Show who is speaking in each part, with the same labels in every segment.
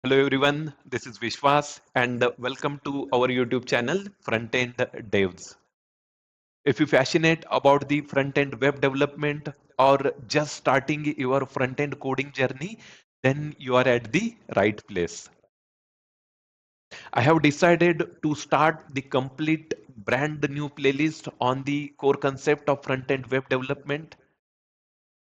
Speaker 1: Hello everyone, this is Vishwas and welcome to our YouTube channel Frontend Devs. If you're passionate about the front-end web development or just starting your front-end coding journey, then you are at the right place. I have decided to start the complete brand new playlist on the core concept of front-end web development.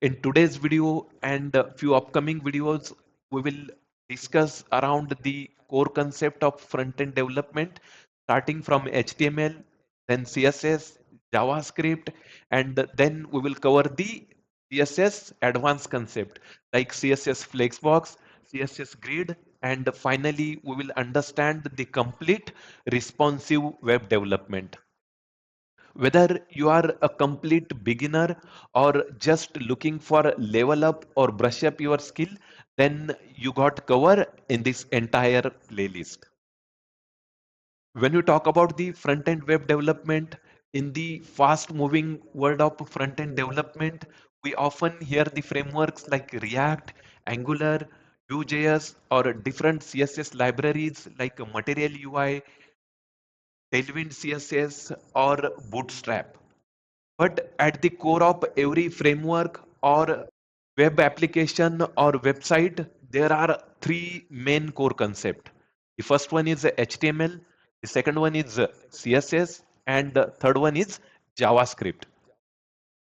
Speaker 1: In today's video and a few upcoming videos, we will discuss around the core concept of front-end development, starting from HTML, then CSS, JavaScript, and then we will cover the CSS advanced concept like CSS Flexbox, CSS Grid, and finally we will understand the complete responsive web development. Whether you are a complete beginner or just looking for level up or brush up your skill, then you got cover in this entire playlist. When you talk about the front end web development, in the fast moving world of front end development, we often hear the frameworks like React, Angular, Vue.js, or different CSS libraries like Material UI, Tailwind CSS, or Bootstrap. But at the core of every framework or web application or website, there are three main core concepts. The first one is HTML, the second one is CSS, and the third one is JavaScript.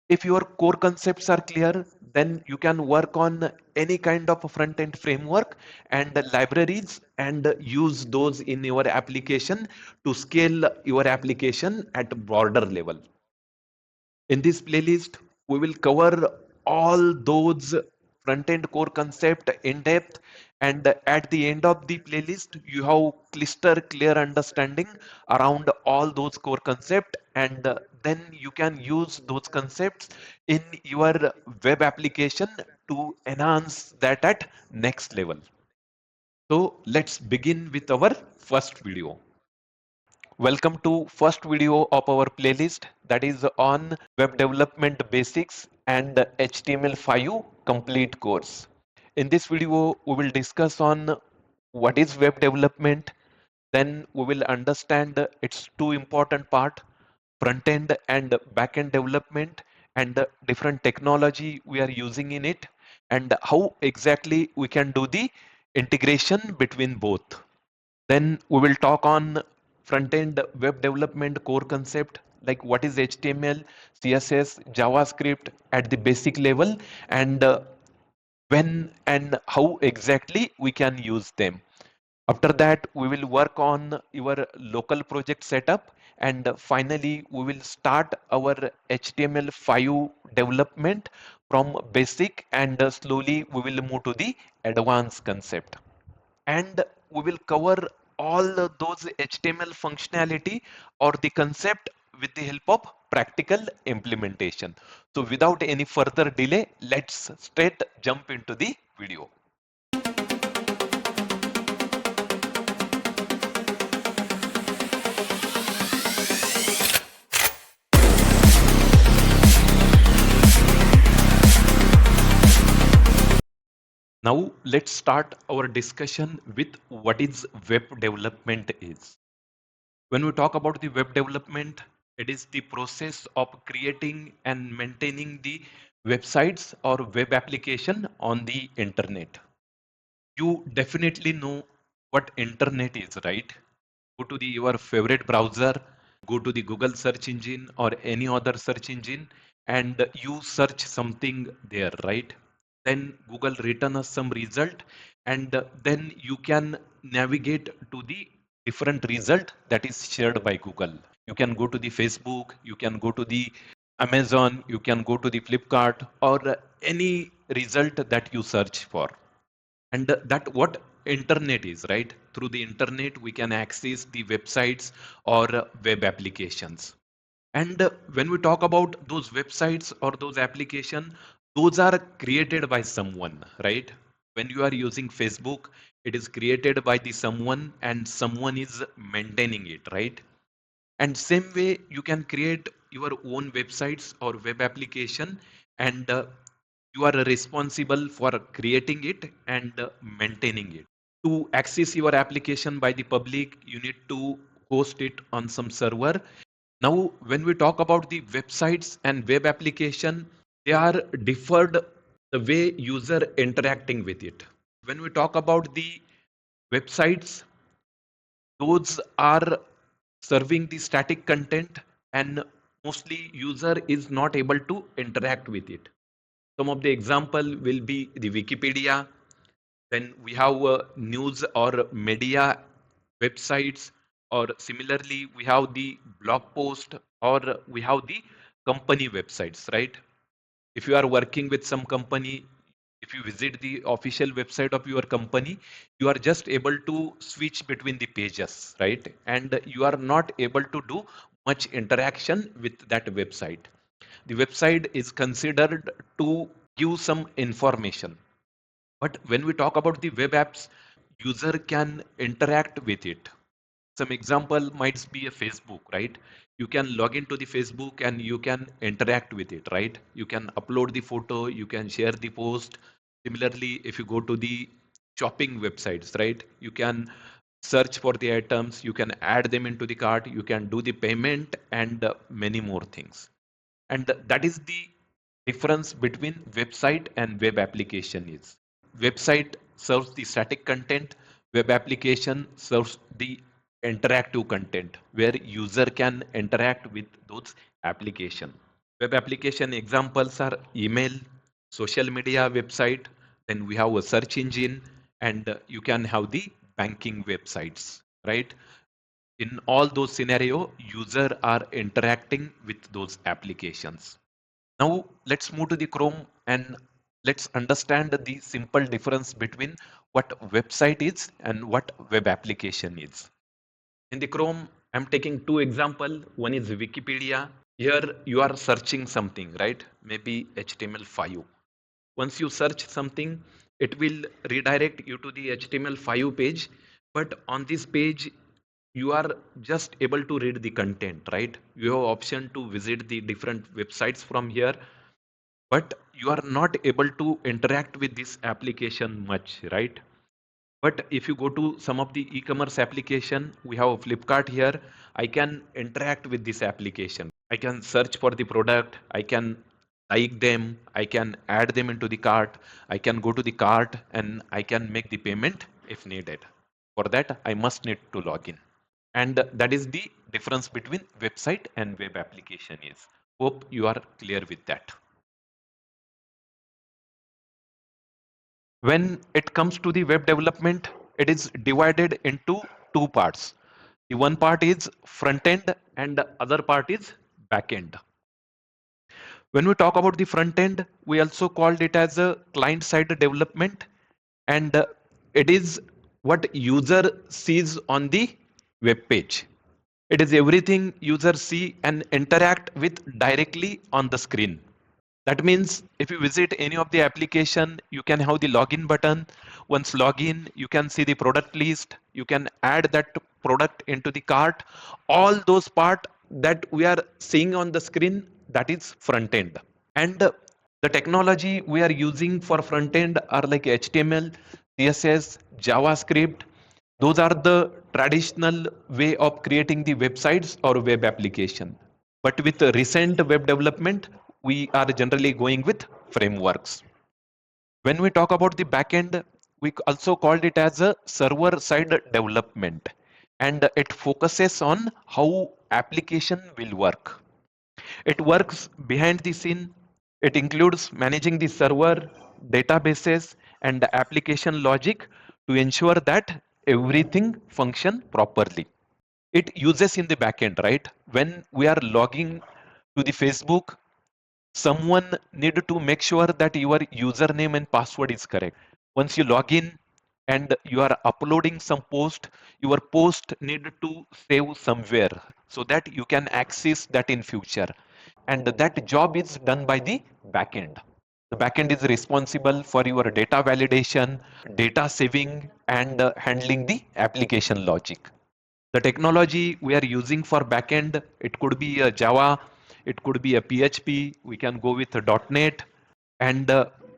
Speaker 1: If your core concepts are clear, then you can work on any kind of a front-end framework and libraries and use those in your application to scale your application at a broader level. In this playlist, we will cover all those front-end core concept in depth, and at the end of the playlist, you have cluster clear understanding around all those core concept, and then you can use those concepts in your web application to enhance that at next level. So let's begin with our first video. Welcome to first video of our playlist that is on web development basics and HTML5 complete course. In this video, we will discuss on what is web development, then we will understand its two important part, front end and back end development and the different technology we are using in it and how exactly we can do the integration between both. Then we will talk on front-end web development core concept like what is HTML, CSS, JavaScript at the basic level and when and how exactly we can use them. After that, we will work on your local project setup and finally we will start our HTML5 development from basic and slowly we will move to the advanced concept and we will cover all those HTML functionality or the concept with the help of practical implementation. So without any further delay, let's straight jump into the video. Now let's start our discussion with what is web development is. When we talk about the web development, it is the process of creating and maintaining the websites or web application on the internet. You definitely know what internet is, right? Go to your favorite browser, go to the Google search engine or any other search engine and you search something there, right? Then Google return us some result and then you can navigate to the different result that is shared by Google. You can go to the Facebook, you can go to the Amazon, you can go to the Flipkart or any result that you search for. And that what internet is, right? Through the internet, we can access the websites or web applications. And when we talk about those websites or those applications, those are created by someone, right? When you are using Facebook, it is created by the someone and someone is maintaining it, right? And same way, you can create your own websites or web application and you are responsible for creating it and maintaining it. To access your application by the public, you need to host it on some server. Now, when we talk about the websites and web application, they are differed the way user interacting with it. When we talk about the websites, those are serving the static content and mostly user is not able to interact with it. Some of the example will be the Wikipedia, then we have news or media websites, or similarly we have the blog post, or we have the company websites, right? If you are working with some company, if you visit the official website of your company, you are just able to switch between the pages, right? And you are not able to do much interaction with that website. The website is considered to give some information, but when we talk about the web apps, user can interact with it. Some example might be a Facebook, right? You can log into the Facebook and you can interact with it, right? You can upload the photo, you can share the post. Similarly, if you go to the shopping websites, right? You can search for the items, you can add them into the cart, you can do the payment and many more things. And that is the difference between website and web application is. Website serves the static content, web application serves the interactive content where user can interact with those application. Web application examples are email, social media website, then we have a search engine, and you can have the banking websites, right? In all those scenario, user are interacting with those applications. Now let's move to the Chrome and let's understand the simple difference between what website is and what web application is. In the Chrome, I'm taking two examples. One is Wikipedia. Here you are searching something, right? Maybe HTML5. Once you search something, it will redirect you to the HTML5 page. But on this page, you are just able to read the content, right? You have option to visit the different websites from here, but you are not able to interact with this application much, right? But if you go to some of the e-commerce application, we have Flipkart here. I can interact with this application. I can search for the product. I can like them. I can add them into the cart. I can go to the cart and I can make the payment if needed. For that, I must need to log in. And that is the difference between website and web application is. Hope you are clear with that. When it comes to the web development, it is divided into two parts. The one part is front end and the other part is back end. When we talk about the front end, we also called it as a client side development, and it is what user sees on the web page. It is everything user see and interact with directly on the screen. That means if you visit any of the application, you can have the login button. Once login, you can see the product list. You can add that product into the cart. All those part that we are seeing on the screen, that is front end. And the technology we are using for front end are like HTML, CSS, JavaScript. Those are the traditional way of creating the websites or web application. But with the recent web development, we are generally going with frameworks. When we talk about the backend, we also called it as a server side development, and it focuses on how application will work. It works behind the scene. It includes managing the server, databases, and the application logic to ensure that everything function properly. It uses in the backend, right? When we are logging to the Facebook, someone need to make sure that your username and password is correct. Once you log in and you are uploading some post, your post need to save somewhere so that you can access that in future, and that job is done by the backend. The backend is responsible for your data validation, data saving, and handling the application logic. The technology we are using for backend, it could be a Java, it could be a PHP, we can go with a .NET, and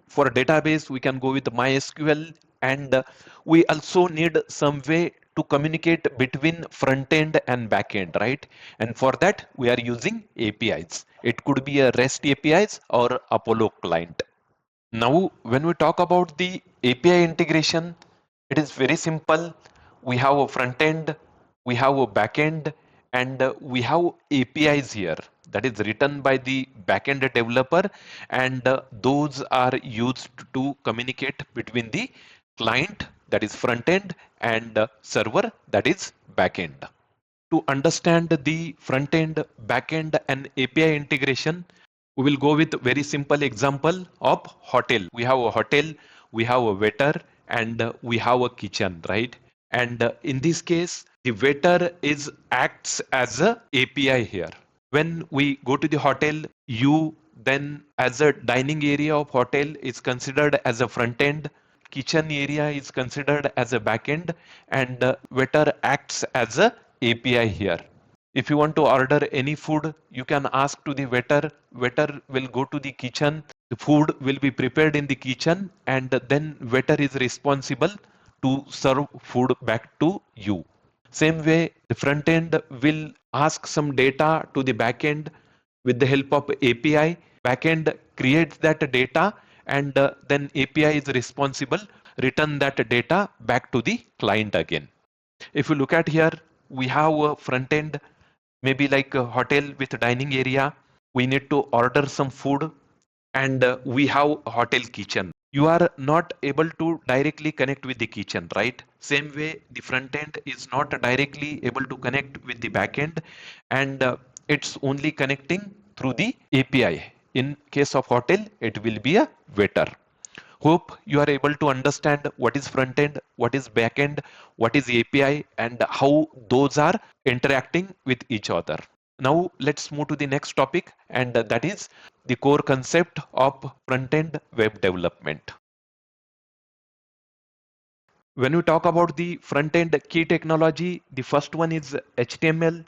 Speaker 1: for database, we can go with MySQL and we also need some way to communicate between front end and back end, right? And for that we are using APIs. It could be a REST APIs or Apollo client. Now, when we talk about the API integration, it is very simple. We have a front end, we have a back end, and we have APIs here that is written by the backend developer, and those are used to communicate between the client, that is front end, and server, that is back end. To understand the front end, back end, and API integration, we will go with very simple example of hotel. We have a hotel, we have a waiter, and we have a kitchen, right? And in this case, the waiter is acts as a API here. When we go to the hotel, you then as a dining area of hotel is considered as a front end, kitchen area is considered as a back end, and waiter acts as a API here. If you want to order any food, you can ask to the waiter. Waiter will go to the kitchen. The food will be prepared in the kitchen, and then waiter is responsible to serve food back to you. Same way, the front end will ask some data to the back end with the help of API. Backend creates that data, and then API is responsible return that data back to the client again. If you look at here, we have a front end, maybe like a hotel with a dining area. We need to order some food, and we have a hotel kitchen. You are not able to directly connect with the kitchen, right? Same way, the front end is not directly able to connect with the back end, and it's only connecting through the API. In case of hotel, it will be a waiter. Hope you are able to understand what is front end, what is back end, what is API, and how those are interacting with each other. Now let's move to the next topic, and that is the core concept of front end web development. When we talk about the front end key technology, the first one is HTML,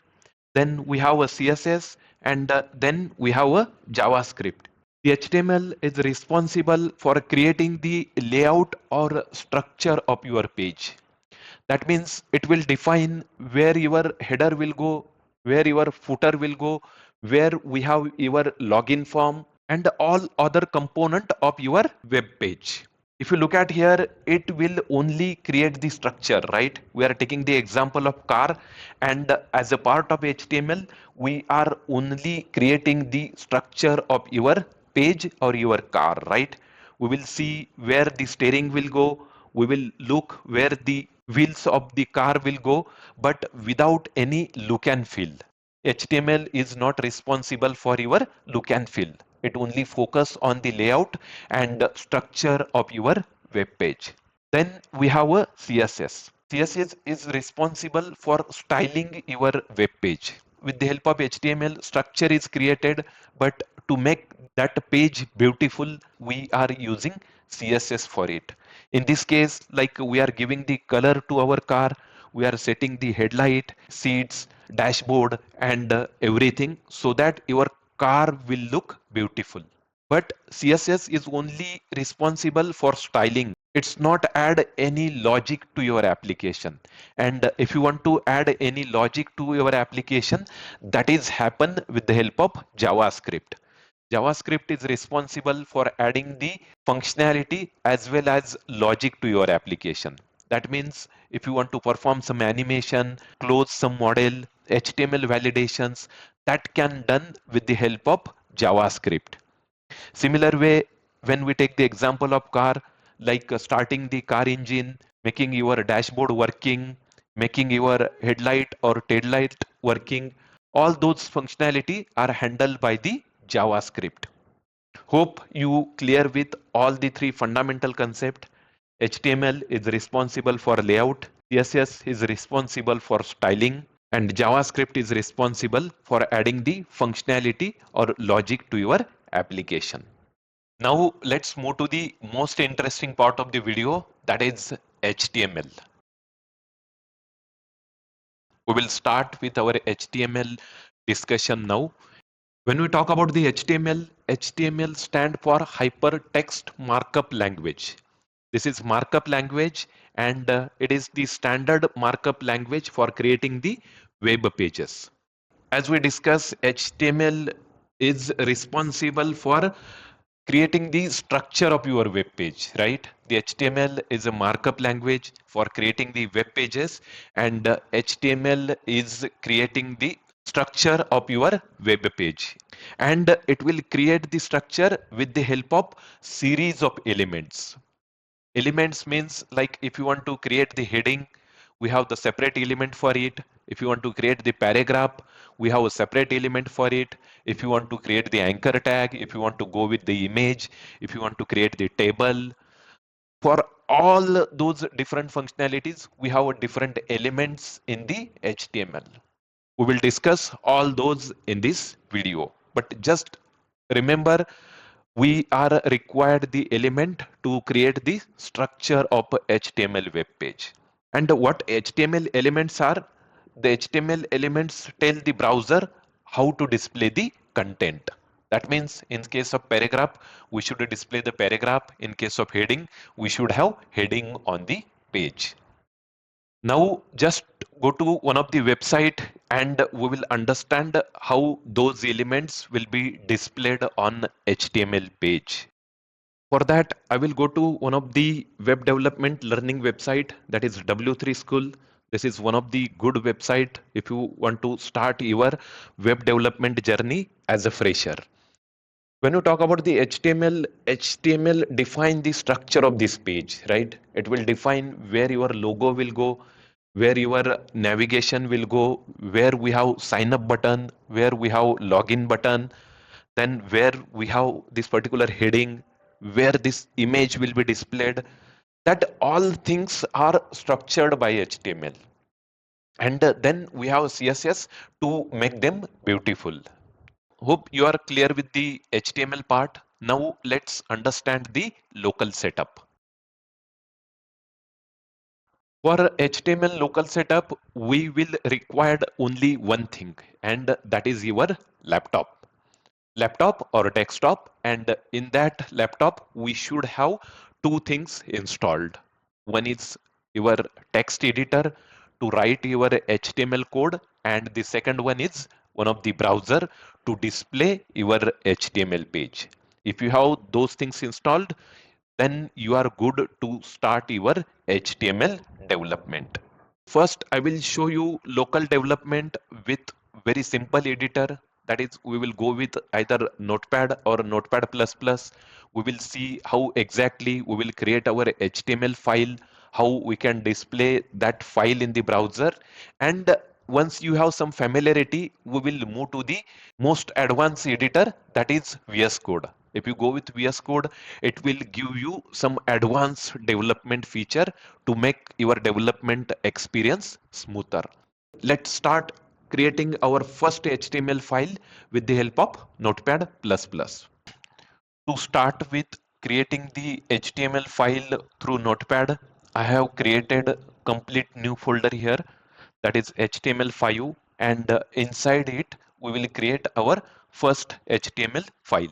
Speaker 1: then we have a CSS, and then we have a JavaScript. The HTML is responsible for creating the layout or structure of your page. That means it will define where your header will go, where your footer will go, where we have your login form, and all other component of your web page. If you look at here, it will only create the structure, right? We are taking the example of car, and as a part of HTML, we are only creating the structure of your page or your car, right? We will see where the steering will go, we will look where the wheels of the car will go, but without any look and feel. HTML is not responsible for your look and feel. It only focus on the layout and structure of your web page. Then we have a CSS. CSS is responsible for styling your web page. With the help of HTML, structure is created, but to make that page beautiful, we are using CSS for it. In this case, like we are giving the color to our car, we are setting the headlight, seats, dashboard, and everything so that your car will look beautiful. But CSS is only responsible for styling. It's not add any logic to your application. And if you want to add any logic to your application, that is happen with the help of JavaScript. JavaScript is responsible for adding the functionality as well as logic to your application. That means if you want to perform some animation, close some model, HTML validations, that can done with the help of JavaScript. Similar way, when we take the example of car, like starting the car engine, making your dashboard working, making your headlight or taillight working, all those functionality are handled by the JavaScript. Hope you clear with all the three fundamental concept. HTML is responsible for layout, CSS is responsible for styling, and JavaScript is responsible for adding the functionality or logic to your application. Now let's move to the most interesting part of the video, that is HTML. We will start with our HTML discussion now. When we talk about the HTML, HTML stand for Hypertext Markup Language. This is markup language, and it is the standard markup language for creating the web pages. As we discuss, HTML is responsible for creating the structure of your web page, right? The HTML is a markup language for creating the web pages, and HTML is creating the structure of your web page. And it will create the structure with the help of series of elements. Elements means, like, if you want to create the heading, we have the separate element for it. If you want to create the paragraph, we have a separate element for it. If you want to create the anchor tag, if you want to go with the image, if you want to create the table, for all those different functionalities, we have different elements in the HTML. We will discuss all those in this video, but just remember, we are required the element to create the structure of a HTML web page. And what HTML elements are? The HTML elements tell the browser how to display the content. That means in case of paragraph, we should display the paragraph. In case of heading, we should have heading on the page. Now just go to one of the website and we will understand how those elements will be displayed on HTML page. For that, I will go to one of the web development learning website, that is W3 School. This is one of the good website if you want to start your web development journey as a fresher. When you talk about the HTML, HTML define the structure of this page, right? It will define where your logo will go, where your navigation will go, where we have sign up button, where we have login button, then where we have this particular heading, where this image will be displayed. That all things are structured by HTML. And then we have CSS to make them beautiful. Hope you are clear with the HTML part. Now let's understand the local setup. For HTML local setup, we will require only one thing, and that is your laptop. Laptop or desktop, and in that laptop we should have two things installed. One is your text editor to write your HTML code, and the second one is one of the browser to display your HTML page. If you have those things installed, then you are good to start your HTML development. First, I will show you local development with very simple editor. That is, we will go with either Notepad or Notepad++. We will see how exactly we will create our HTML file, how we can display that file in the browser. And once you have some familiarity, we will move to the most advanced editor, that is VS Code. If you go with VS Code, it will give you some advanced development feature to make your development experience smoother. Let's start creating our first HTML file with the help of Notepad++. To start with creating the HTML file through Notepad, I have created a complete new folder here, that is HTML5, and inside it we will create our first HTML file.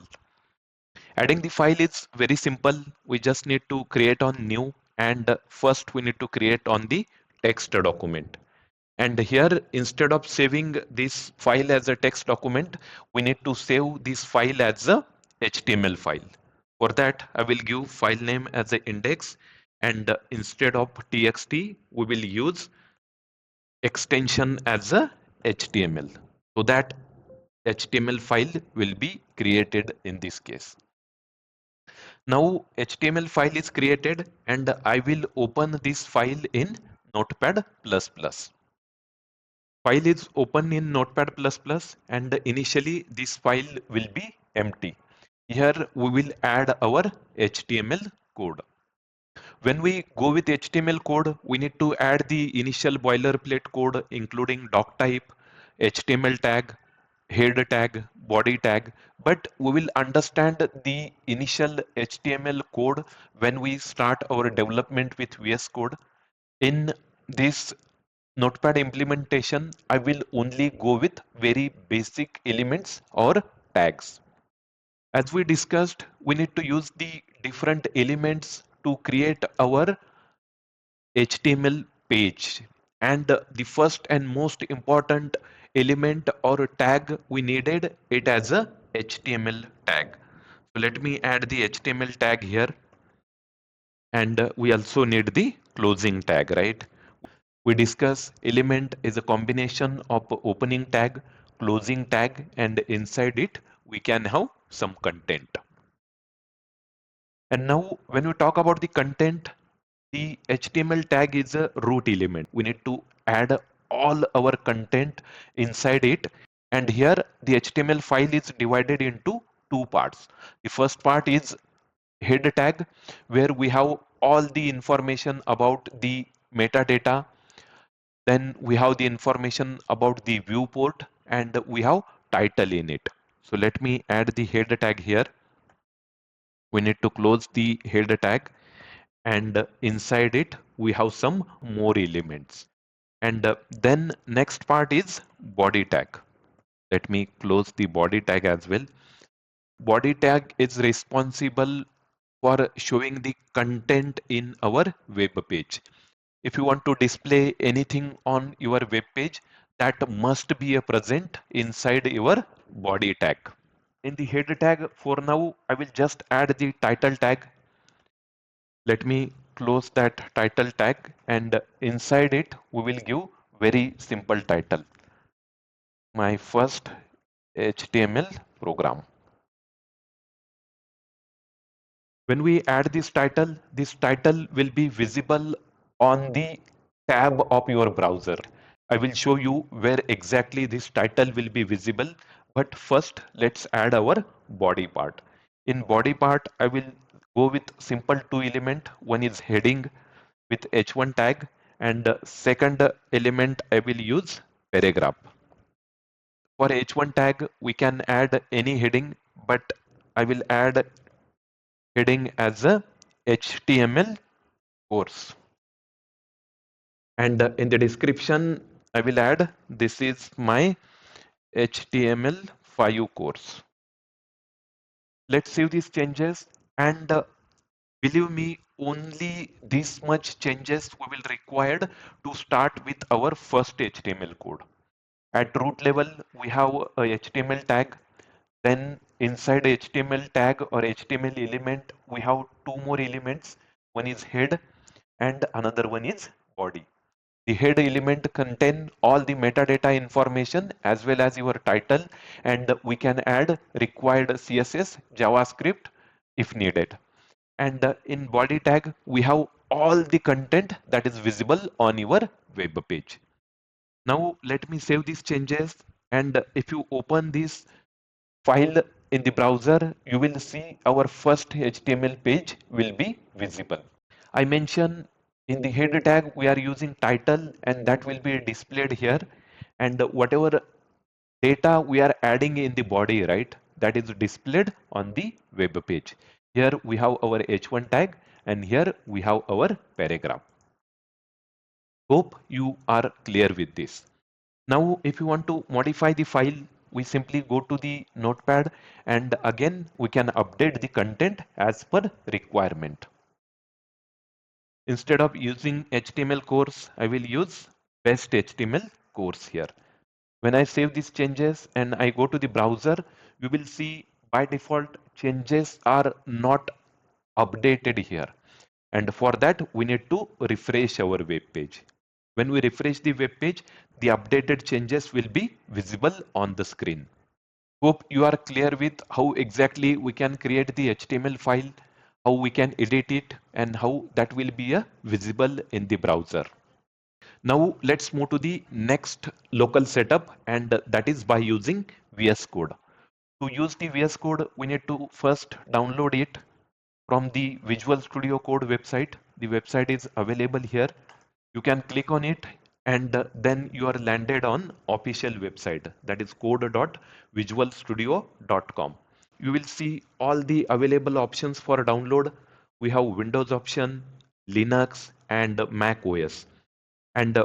Speaker 1: Adding the file is very simple. We just need to create on new, and first we need to create on the text document. And here, instead of saving this file as a text document, we need to save this file as a HTML file. For that, I will give file name as an index, and instead of txt, we will use extension as a HTML. So that HTML file will be created in this case. Now HTML file is created, and I will open this file in Notepad++. File is open in Notepad++, and initially this file will be empty. Here we will add our HTML code. When we go with HTML code, we need to add the initial boilerplate code, including doc type, HTML tag, head tag, body tag, but we will understand the initial HTML code when we start our development with VS Code. In this Notepad implementation, I will only go with very basic elements or tags. As we discussed, we need to use the different elements to create our HTML page. And the first and most important element or tag we needed it as a HTML tag. So let me add the HTML tag here, and we also need the closing tag, right? We discuss element is a combination of opening tag, closing tag, and inside it we can have some content. And now when we talk about the content, the HTML tag is a root element. We need to add all our content inside it. And here the HTML file is divided into two parts. The first part is head tag, where we have all the information about the metadata. Then we have the information about the viewport, and we have title in it. So let me add the head tag here. We need to close the head tag, and inside it we have some more elements. And then next part is body tag. Let me close the body tag as well. Body tag is responsible for showing the content in our web page. If you want to display anything on your web page, that must be a present inside your body tag. In the head tag, for now I will just add the title tag. Let me close that title tag, and inside it we will give very simple title, my first HTML program. When we add this title will be visible on the tab of your browser. I will show you where exactly this title will be visible, but first let's add our body part. In body part I will go with simple two element. One is heading with h1 tag, and second element I will use paragraph. For h1 tag we can add any heading, but I will add heading as a HTML course. And in the description I will add this is my HTML5 course. Let's save these changes, and believe me, only this much changes we will require to start with our first HTML code. At root level, we have a HTML tag. Then inside HTML tag or HTML element, we have two more elements. One is head and another one is body. The head element contain all the metadata information as well as your title, and we can add required CSS, JavaScript if needed. And in body tag, we have all the content that is visible on your web page. Now let me save these changes, and if you open this file in the browser, you will see our first HTML page will be visible. I mentioned in the header tag we are using title, and that will be displayed here, and whatever data we are adding in the body, right, that is displayed on the web page. Here we have our h1 tag, and here we have our paragraph. Hope you are clear with this. Now if you want to modify the file, we simply go to the notepad, and again we can update the content as per requirement. Instead of using HTML course, I will use best HTML course here. When I save these changes and I go to the browser, you will see by default changes are not updated here. And for that, we need to refresh our web page. When we refresh the web page, the updated changes will be visible on the screen. Hope you are clear with how exactly we can create the HTML file, how we can edit it, and how that will be visible in the browser. Now let's move to the next local setup, and that is by using VS Code. To use the VS Code, we need to first download it from the Visual Studio Code website. The website is available here. You can click on it, and then you are landed on official website, that is code.visualstudio.com. You will see all the available options for download. We have Windows option, Linux, and Mac OS. And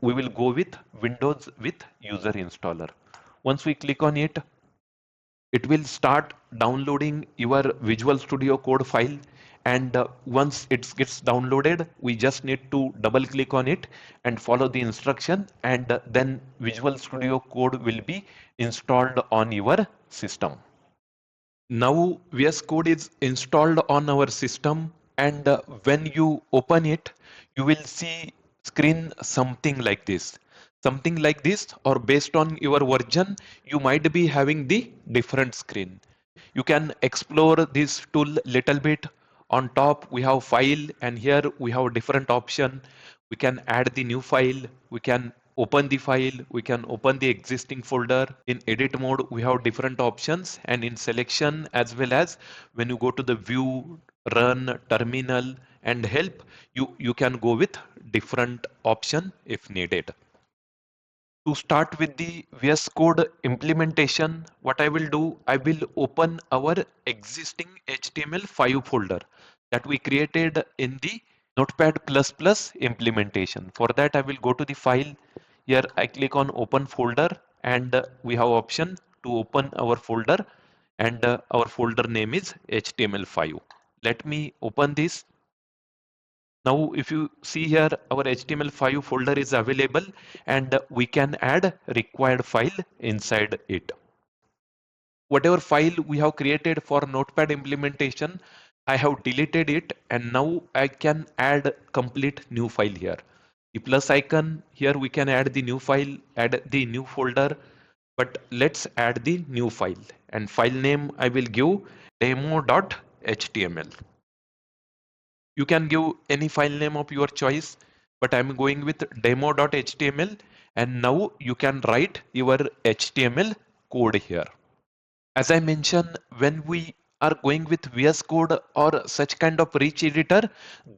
Speaker 1: we will go with Windows with user installer. Once we click on it, it will start downloading your Visual Studio Code file, And once it gets downloaded, we just need to double click on it and follow the instruction, and then Visual Studio Code will be installed on your system. Now VS Code is installed on our system, and when you open it, you will see screen something like this. Something like this, or based on your version, you might be having the different screen. You can explore this tool little bit. On top we have file, and here we have different option. We can add the new file, we can open the file, we can open the existing folder. In edit mode we have different options, and in selection as well as when you go to the view, run, terminal and help, you can go with different option if needed. To start with the VS Code implementation, what I will do, I will open our existing HTML5 folder that we created in the Notepad++ implementation. For that, I will go to the file. Here I click on open folder, and we have option to open our folder, and our folder name is HTML5. Let me open this. Now, if you see here, our HTML5 folder is available, and we can add required file inside it. Whatever file we have created for Notepad implementation, I have deleted it, and now I can add complete new file here. The plus icon here, we can add the new file, add the new folder, but let's add the new file, and file name I will give demo.html. You can give any file name of your choice, but I'm going with demo.html, and now you can write your HTML code here. As I mentioned, when we are going with VS Code or such kind of rich editor,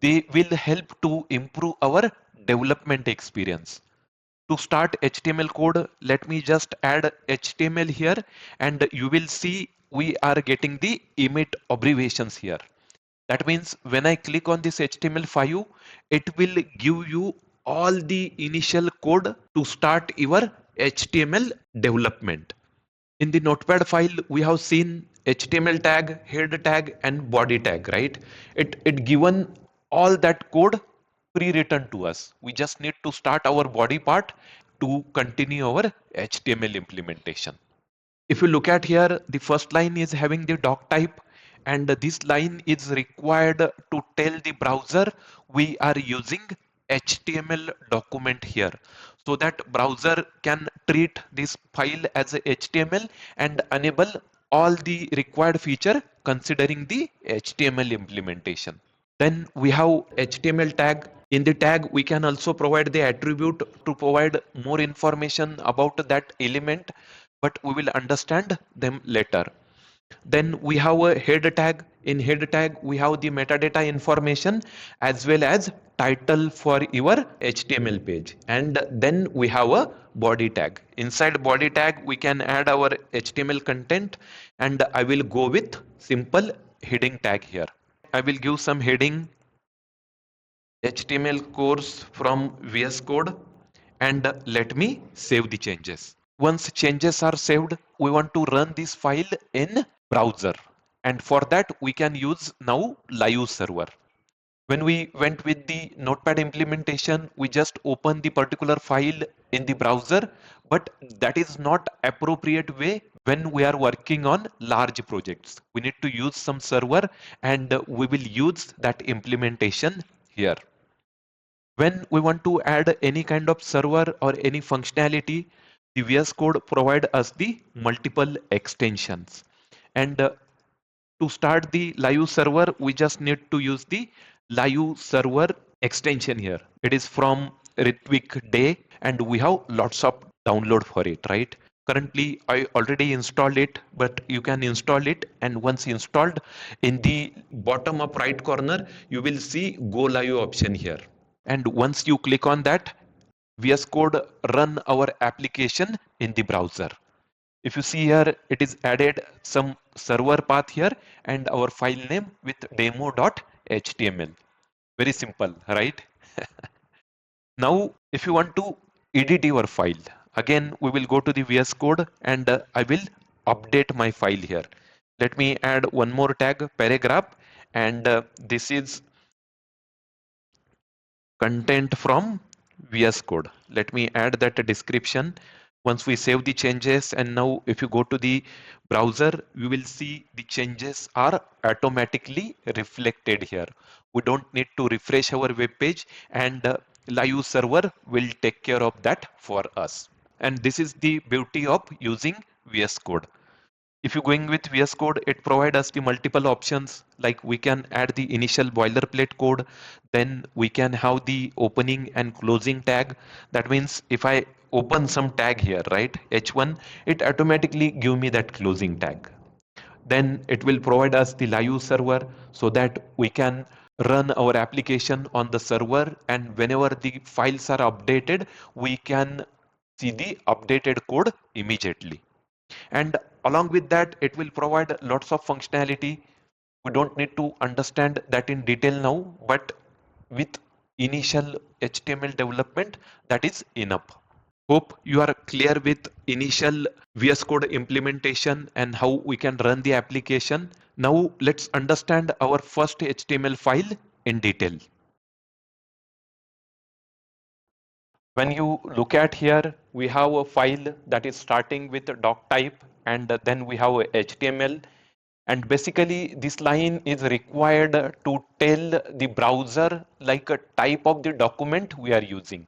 Speaker 1: they will help to improve our development experience. To start HTML code, let me just add HTML here, and you will see we are getting the emit abbreviations here. That means when I click on this HTML5, it will give you all the initial code to start your HTML development. In the Notepad file, we have seen HTML tag, head tag, and body tag, right? It given all that code pre-written to us. We just need to start our body part to continue our HTML implementation. If you look at here, the first line is having the doc type, and this line is required to tell the browser we are using HTML document here, so that browser can treat this file as a HTML and enable all the required feature considering the HTML implementation. Then we have HTML tag. In the tag, we can also provide the attribute to provide more information about that element, but we will understand them later. Then we have a head tag. In head tag, we have the metadata information as well as title for your HTML page. And then we have a body tag. Inside body tag, we can add our HTML content, and I will go with simple heading tag here. I will give some heading HTML course from VS Code, and let me save the changes. Once changes are saved, we want to run this file in browser, and for that we can use now live server. When we went with the Notepad implementation, we just open the particular file in the browser, but that is not appropriate way when we are working on large projects. We need to use some server, and we will use that implementation here. When we want to add any kind of server or any functionality, the VS Code provide us the multiple extensions. And to start the live server, we just need to use the live server extension here. It is from Ritvik Day, and we have lots of download for it, right? Currently, I already installed it, but you can install it, and once installed, in the bottom up right corner, you will see Go Live option here. And once you click on that, VS Code run our application in the browser. If you see here, it is added some server path here and our file name with demo.html. Very simple, right? Now, if you want to edit your file, again, we will go to the VS Code, and I will update my file here. Let me add one more tag, paragraph, and this is content from VS Code. Let me add that description. Once we save the changes, and now if you go to the browser, you will see the changes are automatically reflected here. We don't need to refresh our web page, and live server will take care of that for us. And this is the beauty of using VS Code. If you're going with VS Code, it provides us the multiple options, like we can add the initial boilerplate code, then we can have the opening and closing tag. That means if I open some tag here, right, H1, it automatically give me that closing tag. Then it will provide us the live server so that we can run our application on the server, and whenever the files are updated, we can see the updated code immediately. And along with that, it will provide lots of functionality. We don't need to understand that in detail now, but with initial HTML development, that is enough. Hope you are clear with initial VS Code implementation and how we can run the application. Now let's understand our first HTML file in detail. When you look at here, we have a file that is starting with a doc type, and then we have a HTML. And basically, this line is required to tell the browser like a type of the document we are using.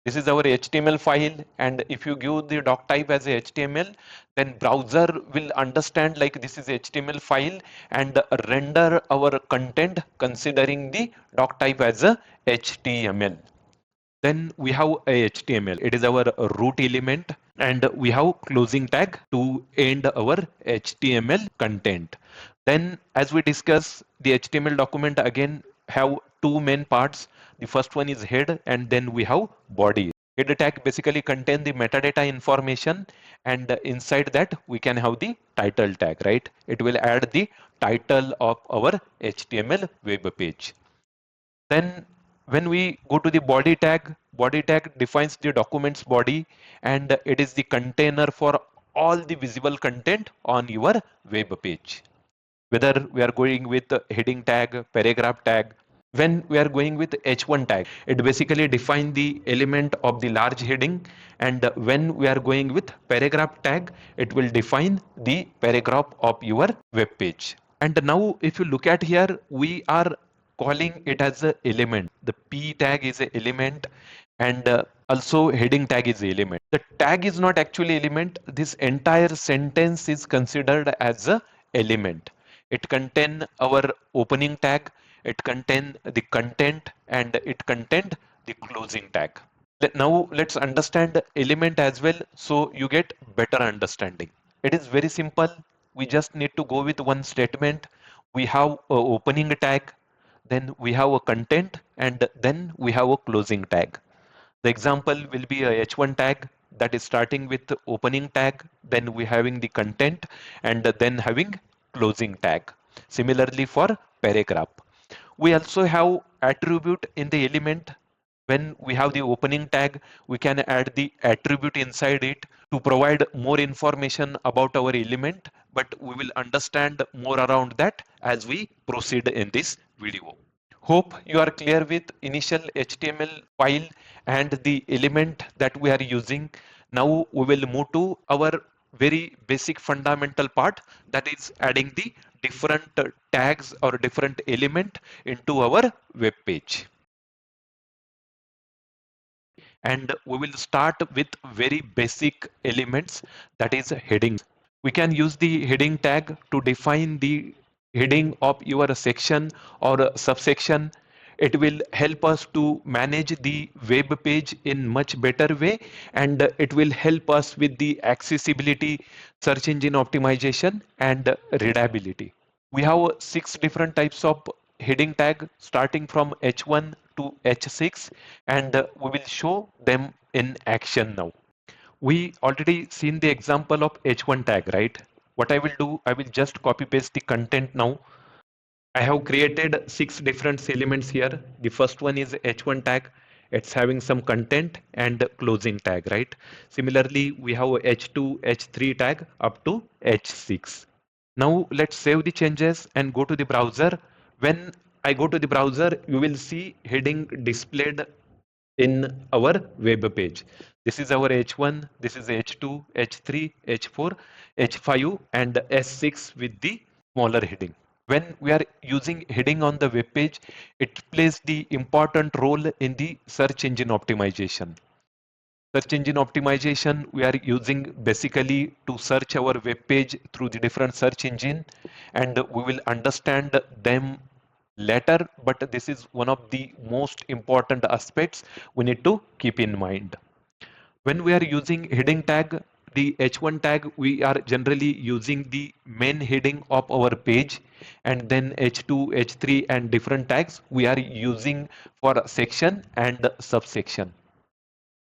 Speaker 1: This is our HTML file, and if you give the doc type as a HTML, then browser will understand like this is HTML file and render our content considering the doc type as a HTML. Then we have a HTML. It is our root element, and we have closing tag to end our HTML content. Then as we discuss, the HTML document again have two main parts. The first one is head, and then we have body. Head tag basically contain the metadata information, and inside that we can have the title tag, right? It will add the title of our HTML web page. Then when we go to the body tag defines the document's body, and it is the container for all the visible content on your web page. Whether we are going with heading tag, paragraph tag, when we are going with H1 tag, it basically defines the element of the large heading, and when we are going with paragraph tag, it will define the paragraph of your web page. And now if you look at here, we are calling it as a element. The P tag is a element, and also heading tag is a element. The tag is not actually element. This entire sentence is considered as a element. It contain our opening tag, it contain the content, and it contain the closing tag. Now let's understand element as well, so you get better understanding. It is very simple. We just need to go with one statement. We have a opening tag, then we have a content, and then we have a closing tag. The example will be a H1 tag that is starting with the opening tag, then we having the content, and then having closing tag. Similarly for paragraph. We also have attribute in the element. When we have the opening tag, we can add the attribute inside it to provide more information about our element, but we will understand more around that as we proceed in this video. Hope you are clear with initial HTML file and the element that we are using. Now we will move to our very basic fundamental part, that is adding the different tags or different element into our web page. And we will start with very basic elements, that is headings. We can use the heading tag to define the heading of your section or subsection. It will help us to manage the web page in much better way, and it will help us with the accessibility, search engine optimization, and readability. We have six different types of heading tag starting from H1 to H6, and we will show them in action now. We already seen the example of H1 tag, right? What I will do, I will just copy paste the content now. I have created six different elements here. The first one is H1 tag. It's having some content and closing tag, right? Similarly, we have H2, H3 tag up to H6. Now let's save the changes and go to the browser. When I go to the browser, you will see heading displayed in our web page. This is our H1, this is H2, H3, H4, H5, and S6 with the smaller heading. When we are using heading on the web page, it plays the important role in the search engine optimization. Search engine optimization, we are using basically to search our web page through the different search engine, and we will understand them later, but this is one of the most important aspects we need to keep in mind. When we are using heading tag, the H1 tag, we are generally using the main heading of our page, and then H2, H3 and different tags we are using for section and subsection.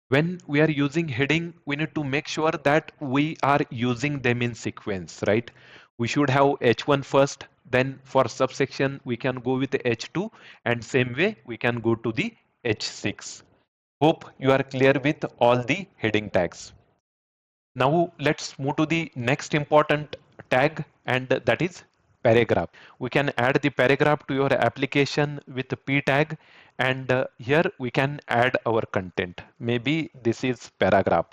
Speaker 1: When we are using heading, we need to make sure that we are using them in sequence, right? We should have H1 first, then for subsection we can go with H2, and same way we can go to the H6. Hope you are clear with all the heading tags. Now let's move to the next important tag, and that is paragraph. We can add the paragraph to your application with the p tag, and here we can add our content. Maybe this is paragraph.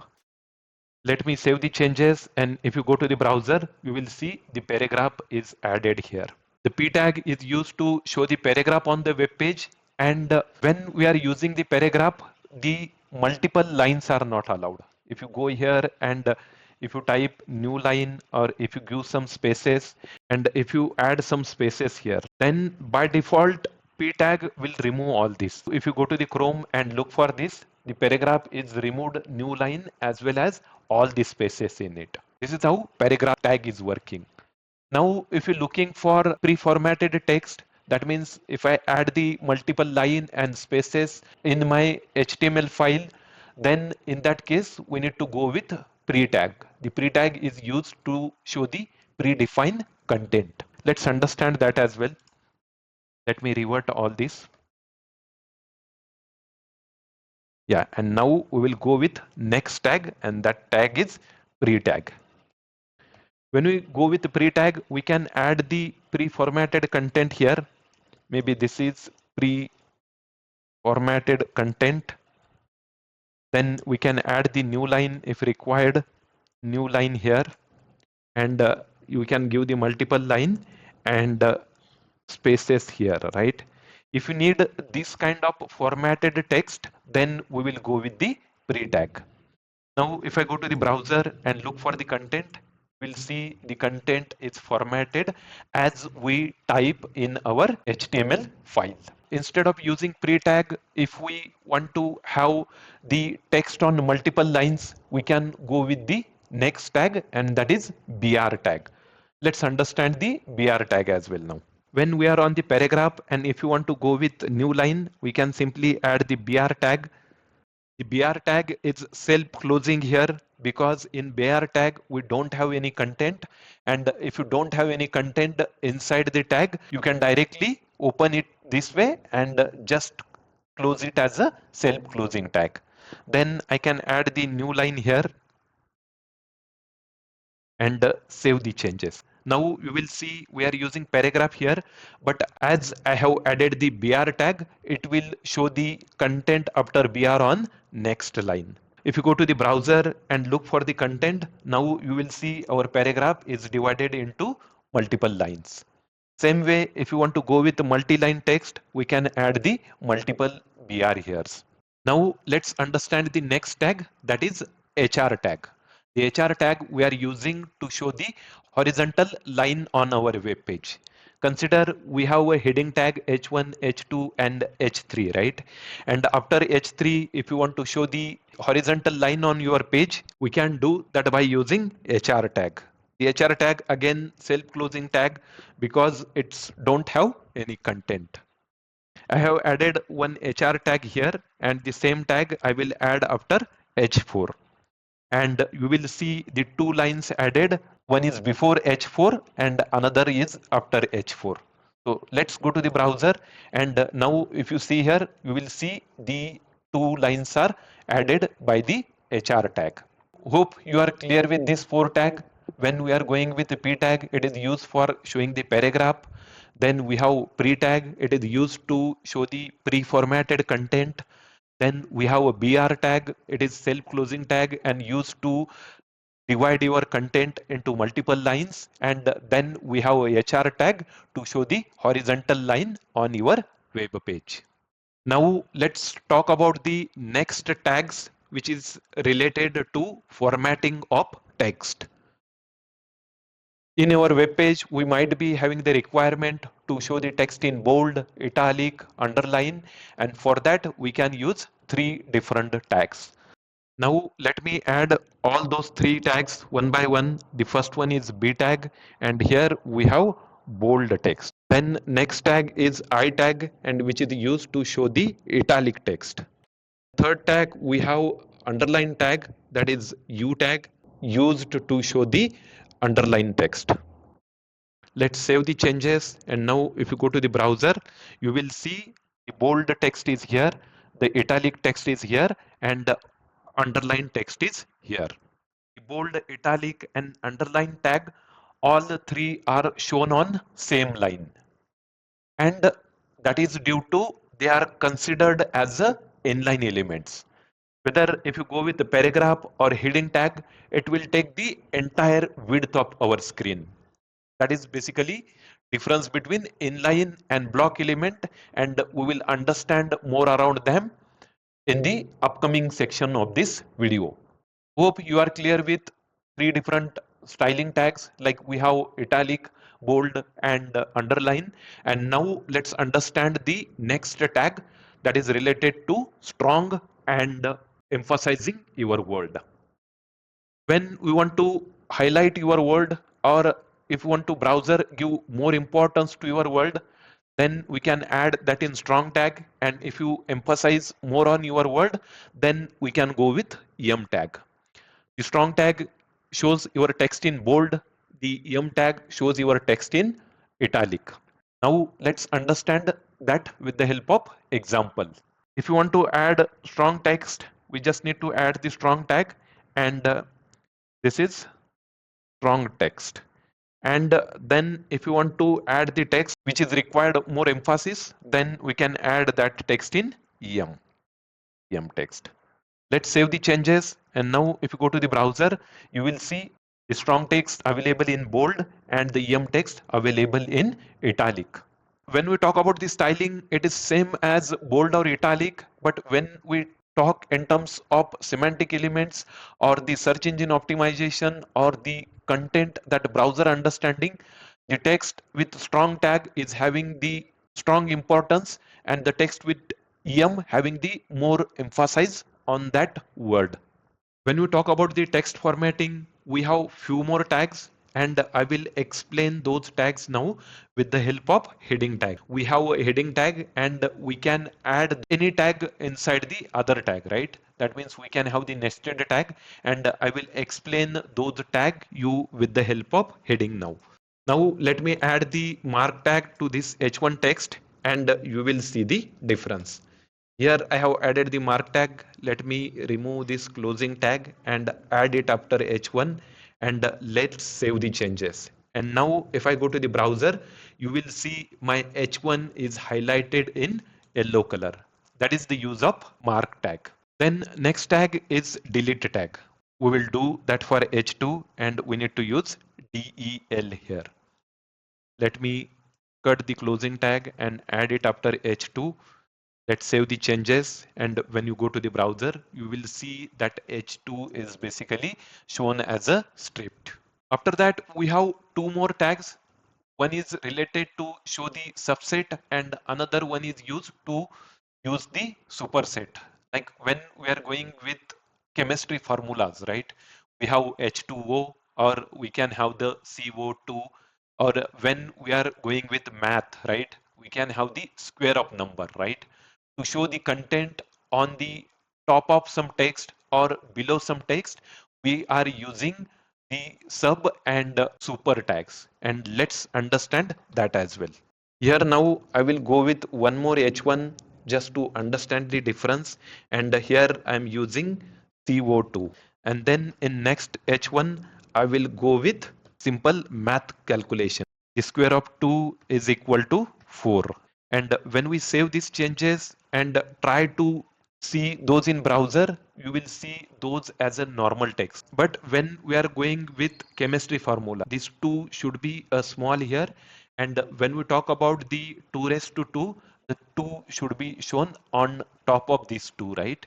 Speaker 1: Let me save the changes, and if you go to the browser, you will see the paragraph is added here. The p tag is used to show the paragraph on the web page, and when we are using the paragraph, the multiple lines are not allowed. If you go here and if you type new line, or if you give some spaces, and if you add some spaces here, then by default p tag will remove all this. If you go to the Chrome and look for this, the paragraph is removed new line as well as all the spaces in it. This is how paragraph tag is working. Now, if you're looking for pre-formatted text, that means if I add the multiple line and spaces in my HTML file, then in that case, we need to go with pre-tag. The pre-tag is used to show the predefined content. Let's understand that as well. Let me revert all this. Yeah, and now we will go with next tag, and that tag is pre-tag. When we go with the pre-tag, we can add the pre-formatted content here. Maybe this is pre-formatted content. Then we can add the new line if required, new line here, and you can give the multiple line and spaces here, right? If you need this kind of formatted text, then we will go with the pre-tag. Now, if I go to the browser and look for the content, we'll see the content is formatted as we type in our HTML file. Instead of using pre-tag, if we want to have the text on multiple lines, we can go with the next tag, and that is BR tag. Let's understand the BR tag as well now. When we are on the paragraph, and if you want to go with new line, we can simply add the BR tag. The BR tag is self-closing here, because in BR tag we don't have any content, and if you don't have any content inside the tag, you can directly open it this way and just close it as a self-closing tag. Then I can add the new line here and save the changes. Now you will see we are using paragraph here, but as I have added the BR tag, it will show the content after BR on next line. If you go to the browser and look for the content, now you will see our paragraph is divided into multiple lines. Same way, if you want to go with the multi-line text, we can add the multiple BR here. Now let's understand the next tag, that is HR tag. The HR tag we are using to show the horizontal line on our web page. Consider we have a heading tag H1, H2 and H3, right? And after H3, if you want to show the horizontal line on your page, we can do that by using HR tag. The HR tag again self-closing tag, because it's don't have any content. I have added one HR tag here, and the same tag I will add after H4. And you will see the two lines added. One is before H4 and another is after H4. So let's go to the browser, and now if you see here, you will see the two lines are added by the HR tag. Hope you are clear with this four tag. When we are going with the p tag, it is used for showing the paragraph. Then we have pre-tag. It is used to show the pre-formatted content. Then we have a BR tag. It is self-closing tag and used to divide your content into multiple lines. And then we have a HR tag to show the horizontal line on your web page. Now let's talk about the next tags, which is related to formatting of text. In our web page, we might be having the requirement to show the text in bold, italic, underline, and for that we can use three different tags. Now let me add all those three tags one by one. The first one is B tag, and here we have bold text. Then next tag is I tag, and which is used to show the italic text. Third tag we have underline tag, that is U tag, used to show the underline text. Let's save the changes, and now if you go to the browser, you will see the bold text is here, the italic text is here, and the underline text is here. The bold, italic, and underline tag, all the three are shown on same line, and that is due to they are considered as a inline elements. Whether if you go with the paragraph or heading tag, it will take the entire width of our screen. That is basically difference between inline and block element, and we will understand more around them in the upcoming section of this video. Hope you are clear with three different styling tags, like we have italic, bold, and underline. And now let's understand the next tag, that is related to strong and emphasizing your word. When we want to highlight your word, or if you want to browser give more importance to your word, then we can add that in strong tag. And if you emphasize more on your word, then we can go with em tag. The strong tag shows your text in bold, the em tag shows your text in italic. Now let's understand that with the help of example. If you want to add strong text, we just need to add the strong tag, and this is strong text. And then if you want to add the text which is required more emphasis, then we can add that text in em text. Let's save the changes, and now if you go to the browser, you will see the strong text available in bold and the em text available in italic. When we talk about the styling, it is same as bold or italic, but when we talk in terms of semantic elements or the search engine optimization or the content that browser understanding, the text with strong tag is having the strong importance, and the text with em having the more emphasis on that word. When we talk about the text formatting, we have few more tags, and I will explain those tags now with the help of heading tag. We have a heading tag, and we can add any tag inside the other tag, right? That means we can have the nested tag, and I will explain those tag you with the help of heading now. Now let me add the mark tag to this h1 text, and you will see the difference. Here I have added the mark tag. Let me remove this closing tag and add it after h1, and let's save the changes. And now if I go to the browser, you will see my h1 is highlighted in yellow color. That is the use of mark tag. Then next tag is delete tag. We will do that for h2, and we need to use del here. Let me cut the closing tag and add it after h2. Let's save the changes, and when you go to the browser, you will see that h2 is basically shown as a stripped. After that, we have two more tags. One is related to show the subset, and another one is used to use the superset. Like when we are going with chemistry formulas, right? We have H2O, or we can have the CO2, or when we are going with math, right? We can have the square of number, right? To show the content on the top of some text or below some text, we are using the sub and super tags, and let's understand that as well. Here now I will go with one more h1 just to understand the difference, and here I am using CO2, and then in next h1 I will go with simple math calculation. The square of 2 is equal to 4. And when we save these changes and try to see those in browser, you will see those as a normal text. But when we are going with chemistry formula, these 2 should be a small here. And when we talk about the 2 raised to 2, the 2 should be shown on top of these 2, right?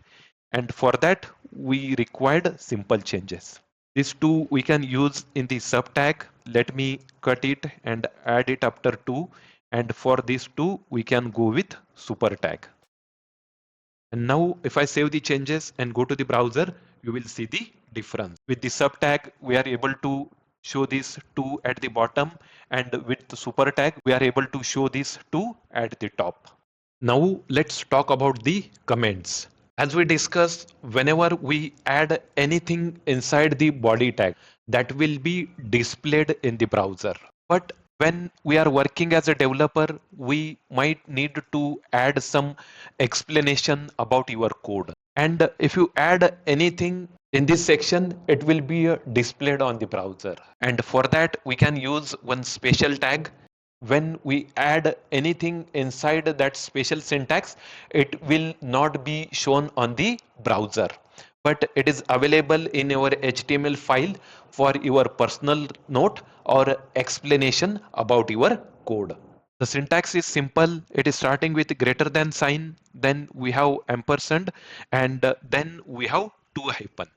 Speaker 1: And for that, we required simple changes. These 2 we can use in the sub tag. Let me cut it and add it after 2. And for these 2, we can go with super tag. And now if I save the changes and go to the browser, you will see the difference. With the sub tag, we are able to show these 2 at the bottom, and with the super tag, we are able to show these 2 at the top. Now let's talk about the comments. As we discussed, whenever we add anything inside the body tag, that will be displayed in the browser. But when we are working as a developer, we might need to add some explanation about your code. And if you add anything in this section, it will be displayed on the browser. And for that, we can use one special tag. When we add anything inside that special syntax, it will not be shown on the browser, but it is available in your HTML file for your personal note or explanation about your code. The syntax is simple. It is starting with greater than sign, then we have ampersand, and then we have two hyphen.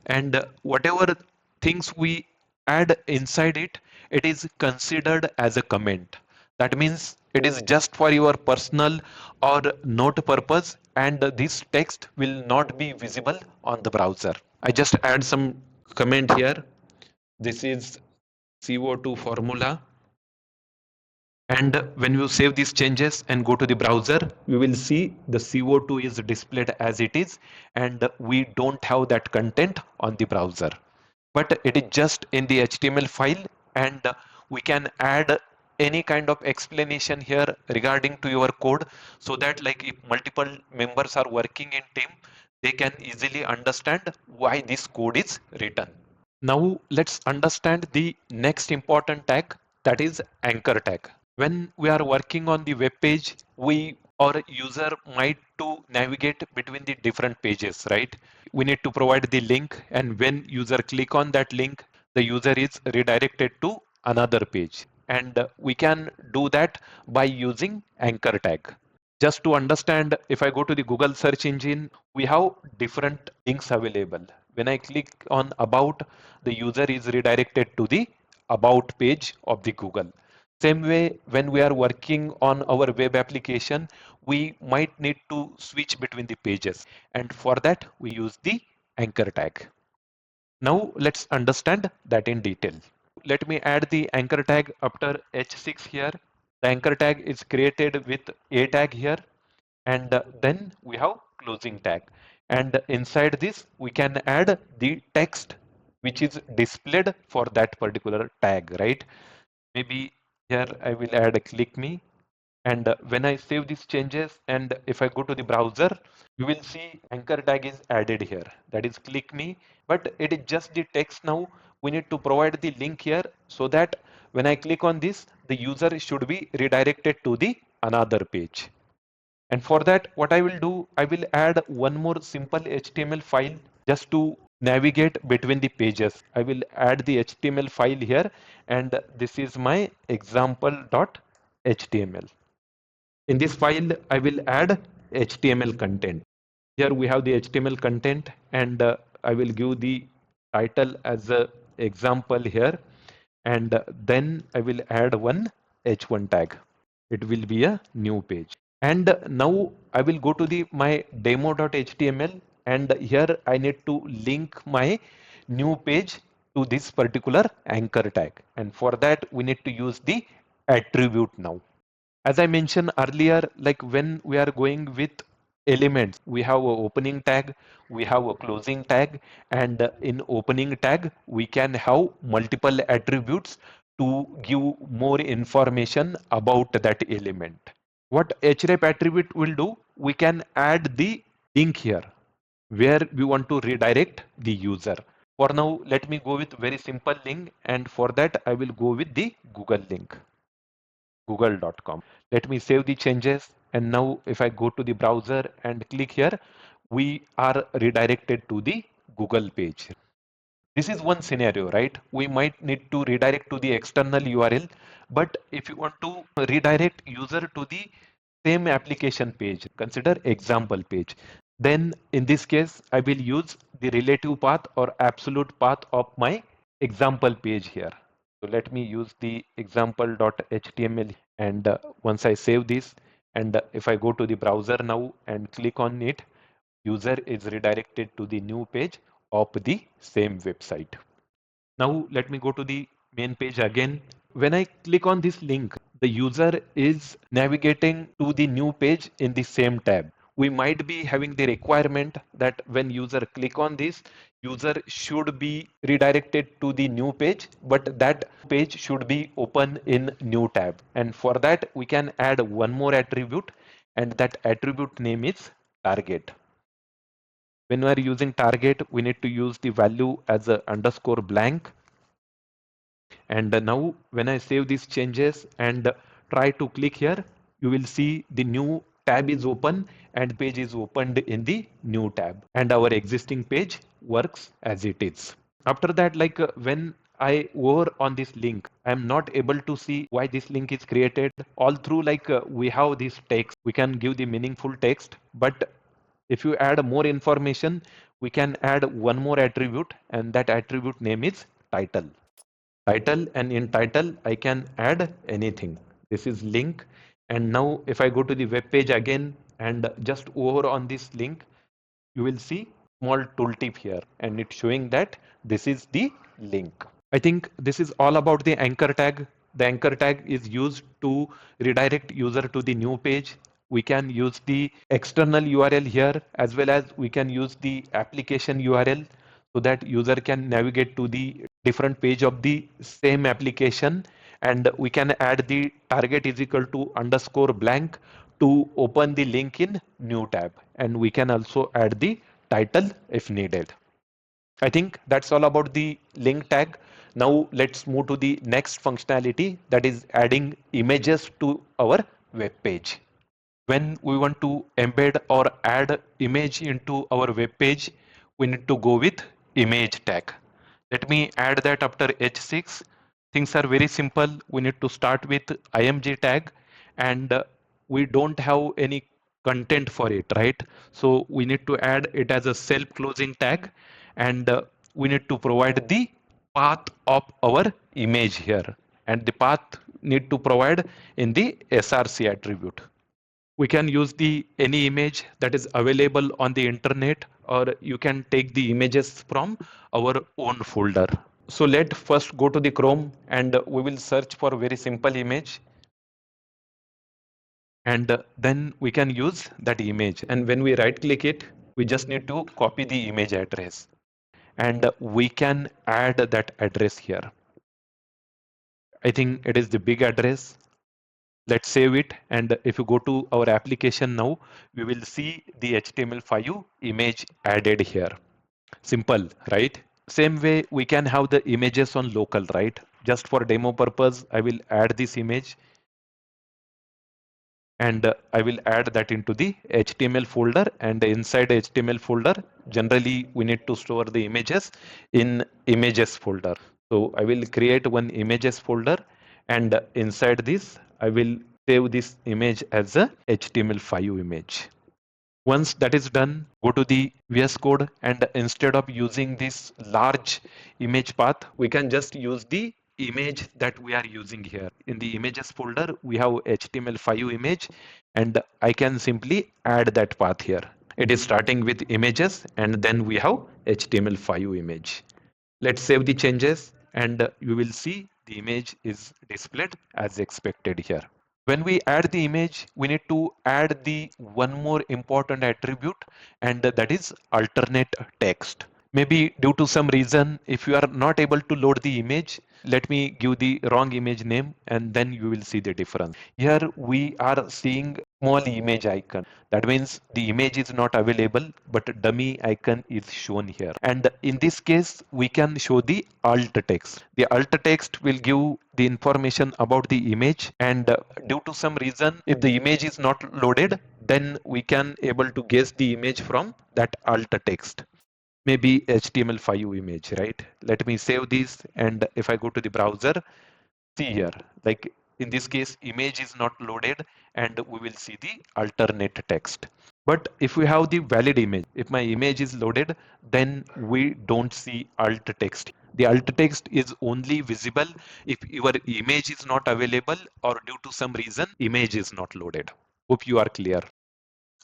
Speaker 1: And whatever things we add inside it, it is considered as a comment. That means it is just for your personal or note purpose, and this text will not be visible on the browser. I just add some comment here. This is CO2 formula. And when you save these changes and go to the browser, you will see the CO2 is displayed as it is, and we don't have that content on the browser. But it is just in the HTML file, and we can add any kind of explanation here regarding to your code, so that like if multiple members are working in team, they can easily understand why this code is written. Now let's understand the next important tag, that is anchor tag. When we are working on the web page, we or user might to navigate between the different pages, right? We need to provide the link, and when user click on that link, the user is redirected to another page. And we can do that by using anchor tag. Just to understand, if I go to the Google search engine, we have different links available. When I click on about, the user is redirected to the about page of the Google. Same way, when we are working on our web application, we might need to switch between the pages. And for that, we use the anchor tag. Now let's understand that in detail. Let me add the anchor tag after H6 here. The anchor tag is created with a tag here, and then we have closing tag. And inside this, we can add the text which is displayed for that particular tag, right? Maybe here I will add a click me, and when I save these changes and if I go to the browser, you will see anchor tag is added here, that is click me, but it is just the text. Now we need to provide the link here, so that when I click on this, the user should be redirected to the another page. And for that, what I will do, I will add one more simple HTML file just to navigate between the pages. I will add the HTML file here, and this is my example.html. In this file, I will add HTML content. Here we have the HTML content, and I will give the title as a example here, and then I will add one h1 tag. It will be a new page. And now I will go to the my demo.html, and here I need to link my new page to this particular anchor tag. And for that, we need to use the attribute now. As I mentioned earlier, like when we are going with elements, we have a opening tag, we have a closing tag, and in opening tag, we can have multiple attributes to give more information about that element. What href attribute will do, we can add the link here where we want to redirect the user. For now, let me go with very simple link, and for that I will go with the Google link. google.com. Let me save the changes. And now if I go to the browser and click here, we are redirected to the Google page. This is one scenario, right? We might need to redirect to the external URL, but if you want to redirect user to the same application page, consider example page. Then in this case, I will use the relative path or absolute path of my example page here. So let me use the example.html and once I save this and if I go to the browser now and click on it, user is redirected to the new page of the same website. Now let me go to the main page again. When I click on this link, the user is navigating to the new page in the same tab. We might be having the requirement that when user click on this, user should be redirected to the new page, but that page should be open in new tab. And for that, we can add one more attribute, and that attribute name is target. When we are using target, we need to use the value as a underscore blank. And now when I save these changes and try to click here, you will see the new tab is open and page is opened in the new tab and our existing page works as it is. After that, like when I over on this link, I'm not able to see why this link is created. All through like we have this text, we can give the meaningful text, but if you add more information, we can add one more attribute and that attribute name is title. And in title, I can add anything. This is link. And now if I go to the web page again and just over on this link, you will see small tooltip here and it's showing that this is the link. I think this is all about the anchor tag. The anchor tag is used to redirect user to the new page. We can use the external URL here as well as we can use the application URL so that user can navigate to the different page of the same application, and we can add the target is equal to underscore blank to open the link in new tab, and we can also add the title if needed. I think that's all about the link tag. Now let's move to the next functionality, that is adding images to our web page. When we want to embed or add image into our web page, we need to go with image tag. Let me add that after H6. Things are very simple. We need to start with img tag, and we don't have any content for it, right? So we need to add it as a self-closing tag, and we need to provide the path of our image here, and the path need to provide in the src attribute. We can use the any image that is available on the internet, or you can take the images from our own folder. So let first go to the Chrome and we will search for a very simple image, and then we can use that image. And when we right click it, we just need to copy the image address and we can add that address here. I think it is the big address. Let's save it, and if you go to our application now, we will see the HTML5 image added here. Simple, right? Same way we can have the images on local, right? Just for demo purpose, I will add this image and I will add that into the HTML folder, and inside the HTML folder, generally we need to store the images in images folder. So I will create one images folder, and inside this, I will save this image as a HTML5 image. Once that is done, go to the VS Code, and instead of using this large image path, we can just use the image that we are using here. In the images folder, we have HTML5 image, and I can simply add that path here. It is starting with images, and then we have HTML5 image. Let's save the changes, and you will see the image is displayed as expected here. When we add the image, we need to add the one more important attribute, and that is alternate text. Maybe due to some reason, if you are not able to load the image, let me give the wrong image name and then you will see the difference. Here we are seeing small image icon. That means the image is not available, but a dummy icon is shown here. And in this case, we can show the alt text. The alt text will give the information about the image, and due to some reason, if the image is not loaded, then we can able to guess the image from that alt text. Maybe HTML5 image, right? Let me save this, and if I go to the browser, see here, like in this case, image is not loaded, and we will see the alternate text. But if we have the valid image, if my image is loaded, then we don't see alt text. The alt text is only visible if your image is not available or due to some reason image is not loaded. Hope you are clear.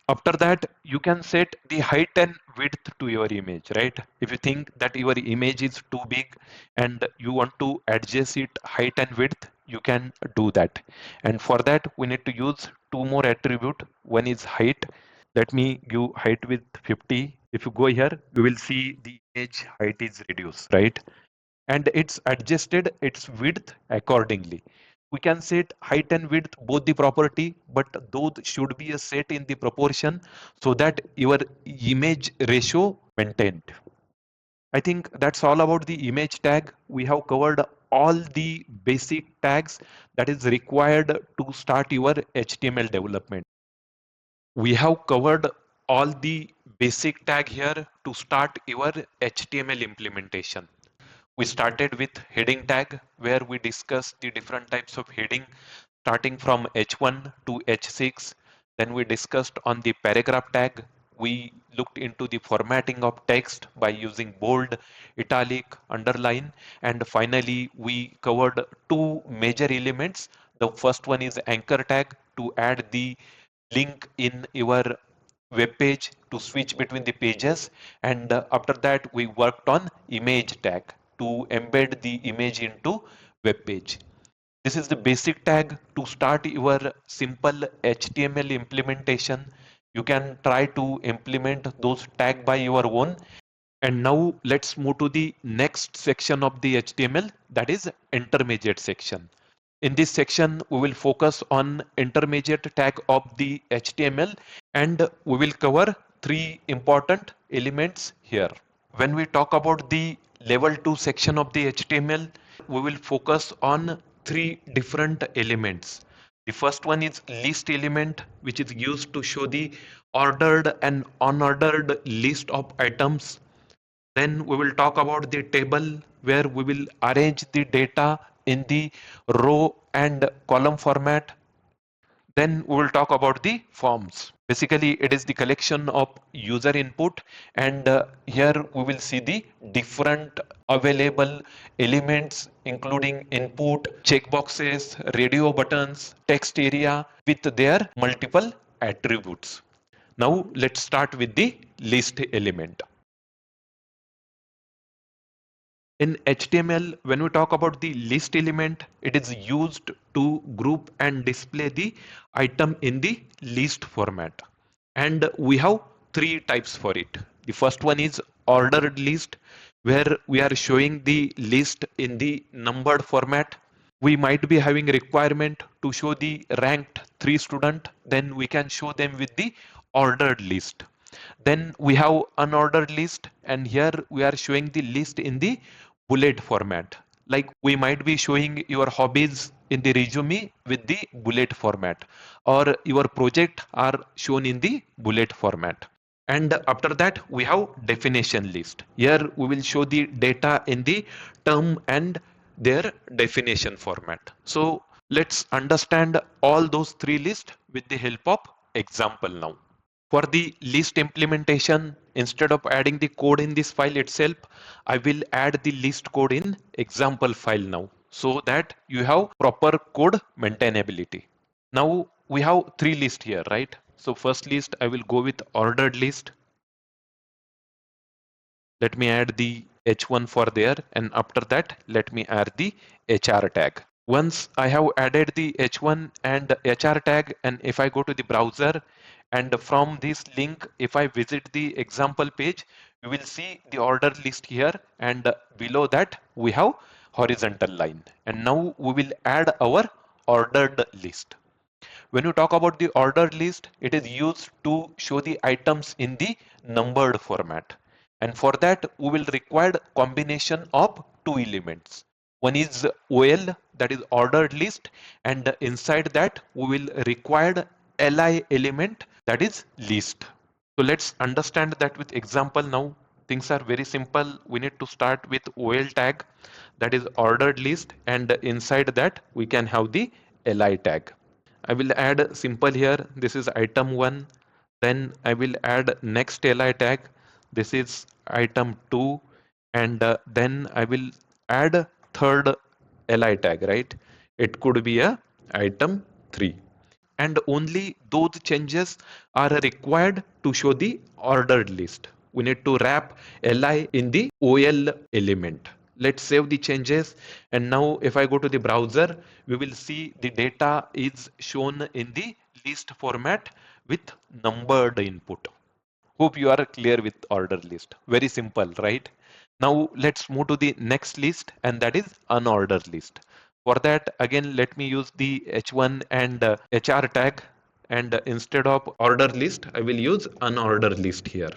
Speaker 1: After that, you can set the height and width to your image, right? If you think that your image is too big and you want to adjust it height and width, you can do that. And for that, we need to use two more attribute. One is height. Let me give height with 50. If you go here, you will see the image height is reduced, right? And it's adjusted its width accordingly. We can set height and width both the property, but those should be set in the proportion so that your image ratio maintained. I think that's all about the image tag. We have covered all the basic tags that is required to start your HTML development. We have covered all the basic tag here to start your HTML implementation. We started with heading tag, where we discussed the different types of heading starting from H1 to H6. Then we discussed on the paragraph tag. We looked into the formatting of text by using bold, italic, underline, and finally we covered two major elements. The first one is anchor tag to add the link in your web page to switch between the pages, and after that we worked on image tag to embed the image into web page. This is the basic tag to start your simple HTML implementation. You can try to implement those tag by your own. And now let's move to the next section of the HTML, that is intermediate section. In this section, we will focus on intermediate tag of the HTML, and we will cover three important elements here. When we talk about the level 2 section of the HTML, we will focus on three different elements. The first one is list element, which is used to show the ordered and unordered list of items. Then we will talk about the table, where we will arrange the data in the row and column format. Then we will talk about the forms. Basically, it is the collection of user input, and here we will see the different available elements, including input, checkboxes, radio buttons, text area with their multiple attributes. Now let's start with the list element. In HTML, when we talk about the list element, it is used to group and display the item in the list format. And we have three types for it. The first one is ordered list, where we are showing the list in the numbered format. We might be having a requirement to show the ranked 3 student, then we can show them with the ordered list. Then we have unordered list, and here we are showing the list in the bullet format. Like we might be showing your hobbies in the resume with the bullet format, or your project are shown in the bullet format. And after that, we have definition list. Here we will show the data in the term and their definition format. So let's understand all those three lists with the help of example now. For the list implementation, instead of adding the code in this file itself, I will add the list code in example file now, so that you have proper code maintainability. Now we have three lists here, right? So first list, I will go with ordered list. Let me add the H1 for there, and after that, let me add the HR tag. Once I have added the H1 and HR tag, and if I go to the browser, and from this link, if I visit the example page, you will see the order list here, and below that we have horizontal line. And now we will add our ordered list. When you talk about the ordered list, it is used to show the items in the numbered format. And for that, we will require combination of two elements. One is OL, that is ordered list, and inside that we will require li element, that is list. So let's understand that with example now. Things are very simple. We need to start with OL tag, that is ordered list, and inside that we can have the li tag. I will add simple here. This is item 1. Then I will add next li tag. This is item 2. And then I will add third li tag, right? It could be a item 3. And only those changes are required to show the ordered list. We need to wrap li in the OL element. Let's save the changes. And now if I go to the browser, we will see the data is shown in the list format with numbered input. Hope you are clear with order list. Very simple, right? Now let's move to the next list, and that is unordered list. For that, again, let me use the h1 and hr tag, and instead of order list, I will use unordered list here.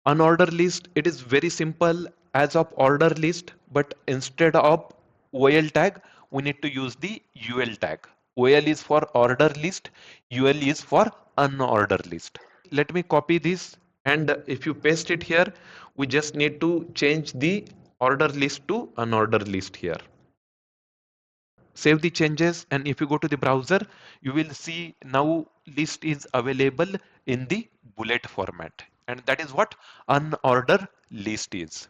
Speaker 1: Unordered list, it is very simple as of order list, but instead of OL tag, we need to use the UL tag. OL is for order list, UL is for unordered list. Let me copy this, and if you paste it here, we just need to change the order list to unordered list here. Save the changes, and if you go to the browser, you will see now list is available in the bullet format, and that is what unordered list is.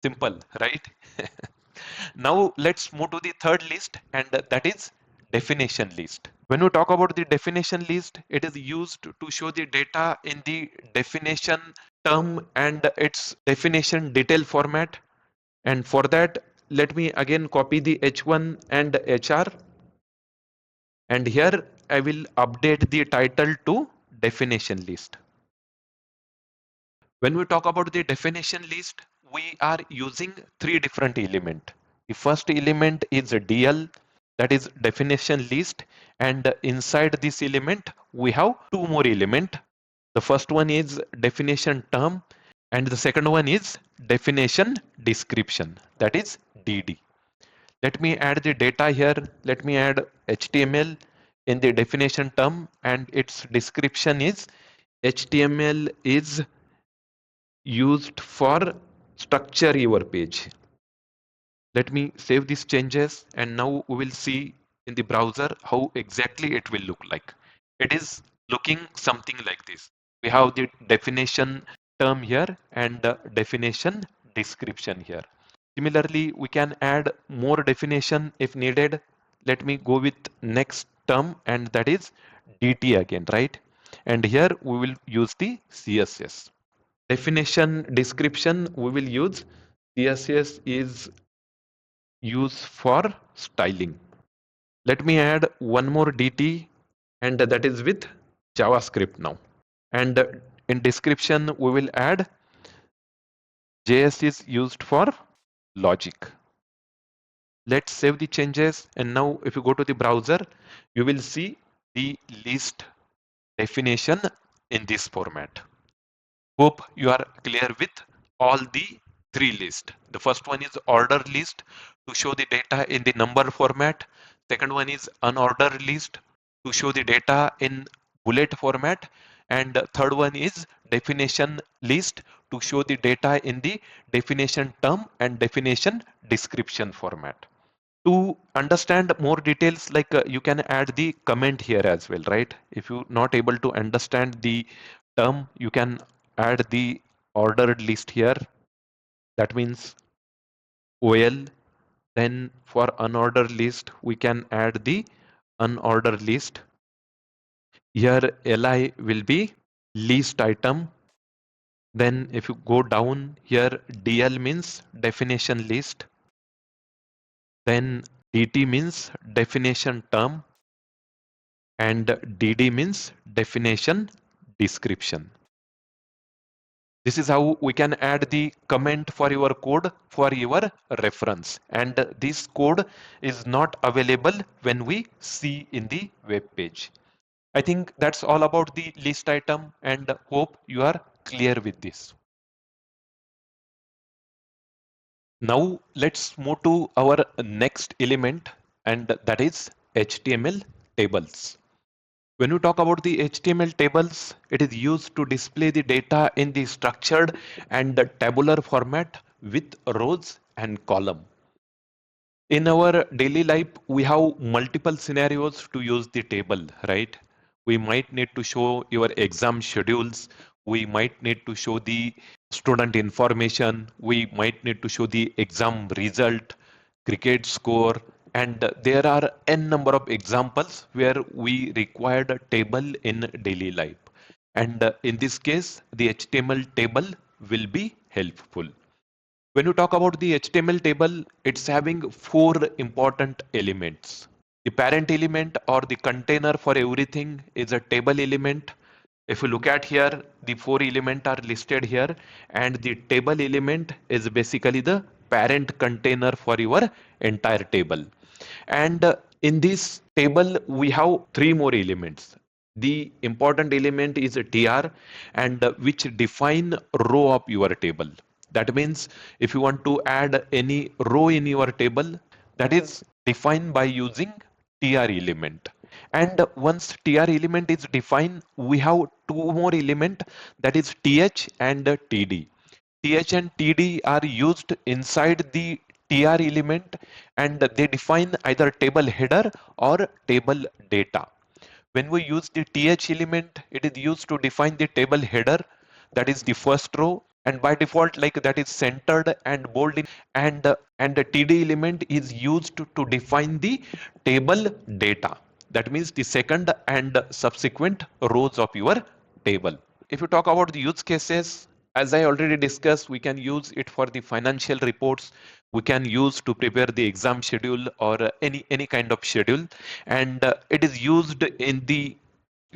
Speaker 1: Simple, right? Now let's move to the third list, and that is definition list. When we talk about the definition list, it is used to show the data in the definition term and its definition detail format. And for that, let me again copy the h1 and hr, and here I will update the title to definition list. When we talk about the definition list, we are using three different elements. The first element is a DL, that is definition list, and inside this element we have two more elements. The first one is definition term, and the second one is definition description, that is DD. Let me add the data here. Let me add HTML in the definition term, and its description is HTML is used for structure your page. Let me save these changes, and now we will see in the browser how exactly it will look like. It is looking something like this. We have the definition term here and the definition description here. Similarly, we can add more definition if needed. Let me go with next term, and that is DT again, right? And here we will use the CSS. Definition description, we will use CSS is used for styling. Let me add one more DT, and that is with JavaScript now. And in description, we will add JS is used for logic. Let's save the changes. And now if you go to the browser, you will see the list definition in this format. Hope you are clear with all the three lists. The first one is order list to show the data in the number format. Second one is unordered list to show the data in bullet format. And third one is definition list to show the data in the definition term and definition description format. To understand more details, like you can add the comment here as well, right? If you're not able to understand the term, you can add the ordered list here. That means OL. Then for unordered list, we can add the unordered list. Here li will be list item. Then if you go down here, DL means definition list. Then DT means definition term, and DD means definition description. This is how we can add the comment for your code for your reference. And this code is not available when we see in the web page. I think that's all about the list item and hope you are clear with this. Now let's move to our next element, and that is HTML tables. When you talk about the HTML tables, it is used to display the data in the structured and the tabular format with rows and column. In our daily life, we have multiple scenarios to use the table, right? We might need to show your exam schedules. We might need to show the student information. We might need to show the exam result, cricket score, and there are n number of examples where we required a table in daily life. And in this case, the HTML table will be helpful. When you talk about the HTML table, it's having four important elements. The parent element or the container for everything is a table element. If you look at here, the four elements are listed here, and the table element is basically the parent container for your entire table. And in this table, we have three more elements. The important element is a tr, and which define row of your table. That means if you want to add any row in your table, that is defined by using tr element. And once tr element is defined, we have two more element, that is th and td. Th and td are used inside the tr element, and they define either table header or table data. When we use the th element, it is used to define the table header, that is the first row, and by default, like that is centered and bold in, and the td element is used to define the table data. That means the second and subsequent rows of your table. If you talk about the use cases, as I already discussed, we can use it for the financial reports. We can use to prepare the exam schedule or any kind of schedule, and it is used in the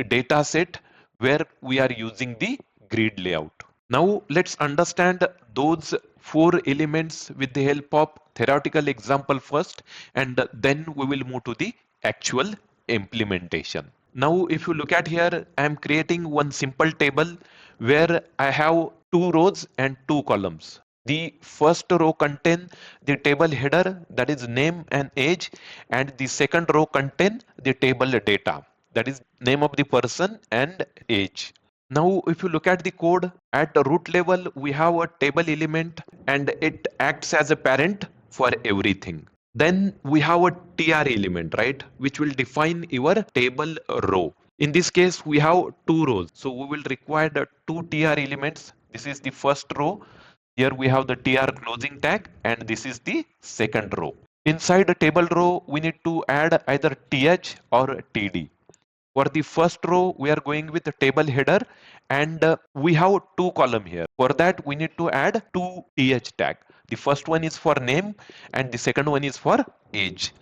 Speaker 1: data set where we are using the grid layout. Now let's understand those four elements with the help of theoretical example first, and then we will move to the actual implementation. Now, if you look at here, I am creating one simple table where I have two rows and two columns. The first row contain the table header, that is name and age, and the second row contain the table data, that is name of the person and age. Now, if you look at the code at the root level, we have a table element and it acts as a parent for everything. Then we have a tr element, right, which will define your table row. In this case, we have two rows. So we will require the two tr elements. This is the first row. Here we have the tr closing tag, and this is the second row. Inside the table row, we need to add either th or td. For the first row, we are going with the table header, and we have two column here. For that, we need to add two th tag. The first one is for name and the second one is for age.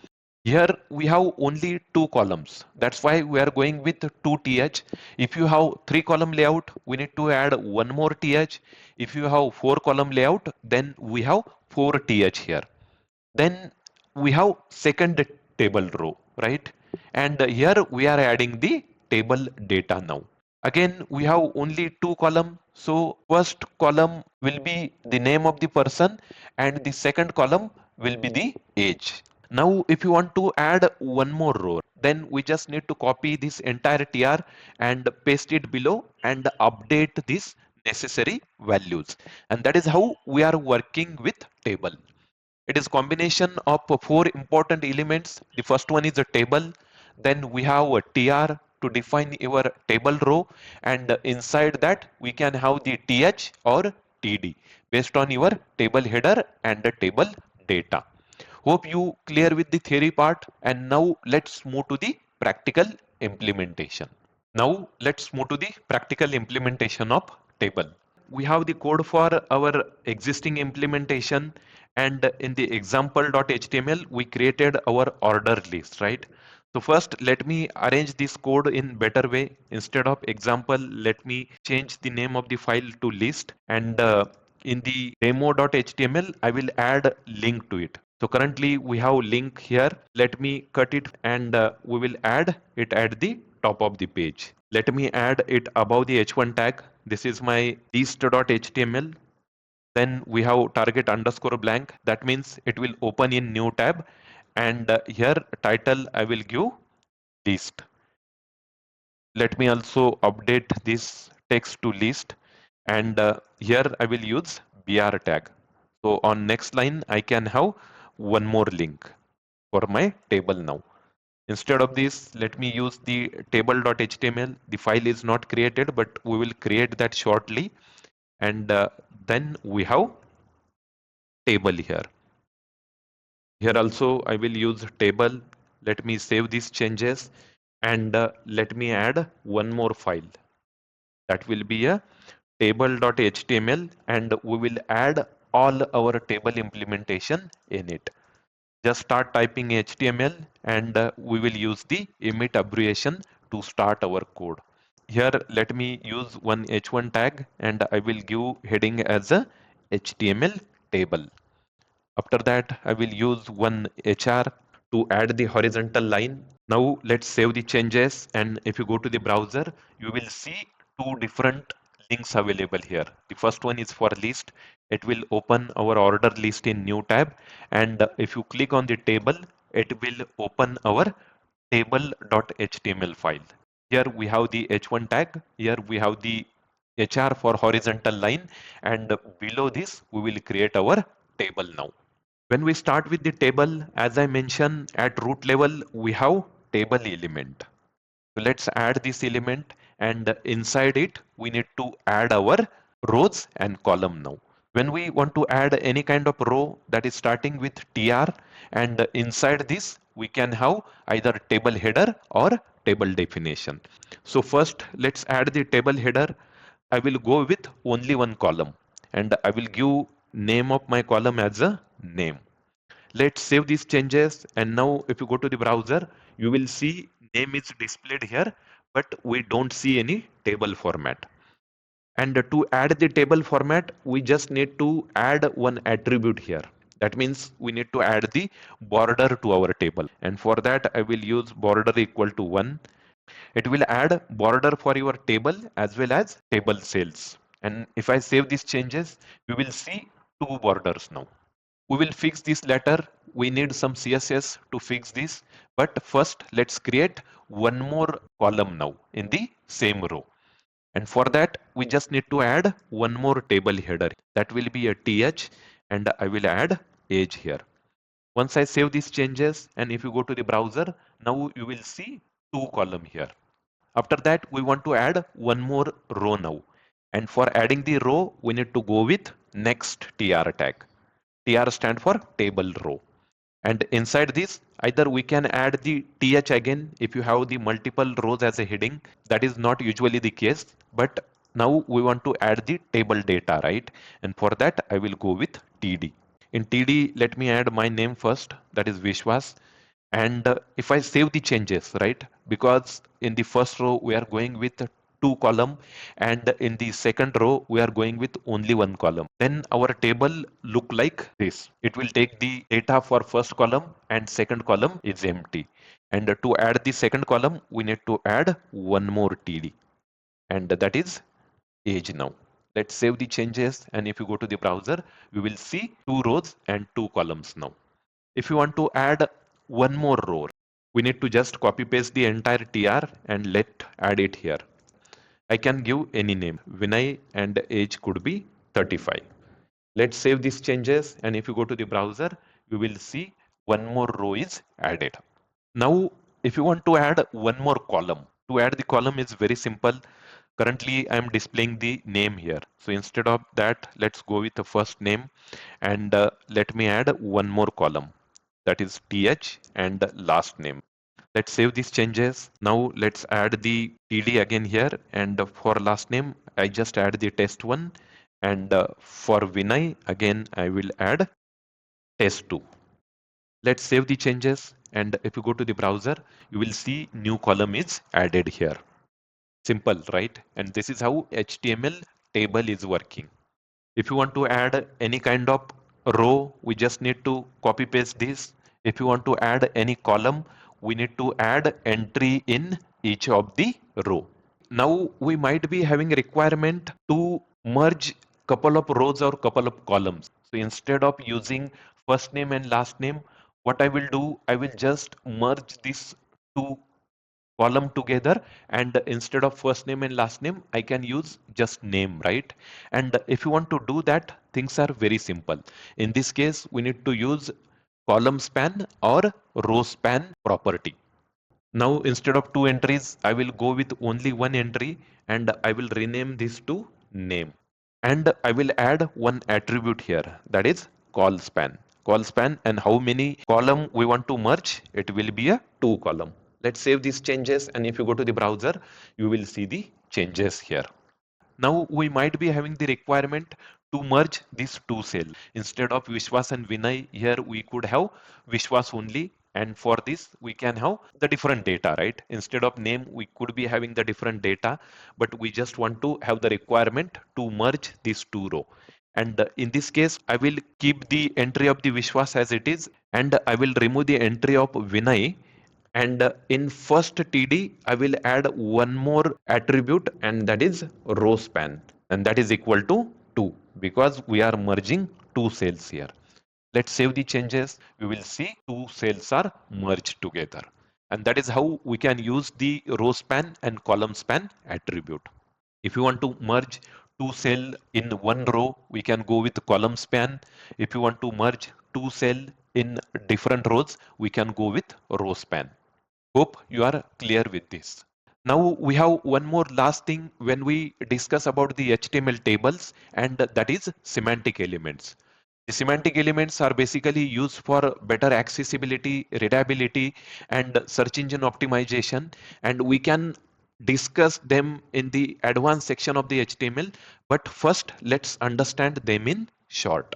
Speaker 1: Here we have only two columns. That's why we are going with two th. If you have three column layout, we need to add one more th. If you have four column layout, then we have four th here. Then we have second table row, right? And here we are adding the table data now. Again, we have only two column. So first column will be the name of the person and the second column will be the age. Now, if you want to add one more row, then we just need to copy this entire tr and paste it below and update these necessary values. And that is how we are working with table. It is combination of four important elements. The first one is a table. Then we have a tr to define your table row, and inside that we can have the th or td based on your table header and the table data. Hope you clear with the theory part, and now let's move to the practical implementation. Now let's move to the practical implementation of table. We have the code for our existing implementation, and in the example.html we created our order list, right? So first let me arrange this code in better way. Instead of example, let me change the name of the file to list, and in the demo.html I will add link to it. So currently we have link here. Let me cut it, and we will add it at the top of the page. Let me add it above the h1 tag. This is my list.html. Then we have target underscore blank. That means it will open in new tab. And here title I will give list. Let me also update this text to list. And here I will use br tag. So on next line, I can have one more link for my table now. Instead of this, let me use the table.html. The file is not created, but we will create that shortly. And then we have table here. Here also I will use table. Let me save these changes and let me add one more file. That will be a table.html and we will add all our table implementation in it. Just start typing HTML and we will use the emit abbreviation to start our code. Here let me use one h1 tag and I will give heading as a HTML table. After that I will use one HR to add the horizontal line. Now let's save the changes and if you go to the browser you will see two different links available here. The first one is for list. It will open our order list in new tab and if you click on the table it will open our table.html file. Here we have the h1 tag. Here we have the HR for horizontal line and below this we will create our table now. When we start with the table, as I mentioned, at root level, we have table element. So let's add this element and inside it, we need to add our rows and column now. When we want to add any kind of row that is starting with tr and inside this, we can have either table header or table definition. So first, let's add the table header. I will go with only one column and I will give name of my column as a name. Let's save these changes and now if you go to the browser you will see name is displayed here but we don't see any table format. And to add the table format we just need to add one attribute here. That means we need to add the border to our table and for that I will use border equal to 1. It will add border for your table as well as table cells. And if I save these changes we will see two borders now. We will fix this later. We need some CSS to fix this. But first, let's create one more column now in the same row. And for that, we just need to add one more table header. That will be a th and I will add age here. Once I save these changes and if you go to the browser, now you will see two column here. After that, we want to add one more row now. And for adding the row, we need to go with next tr tag. TR stand for table row. And inside this, either we can add the th again if you have the multiple rows as a heading. That is not usually the case, but now we want to add the table data, right? And for that, I will go with td. In td, let me add my name first, that is Vishwas. And if I save the changes, right? Because in the first row, we are going with two column and in the second row, we are going with only one column. Then our table look like this. It will take the data for first column and second column is empty. And to add the second column, we need to add one more td and that is age now. Let's save the changes and if you go to the browser, we will see two rows and two columns now. If you want to add one more row, we need to just copy paste the entire tr and let add it here. I can give any name. Vinay and age could be 35. Let's save these changes and if you go to the browser, you will see one more row is added. Now, if you want to add one more column, to add the column is very simple. Currently, I am displaying the name here. So instead of that, let's go with the first name and let me add one more column. That is th and last name. Let's save these changes. Now let's add the td again here and for last name I just add the test one and for Vinay again I will add test2. Let's save the changes and if you go to the browser you will see new column is added here. Simple, right? And this is how HTML table is working. If you want to add any kind of row, we just need to copy paste this. If you want to add any column, we need to add entry in each of the row. Now we might be having a requirement to merge couple of rows or couple of columns. So instead of using first name and last name, what I will do, I will just merge these two column together, and instead of first name and last name, I can use just name, right? And if you want to do that, things are very simple. In this case, we need to use column span or row span property. Now, instead of two entries, I will go with only one entry, and I will rename this to name. And I will add one attribute here, that is call span. Call span, and how many column we want to merge? It will be a two column. Let's save these changes, and if you go to the browser, you will see the changes here. Now we might be having the requirement to merge these two cells. Instead of Vishwas and Vinay, here we could have Vishwas only. And for this, we can have the different data, right? Instead of name, we could be having the different data, but we just want to have the requirement to merge these two rows. And in this case, I will keep the entry of the Vishwas as it is, and I will remove the entry of Vinay. And in first TD, I will add one more attribute, and that is row span. And that is equal to 2 because we are merging two cells here. Let's save the changes. We will see two cells are merged together. And that is how we can use the row span and column span attribute. If you want to merge two cell in one row, we can go with column span. If you want to merge two cell in different rows, we can go with row span. Hope you are clear with this. Now we have one more last thing when we discuss about the HTML tables, and that is semantic elements. The semantic elements are basically used for better accessibility, readability, and search engine optimization. And we can discuss them in the advanced section of the HTML. But first, let's understand them in short.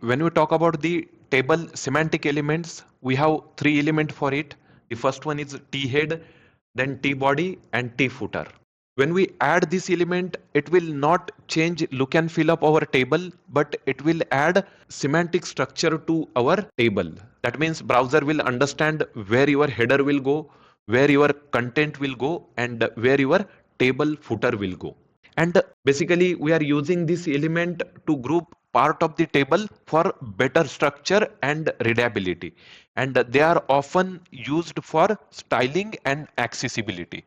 Speaker 1: When we talk about the table semantic elements, we have three elements for it. The first one is T head, then T body, and T footer. When we add this element, it will not change look and feel of our table, but it will add semantic structure to our table. That means browser will understand where your header will go, where your content will go, and where your table footer will go. And basically, we are using this element to group part of the table for better structure and readability. And they are often used for styling and accessibility.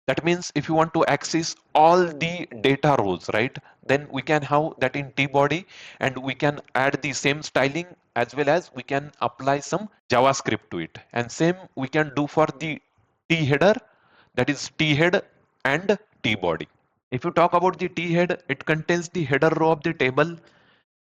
Speaker 1: That means if you want to access all the data rows, right, then we can have that in T-body, and we can add the same styling as well as we can apply some JavaScript to it. And same we can do for the T header, that is T head and T body. If you talk about the T head, it contains the header row of the table.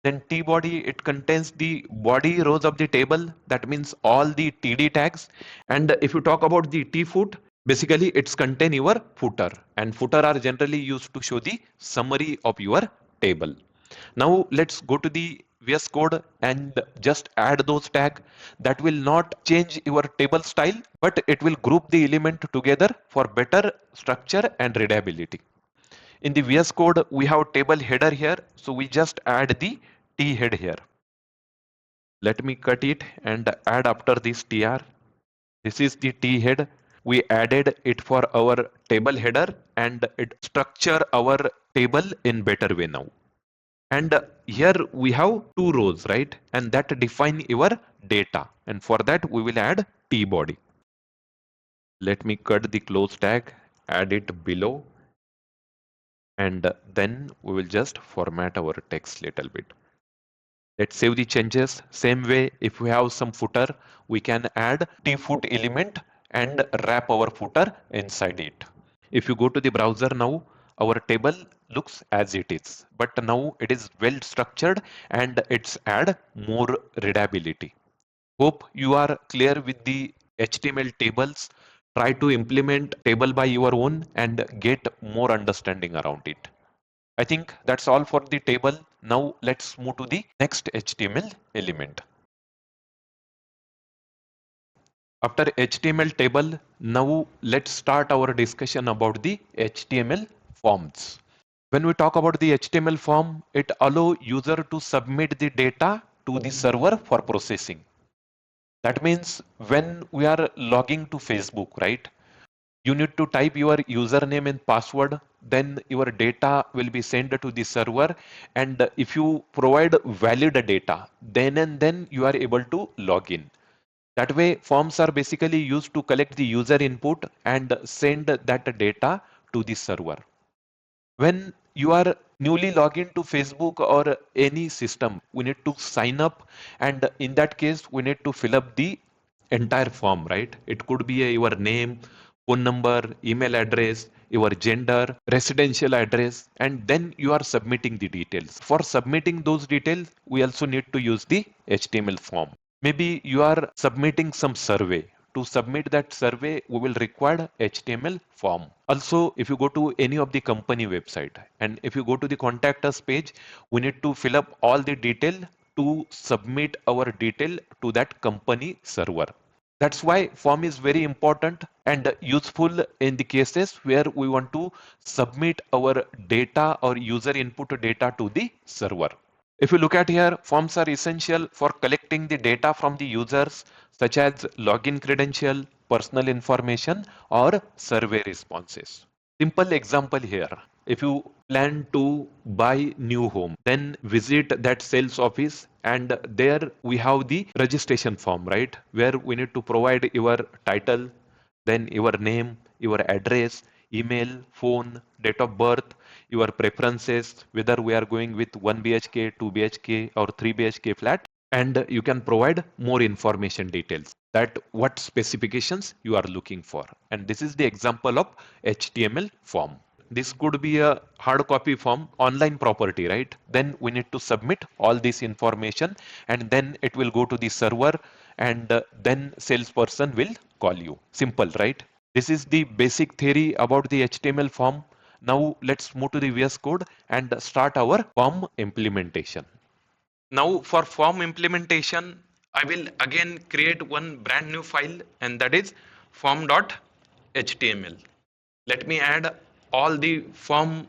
Speaker 1: Then T body, it contains the body rows of the table. That means all the TD tags. And if you talk about the T foot, basically it's contain your footer. And footer are generally used to show the summary of your table. Now let's go to the VS Code and just add those tags. That will not change your table style, but it will group the element together for better structure and readability. In the VS Code, we have table header here. So we just add the T head here. Let me cut it and add after this TR. This is the T head. We added it for our table header, and it structure our table in better way now. And here we have two rows, right? And that define your data. And for that, we will add T body. Let me cut the close tag, add it below. And then we will just format our text little bit. Let's save the changes. Same way, if we have some footer, we can add T-foot element and wrap our footer inside it. If you go to the browser now, our table looks as it is, but now it is well structured and it's add more readability. Hope you are clear with the HTML tables. Try to implement table by your own and get more understanding around it. I think that's all for the table. Now let's move to the next HTML element. After HTML table, now let's start our discussion about the HTML forms. When we talk about the HTML form, it allows user to submit the data to the server for processing. That means when we are logging to Facebook, right? You need to type your username and password, then your data will be sent to the server, and if you provide valid data, then and then you are able to log in. That way, forms are basically used to collect the user input and send that data to the server. When you are newly logged into Facebook or any system, we need to sign up, and in that case, we need to fill up the entire form, right? It could be your name, phone number, email address, your gender, residential address, and then you are submitting the details. For submitting those details, we also need to use the HTML form. Maybe you are submitting some survey. To submit that survey, we will require HTML form. Also, if you go to any of the company website and if you go to the contact us page, we need to fill up all the detail to submit our detail to that company server. That's why form is very important and useful in the cases where we want to submit our data or user input data to the server. If you look at here, forms are essential for collecting the data from the users such as login credential, personal information, or survey responses. Simple example here. If you plan to buy new home, then visit that sales office and there we have the registration form, right? Where we need to provide your title, then your name, your address, email, phone, date of birth, your preferences, whether we are going with 1 BHK, 2 BHK or 3 BHK flat, and you can provide more information details that what specifications you are looking for. And this is the example of HTML form. This could be a hard copy form, online property, right? Then we need to submit all this information and then it will go to the server and then salesperson will call you. Simple, right? This is the basic theory about the HTML form. Now let's move to the VS Code and start our form implementation. Now for form implementation, I will again create one brand new file and that is form.html. Let me add all the form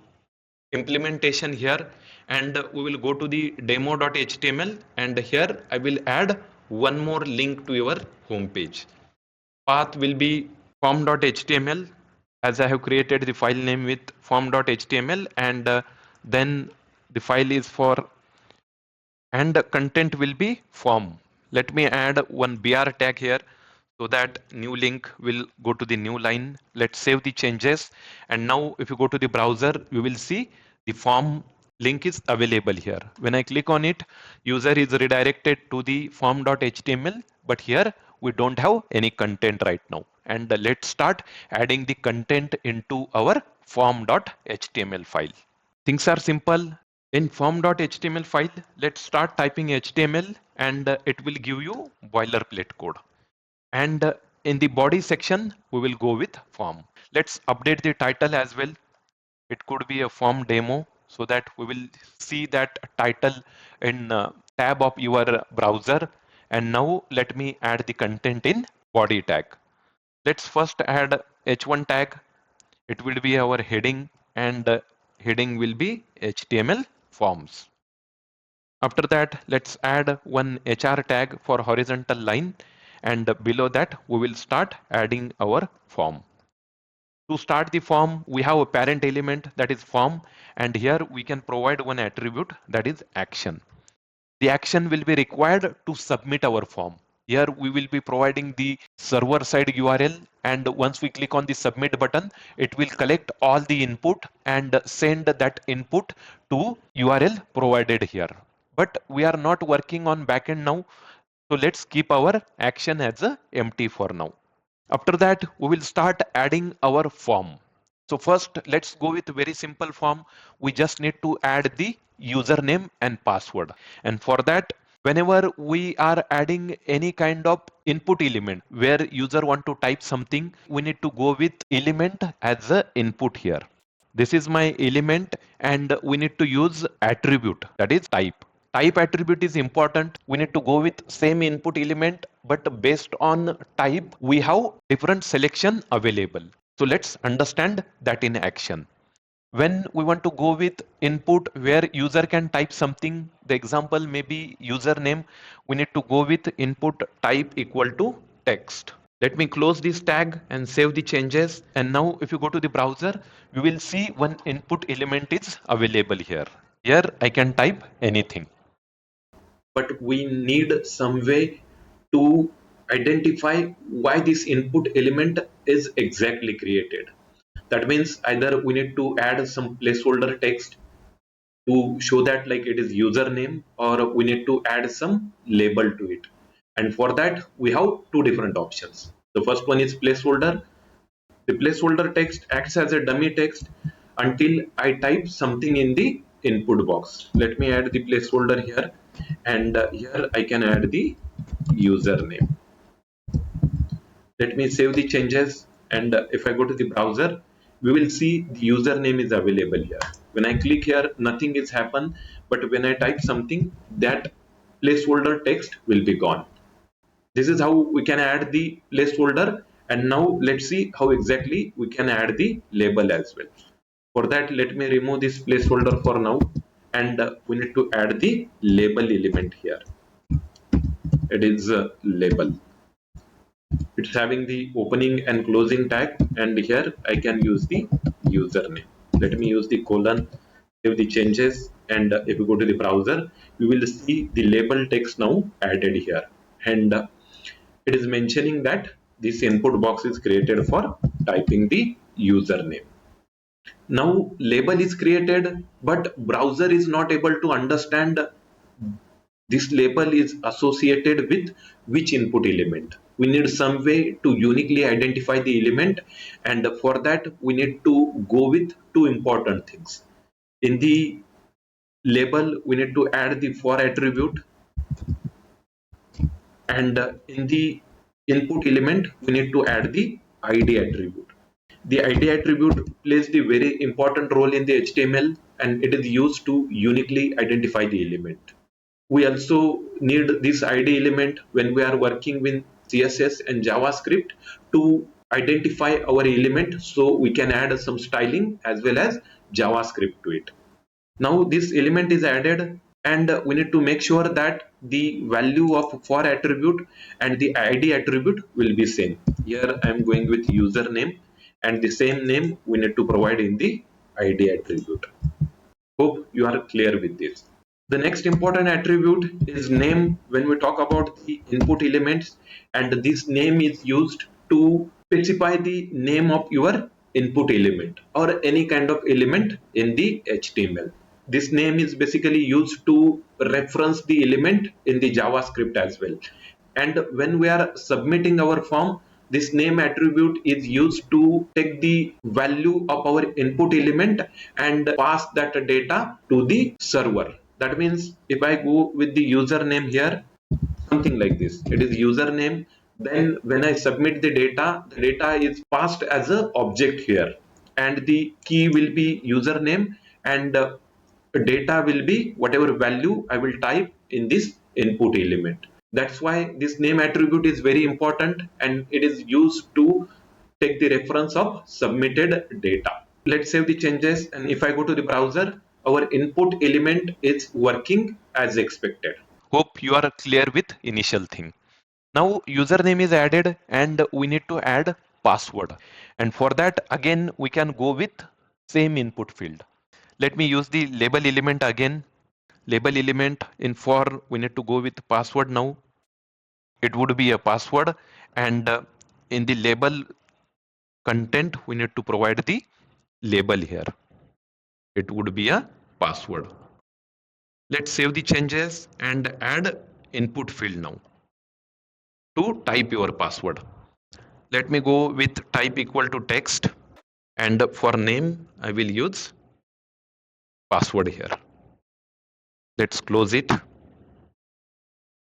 Speaker 1: implementation here and we will go to the demo.html and here I will add one more link to your home page. Path will be form.html as I have created the file name with form.html and then the file is for and the content will be form. Let me add one BR tag here so that new link will go to the new line. Let's save the changes. And now if you go to the browser, you will see the form link is available here. When I click on it, user is redirected to the form.html, but here we don't have any content right now. And let's start adding the content into our form.html file. Things are simple. In form.html file, let's start typing HTML and it will give you boilerplate code. And in the body section, we will go with form. Let's update the title as well. It could be a form demo so that we will see that title in tab of your browser. And now let me add the content in body tag. Let's first add h1 tag. It will be our heading and heading will be HTML forms. After that, let's add one HR tag for horizontal line and below that we will start adding our form. To start the form, we have a parent element that is form and here we can provide one attribute that is action. The action will be required to submit our form. Here we will be providing the server side URL and once we click on the submit button, it will collect all the input and send that input to URL provided here. But we are not working on backend now. So let's keep our action as a empty for now. After that, we will start adding our form. So first, let's go with very simple form. We just need to add the username and password. And for that, whenever we are adding any kind of input element where user want to type something, we need to go with element as a input here. This is my element and we need to use attribute that is type. Type attribute is important. We need to go with same input element, but based on type, we have different selection available. So let's understand that in action. When we want to go with input where user can type something, the example may be username, we need to go with input type equal to text. Let me close this tag and save the changes. And now if you go to the browser, you will see one input element is available here. Here I can type anything. But we need some way to identify why this input element is exactly created. That means either we need to add some placeholder text to show that like it is username, or we need to add some label to it. And for that we have two different options. The first one is placeholder. The placeholder text acts as a dummy text until I type something in the input box. Let me add the placeholder here, and here I can add the username. Let me save the changes, and if I go to the browser, we will see the username is available here. When I click here, nothing is happen, but when I type something, that placeholder text will be gone. This is how we can add the placeholder, and now let's see how exactly we can add the label as well. For that, let me remove this placeholder for now, and we need to add the label element here. It is a label. It's having the opening and closing tag, and here I can use the username. Let me use the colon, save the changes, and if you go to the browser, you will see the label text now added here, and it is mentioning that this input box is created for typing the username. Now label is created, but browser is not able to understand this label is associated with which input element. We need some way to uniquely identify the element, and for that we need to go with two important things. In the label, we need to add the for attribute, and in the input element, we need to add the ID attribute. The ID attribute plays the very important role in the HTML, and it is used to uniquely identify the element. We also need this ID element when we are working with CSS and JavaScript to identify our element, so we can add some styling as well as JavaScript to it. Now this element is added, and we need to make sure that the value of for attribute and the ID attribute will be same. Here I am going with username, and the same name we need to provide in the ID attribute. Hope you are clear with this. The next important attribute is name when we talk about the input elements, and this name is used to specify the name of your input element or any kind of element in the HTML. This name is basically used to reference the element in the JavaScript as well. And when we are submitting our form, this name attribute is used to take the value of our input element and pass that data to the server. That means if I go with the username here, something like this, it is username. Then when I submit the data is passed as a object here, and the key will be username, and data will be whatever value I will type in this input element. That's why this name attribute is very important, and it is used to take the reference of submitted data. Let's save the changes, and if I go to the browser, our input element is working as expected. Hope you are clear with initial thing. Now username is added, and we need to add password. And for that again we can go with same input field. Let me use the label element again. Label element in for we need to go with password now. It would be a password, and in the label content we need to provide the label here. It would be a password. Let's save the changes and add input field now to type your password. Let me go with type equal to text, and for name I will use password here. Let's close it,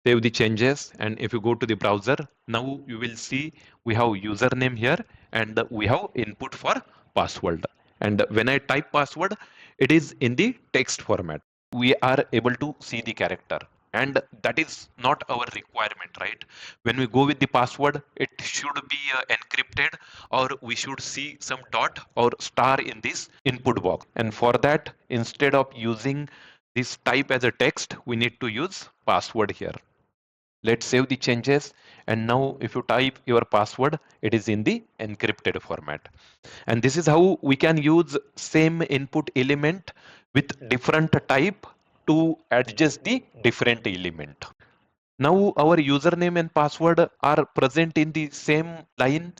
Speaker 1: save the changes, and if you go to the browser, now you will see we have username here, and we have input for password. And when I type password, it is in the text format. We are able to see the character, and that is not our requirement, right? When we go with the password, it should be encrypted, or we should see some dot or star in this input box. And for that, instead of using this type as a text, we need to use password here. Let's save the changes. And now if you type your password, it is in the encrypted format. And this is how we can use same input element with different type to adjust the different element. Now our username and password are present in the same line,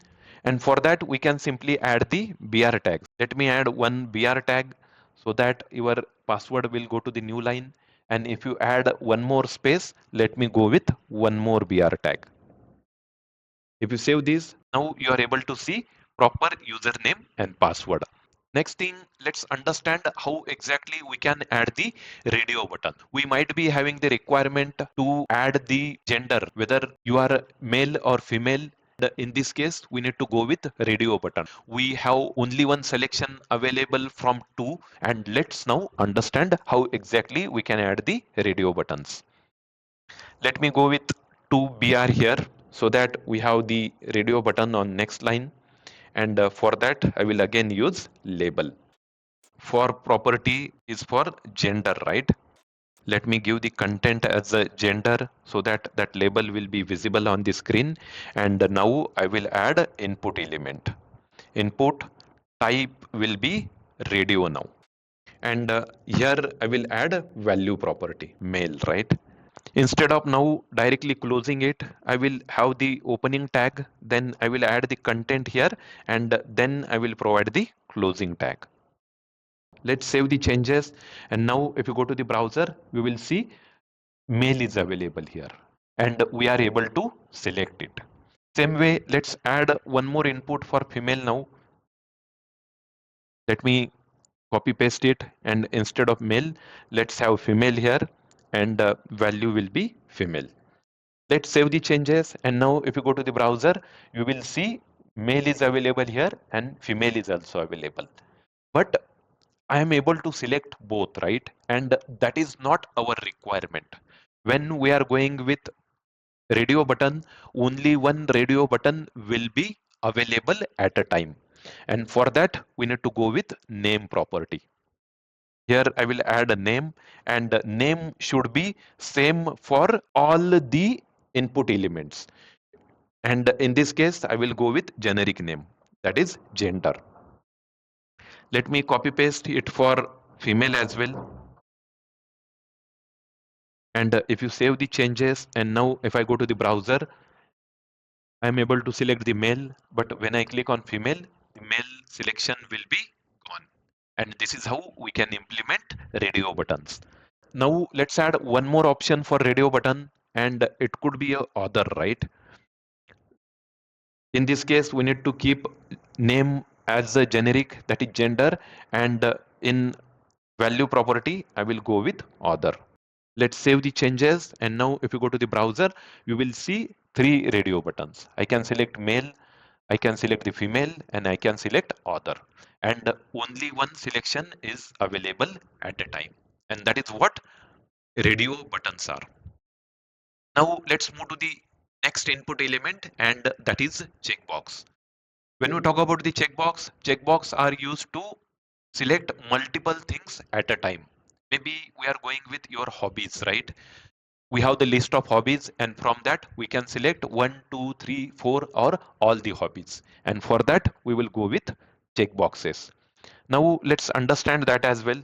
Speaker 1: and for that we can simply add the br tags. Let me add one br tag so that your password will go to the new line, and if you add one more space, let me go with one more br tag. If you save this, now you are able to see proper username and password. Next thing, let's understand how exactly we can add the radio button. We might be having the requirement to add the gender, whether you are male or female. In this case, we need to go with radio button. We have only one selection available from two, and let's now understand how exactly we can add the radio buttons. Let me go with 2br here so that we have the radio button on next line. And for that, I will again use label. For property is for gender, right? Let me give the content as a gender so that that label will be visible on the screen. And now I will add input element. Input type will be radio now. And here I will add value property, male, right? Instead of now directly closing it, I will have the opening tag, then I will add the content here, and then I will provide the closing tag. Let's save the changes. And now if you go to the browser, we will see mail is available here, and we are able to select it. Same way, let's add one more input for female now. Let me copy paste it, and instead of male, let's have female here, and value will be female. Let's save the changes. And now if you go to the browser, you will see male is available here and female is also available. But I am able to select both, right? And that is not our requirement. When we are going with radio button, only one radio button will be available at a time. And for that, we need to go with name property. Here I will add a name, and name should be same for all the input elements. And in this case, I will go with generic name, that is gender. Let me copy paste it for female as well. And if you save the changes, and now if I go to the browser, I'm able to select the male, but when I click on female, the male selection will be gone. And this is how we can implement radio buttons. Now let's add one more option for radio button, and it could be a other, right? In this case, we need to keep name as a generic, that is gender, and in value property, I will go with other. Let's save the changes. And now if you go to the browser, you will see three radio buttons. I can select male, I can select the female, and I can select other. And only one selection is available at a time. And that is what radio buttons are. Now let's move to the next input element, and that is checkbox. When we talk about the checkbox, checkbox are used to select multiple things at a time. Maybe we are going with your hobbies, right? We have the list of hobbies, and from that we can select 1, 2, 3, 4, or all the hobbies. And for that, we will go with checkboxes. Now let's understand that as well.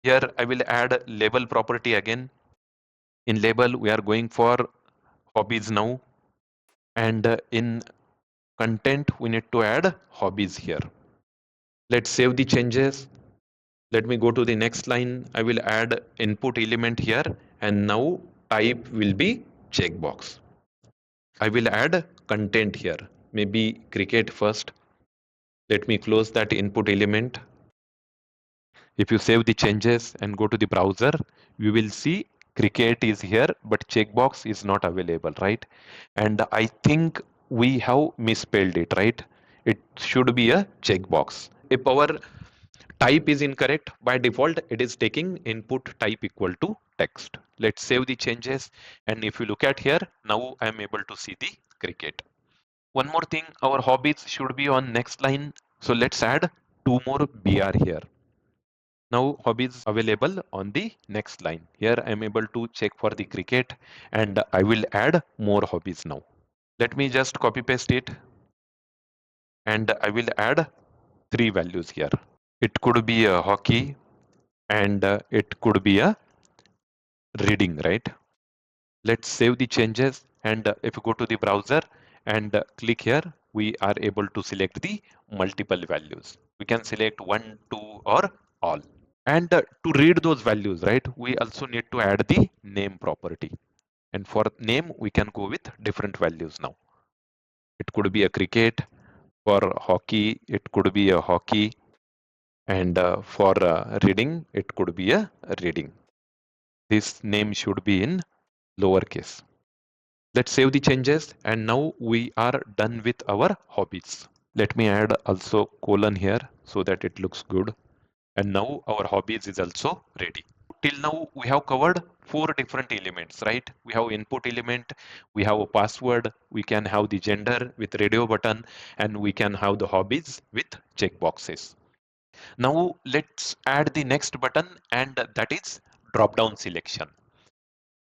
Speaker 1: Here I will add label property again. In label, we are going for hobbies now. And in content, we need to add hobbies here. Let's save the changes. Let me go to the next line. I will add input element here, and now type will be checkbox. I will add content here, maybe cricket first. Let me close that input element. If you save the changes and go to the browser, you will see cricket is here, but checkbox is not available, right? And I think we have misspelled it, right? It should be a checkbox. If our type is incorrect, by default, it is taking input type equal to text. Let's save the changes. And if you look at here, now I'm able to see the cricket. One more thing, our hobbies should be on next line. So let's add two more BR here. Now hobbies available on the next line. Here I am able to check for the cricket and I will add more hobbies now. Let me just copy paste it and I will add three values here. It could be a hockey and it could be a reading, right? Let's save the changes and if you go to the browser and click here, we are able to select the multiple values. We can select one, two, or all. And to read those values, right, we also need to add the name property. And for name, we can go with different values now. It could be a cricket, for hockey, it could be a hockey, and for reading, it could be a reading. This name should be in lowercase. Let's save the changes and now we are done with our hobbies. Let me add also colon here so that it looks good. And now our hobbies is also ready. Till now we have covered four different elements, right? We have input element, we have a password, we can have the gender with radio button, and we can have the hobbies with checkboxes. Now let's add the next button and that is drop down selection.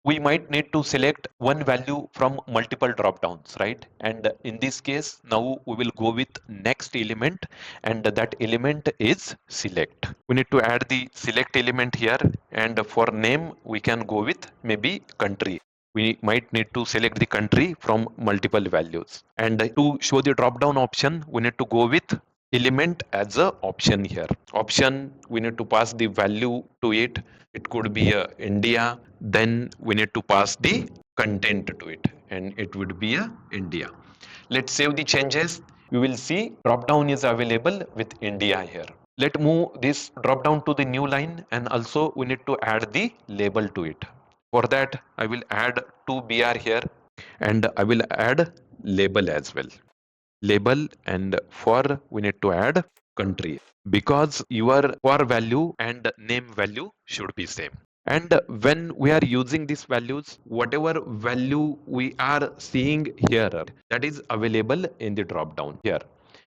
Speaker 1: We might need to select one value from multiple drop downs, right? And in this case, now we will go with next element and that element is select. We need to add the select element here and for name, we can go with maybe country. We might need to select the country from multiple values. And to show the drop down option, we need to go with element as a option here. Option, we need to pass the value to it. It could be India. Then we need to pass the content to it and it would be a India. Let's save the changes. We will see drop down is available with India here. Let's move this drop down to the new line and also we need to add the label to it. For that, I will add two BR here and I will add label as well. Label and for we need to add country because your for value and name value should be same. And when we are using these values, whatever value we are seeing here, that is available in the drop down here.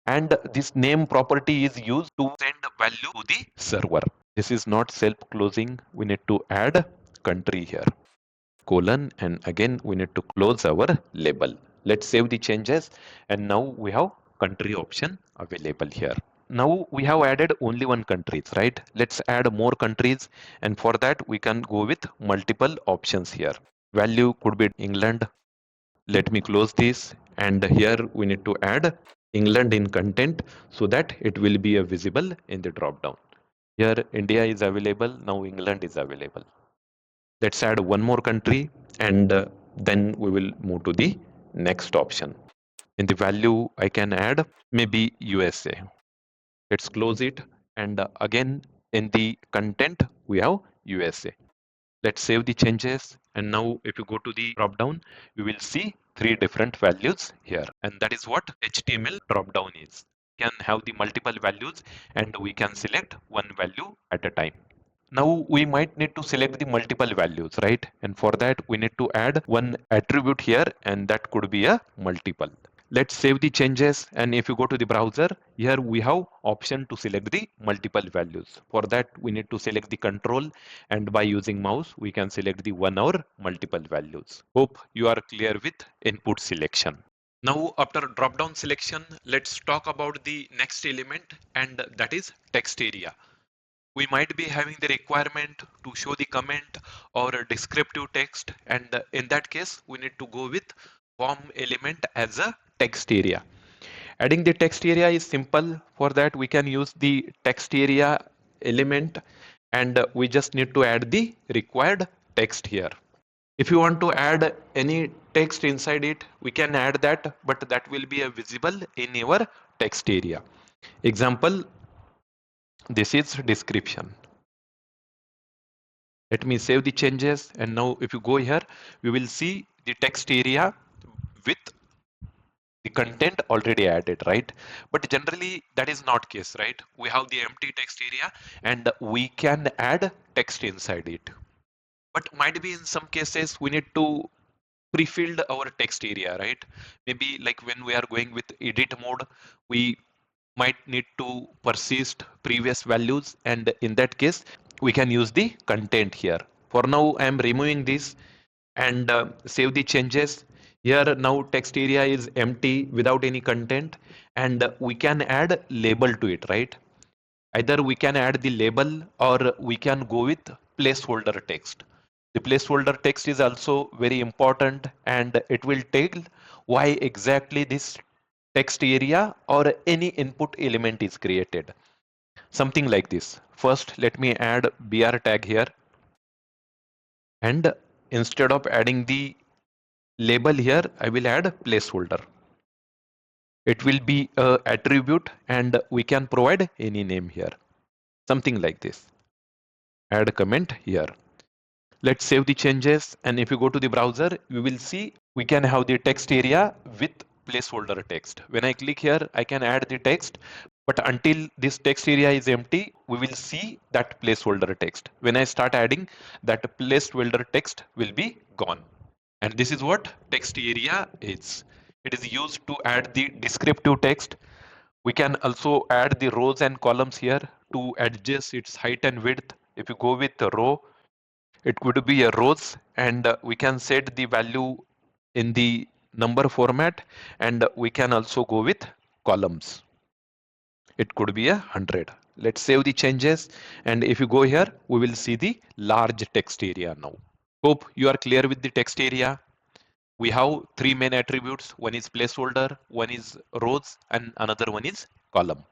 Speaker 1: And this name property is used to send value to the server. This is not self-closing. We need to add country here, colon, and again we need to close our label. Let's save the changes and now we have country option available here. Now we have added only one countries, right? Let's add more countries and for that we can go with multiple options here. Value could be England. Let me close this and here we need to add England in content so that it will be visible in the drop down. Here India is available, now England is available. Let's add one more country and then we will move to the next option. In the value I can add maybe USA. Let's close it and again in the content we have USA. Let's save the changes and now if you go to the drop down we will see three different values here and that is what HTML drop down is. We can have the multiple values and we can select one value at a time. Now we might need to select the multiple values, right? And for that we need to add one attribute here and that could be a multiple. Let's save the changes and if you go to the browser, here we have option to select the multiple values. For that we need to select the control and by using mouse we can select the one or multiple values. Hope you are clear with input selection. Now after drop down selection, let's talk about the next element and that is text area. We might be having the requirement to show the comment or a descriptive text and in that case we need to go with form element as a text area. Adding the text area is simple. For that we can use the text area element and we just need to add the required text here. If you want to add any text inside it, we can add that, but that will be visible in your text area. Example, this is description. Let me save the changes and now if you go here, we will see the text area with the content already added, right? But generally that is not case, right? We have the empty text area and we can add text inside it. But might be in some cases we need to pre-filled our text area, right? Maybe like when we are going with edit mode, we might need to persist previous values, and in that case we can use the content here. For now I am removing this and save the changes. Here now text area is empty without any content, and we can add label to it, right? Either we can add the label or we can go with placeholder text. The placeholder text is also very important, and it will tell why exactly this text area or any input element is created. Something like this. First let me add br tag here, and instead of adding the label here I will add placeholder. It will be a attribute and we can provide any name here, something like this. Add comment here. Let's save the changes, and if you go to the browser you will see we can have the text area with placeholder text. When I click here I can add the text, but until this text area is empty we will see that placeholder text. When I start adding, that placeholder text will be gone. And this is what text area is. It is used to add the descriptive text. We can also add the rows and columns here to adjust its height and width. If you go with the row, it could be a rows, and we can set the value in the number format, and we can also go with columns. It could be 100. Let's save the changes, and if you go here we will see the large text area now. Hope you are clear with the text area. We have three main attributes. One is placeholder, one is rows, and another one is column.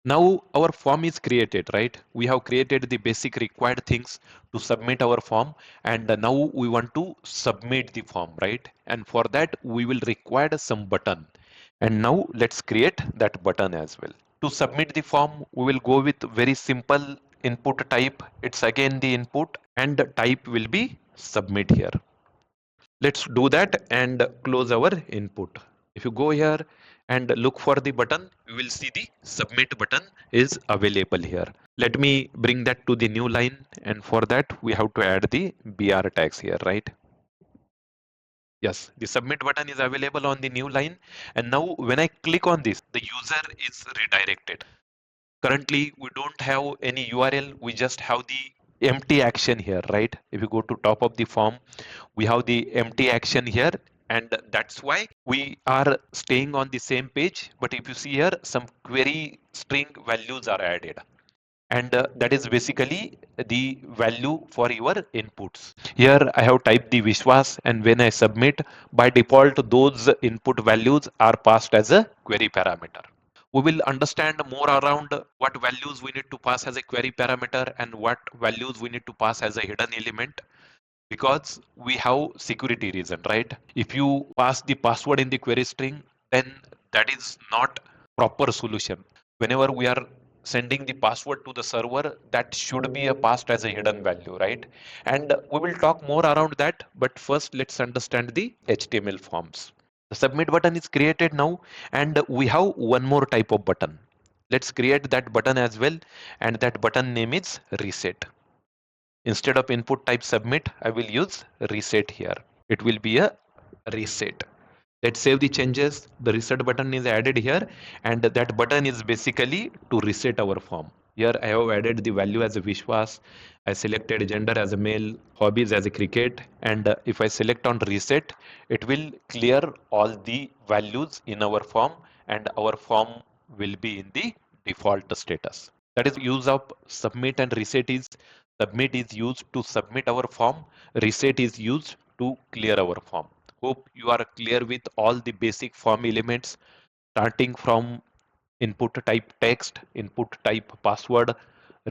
Speaker 1: Now our form is created, right? We have created the basic required things to submit our form, and now we want to submit the form, right? And for that we will require some button. And now let's create that button as well. To submit the form, we will go with very simple input type. It's again the input, and the type will be submit here. Let's do that and close our input. If you go here and look for the button, you will see the submit button is available here. Let me bring that to the new line, and for that we have to add the BR tags here, right? Yes, the submit button is available on the new line, and now when I click on this, the user is redirected. Currently we don't have any URL, we just have the empty action here, right? If you go to top of the form, we have the empty action here, and that's why we are staying on the same page. But if you see here, some query string values are added, and that is basically the value for your inputs. Here I have typed the Vishwas, and when I submit, by default those input values are passed as a query parameter. We will understand more around what values we need to pass as a query parameter and what values we need to pass as a hidden element, because we have security reason, right? If you pass the password in the query string, then that is not proper solution. Whenever we are sending the password to the server, that should be a passed as a hidden value, right? And we will talk more around that, but first let's understand the HTML forms. The submit button is created now, and we have one more type of button. Let's create that button as well, and that button name is reset. Instead of input type submit, I will use reset here. It will be a reset. Let's save the changes. The reset button is added here, and that button is basically to reset our form. Here I have added the value as a Vishwas. I selected gender as a male, hobbies as a cricket, and if I select on reset, it will clear all the values in our form, and our form will be in the default status. That is use of submit and reset is submit is used to submit our form, reset is used to clear our form. Hope you are clear with all the basic form elements, starting from input type text, input type password,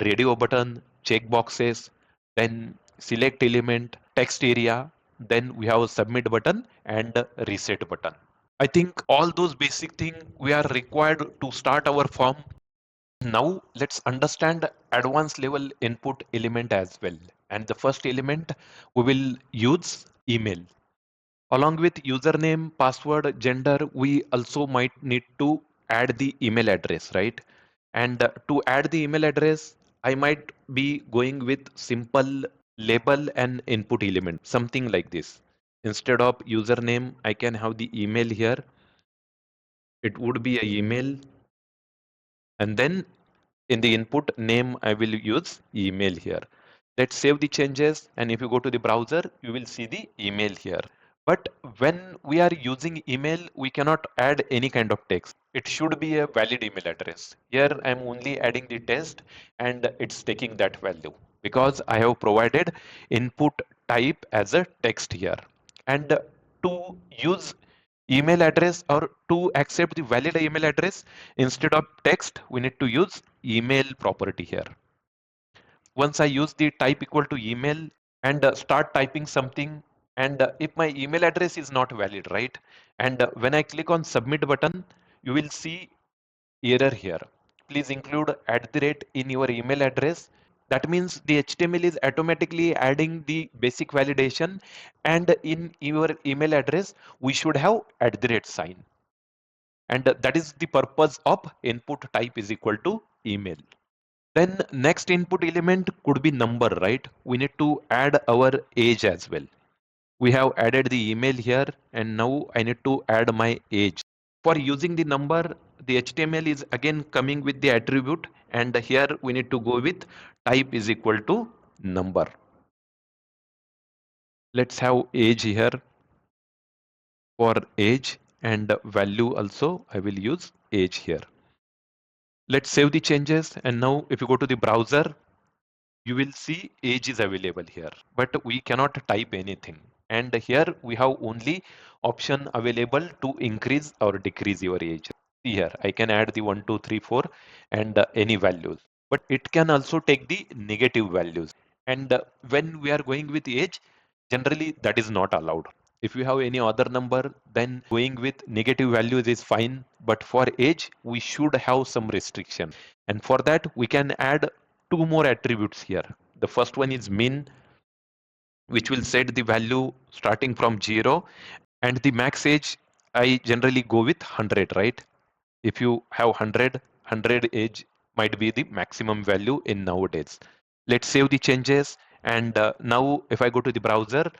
Speaker 1: radio button, checkboxes, then select element, text area, then we have a submit button and a reset button. I think all those basic things we are required to start our form. Now let's understand advanced level input element as well. And the first element we will use email. Along with username, password, gender, we also might need to add the email address, right? And to add the email address, I might be going with simple label and input element, something like this. Instead of username, I can have the email here. It would be a email, And then in the input name, I will use email here. Let's save the changes. And if you go to the browser, you will see the email here. But when we are using email, we cannot add any kind of text. It should be a valid email address. Here I'm only adding the text and it's taking that value because I have provided input type as a text here. And to use email address or to accept the valid email address instead of text, we need to use email property here. Once I use the type equal to email and start typing something, and if my email address is not valid, right? And when I click on submit button, you will see error here. Please include @ in your email address. That means the HTML is automatically adding the basic validation, and in your email address, we should have @ sign. And that is the purpose of input type is equal to email. Then next input element could be number, right? We need to add our age as well. We have added the email here and now I need to add my age. For using the number, the HTML is again coming with the attribute and here we need to go with type is equal to number. Let's have age here for age and value also I will use age here. Let's save the changes and now if you go to the browser, you will see age is available here, but we cannot type anything. And here we have only option available to increase or decrease your age. See here, I can add the 1, 2, 3, 4 and any values, but it can also take the negative values. And when we are going with age, generally that is not allowed. If you have any other number, then going with negative values is fine. But for age, we should have some restriction. And for that, we can add two more attributes here. The first one is min, which will set the value starting from 0. And the max age, I generally go with 100, right? If you have 100 age might be the maximum value in nowadays. Let's save the changes. And now if I go to the browser,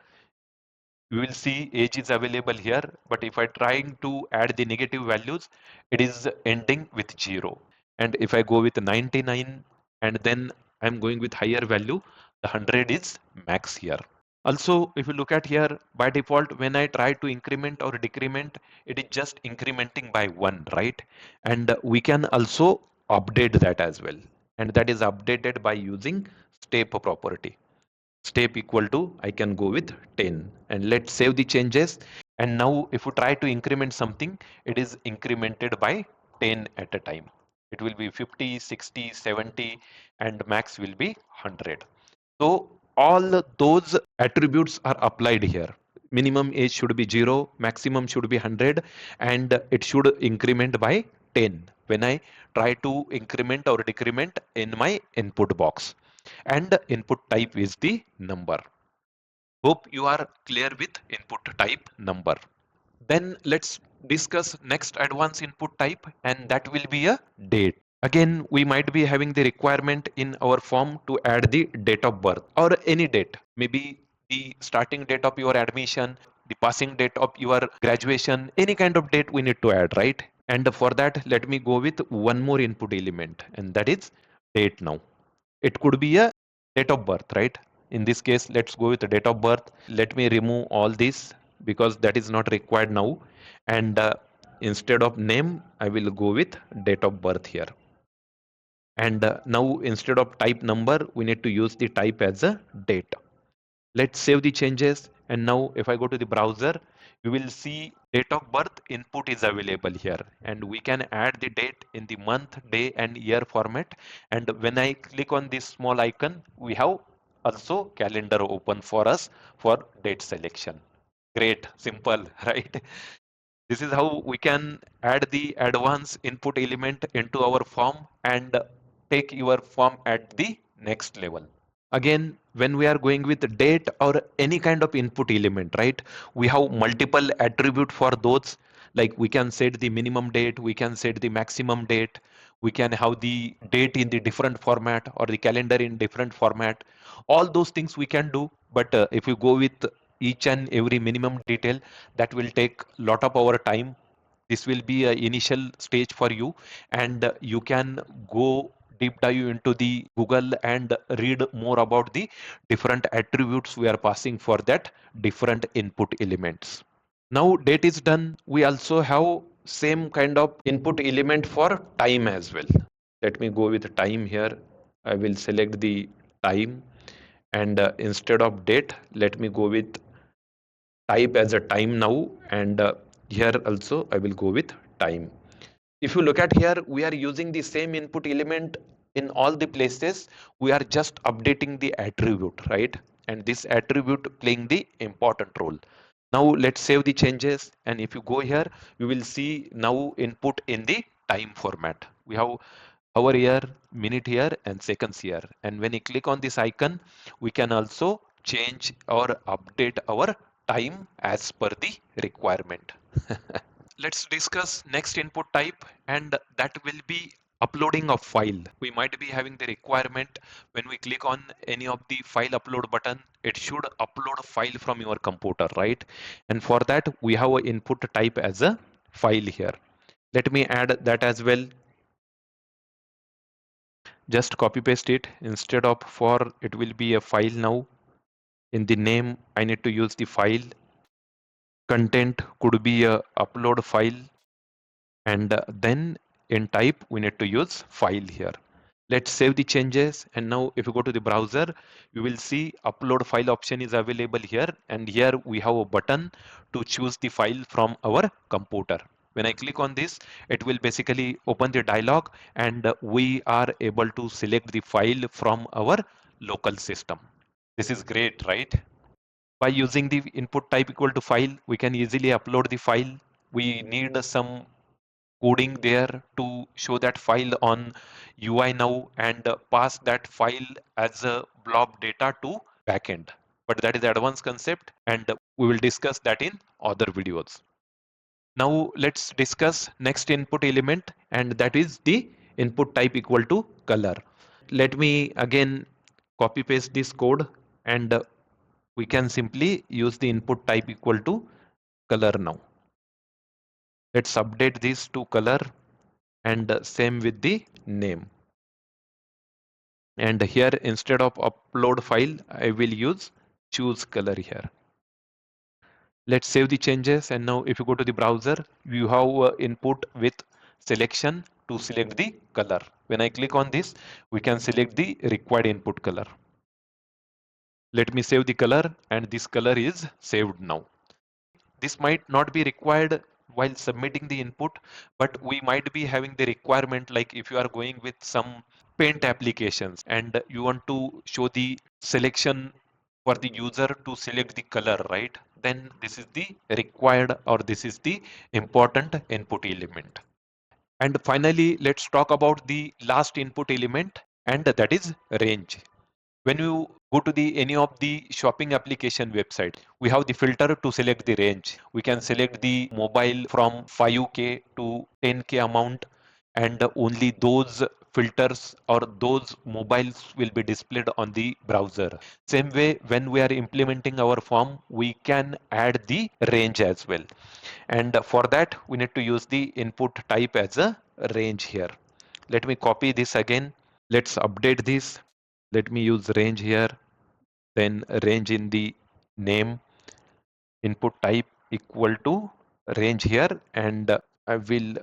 Speaker 1: we will see age is available here, but if I trying to add the negative values, it is ending with 0. And if I go with 99 and then I'm going with higher value, the 100 is max here. Also, if you look at here, by default, when I try to increment or decrement, it is just incrementing by 1, right? And we can also update that as well. And that is updated by using step property. Step equal to, I can go with 10 and let's save the changes. And now if you try to increment something, it is incremented by 10 at a time. It will be 50, 60, 70 and max will be 100. So all those attributes are applied here. Minimum age should be 0, maximum should be 100 and it should increment by 10 when I try to increment or decrement in my input box. And input type is the number. Hope you are clear with input type number. Then let's discuss next advanced input type and that will be a date. Again, we might be having the requirement in our form to add the date of birth or any date, maybe the starting date of your admission, the passing date of your graduation, any kind of date we need to add, right? And for that, let me go with one more input element and that is date now. It could be a date of birth, right? In this case, let's go with the date of birth. Let me remove all this because that is not required now. And instead of name, I will go with date of birth here. And now instead of type number, we need to use the type as a date. Let's save the changes. And now if I go to the browser, you will see date of birth input is available here. And we can add the date in the month, day and year format. And when I click on this small icon, we have also calendar open for us for date selection. Great, simple, right? This is how we can add the advanced input element into our form and take your form at the next level. Again, when we are going with the date or any kind of input element, right? We have multiple attribute for those. Like we can set the minimum date, we can set the maximum date, we can have the date in the different format or the calendar in different format. All those things we can do. But if you go with each and every minimum detail, that will take lot of our time. This will be an initial stage for you, and you can go deep dive into the Google and read more about the different attributes we are passing for that different input elements. Now date is done. We also have same kind of input element for time as well. Let me go with time here. I will select the time, and instead of date, let me go with type as a time now, and here also I will go with time. If you look at here, we are using the same input element in all the places. We are just updating the attribute, right? And this attribute playing the important role. Now let's save the changes, and if you go here, you will see now input in the time format. We have hour here, minute here, and seconds here. And when you click on this icon, we can also change or update our time as per the requirement. Let's discuss next input type, and that will be uploading a file. We might be having the requirement when we click on any of the file upload button, it should upload a file from your computer, right? And for that, we have an input type as a file here. Let me add that as well. Just copy paste it. Instead of for, it will be a file now. In the name, I need to use the file. Content could be a upload file, and then in type we need to use file here. Let's save the changes, and now if you go to the browser, you will see upload file option is available here, and here we have a button to choose the file from our computer. When I click on this, it will basically open the dialog, and we are able to select the file from our local system. This is great, right? By using the input type equal to file, we can easily upload the file. We need some coding there to show that file on UI now, and pass that file as a blob data to backend. But that is advanced concept, and we will discuss that in other videos. Now let's discuss next input element, and that is the input type equal to color. Let me again copy paste this code, and we can simply use the input type equal to color now. Let's update this to color, and same with the name. And here instead of upload file, I will use choose color here. Let's save the changes, and now if you go to the browser, you have input with selection to select the color. When I click on this, we can select the required input color. Let me save the color, and this color is saved now. This might not be required while submitting the input, but we might be having the requirement, like if you are going with some paint applications and you want to show the selection for the user to select the color, right? Then this is the required, or this is the important input element. And finally, let's talk about the last input element, and that is range. When you go to the any of the shopping application website, we have the filter to select the range. We can select the mobile from 5k to 10k amount, and only those filters or those mobiles will be displayed on the browser. Same way, when we are implementing our form, we can add the range as well, and for that we need to use the input type as a range here. Let me copy this again. Let's update this. Let me use range here, then range in the name, input type equal to range here, and I will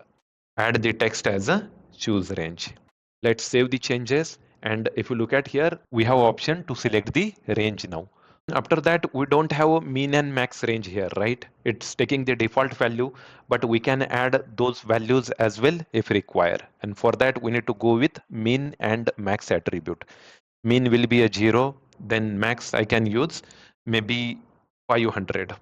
Speaker 1: add the text as a choose range. Let's save the changes, and if you look at here, we have option to select the range now. After that, we don't have a mean and max range here, right? It's taking the default value, but we can add those values as well if required. And for that, we need to go with mean and max attribute. Mean will be a 0, then max I can use maybe 500.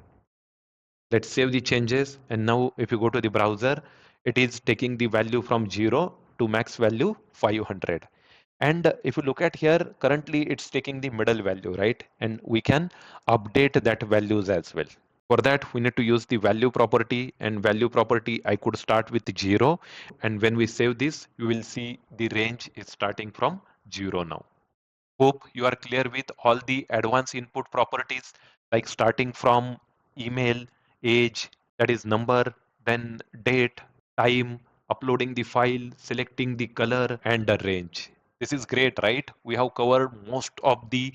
Speaker 1: Let's save the changes, and now if you go to the browser, it is taking the value from 0 to max value 500. And if you look at here, currently it's taking the middle value, right? And we can update that values as well. For that, we need to use the value property, and value property I could start with 0, and when we save this, you will see the range is starting from 0 now. Hope you are clear with all the advanced input properties, like starting from email, age, that is number, then date, time, uploading the file, selecting the color and the range. This is great, right? We have covered most of the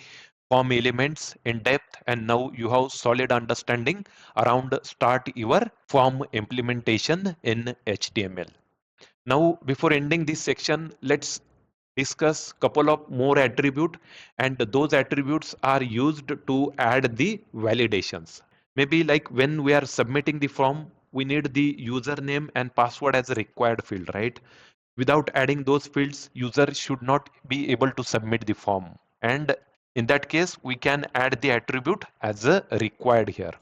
Speaker 1: form elements in depth, and now you have solid understanding around start your form implementation in HTML. Now, before ending this section, let's discuss couple of more attribute, and those attributes are used to add the validations. Maybe like when we are submitting the form, we need the username and password as a required field, right? Without adding those fields, user should not be able to submit the form. And in that case, we can add the attribute as a required here.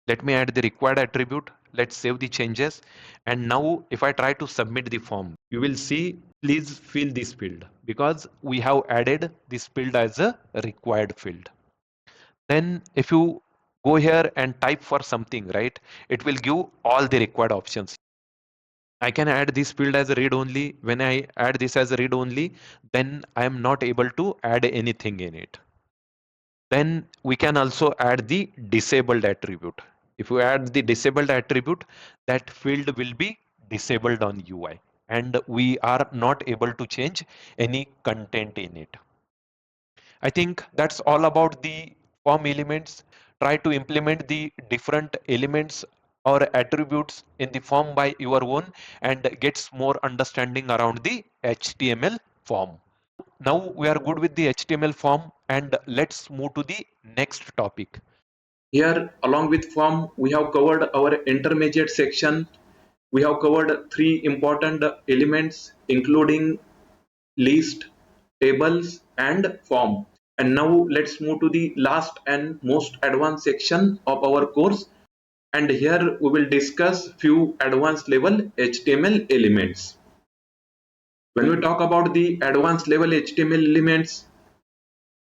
Speaker 1: Let me add the required attribute. Let's save the changes. And now if I try to submit the form, you will see, please fill this field because we have added this field as a required field. Then if you go here and type for something, right, it will give all the required options. I can add this field as a read only. When I add this as a read only, then I am not able to add anything in it. Then we can also add the disabled attribute. If you add the disabled attribute, that field will be disabled on UI and we are not able to change any content in it. I think that's all about the form elements. Try to implement the different elements or attributes in the form by your own and gets more understanding around the HTML form. Now we are good with the HTML form and let's move to the next topic.
Speaker 2: Here, along with form, we have covered our intermediate section. We have covered three important elements, including list, tables, and form. And now let's move to the last and most advanced section of our course. And here we will discuss few advanced level HTML elements. When we talk about the advanced level HTML elements,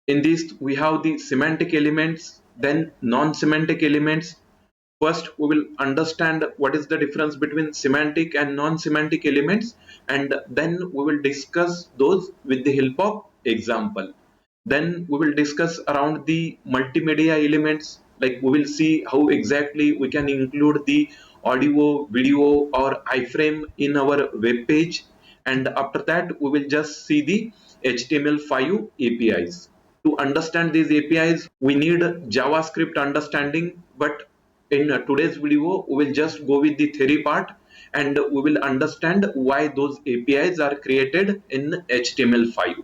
Speaker 2: in this we have the semantic elements, then non-semantic elements. First, we will understand what is the difference between semantic and non-semantic elements, and then we will discuss those with the help of example. Then we will discuss around the multimedia elements, like we will see how exactly we can include the audio, video or iframe in our web page. And after that, we will just see the HTML5 APIs. To understand these APIs, we need JavaScript understanding, but in today's video, we will just go with the theory part and we will understand why those APIs are created in HTML5.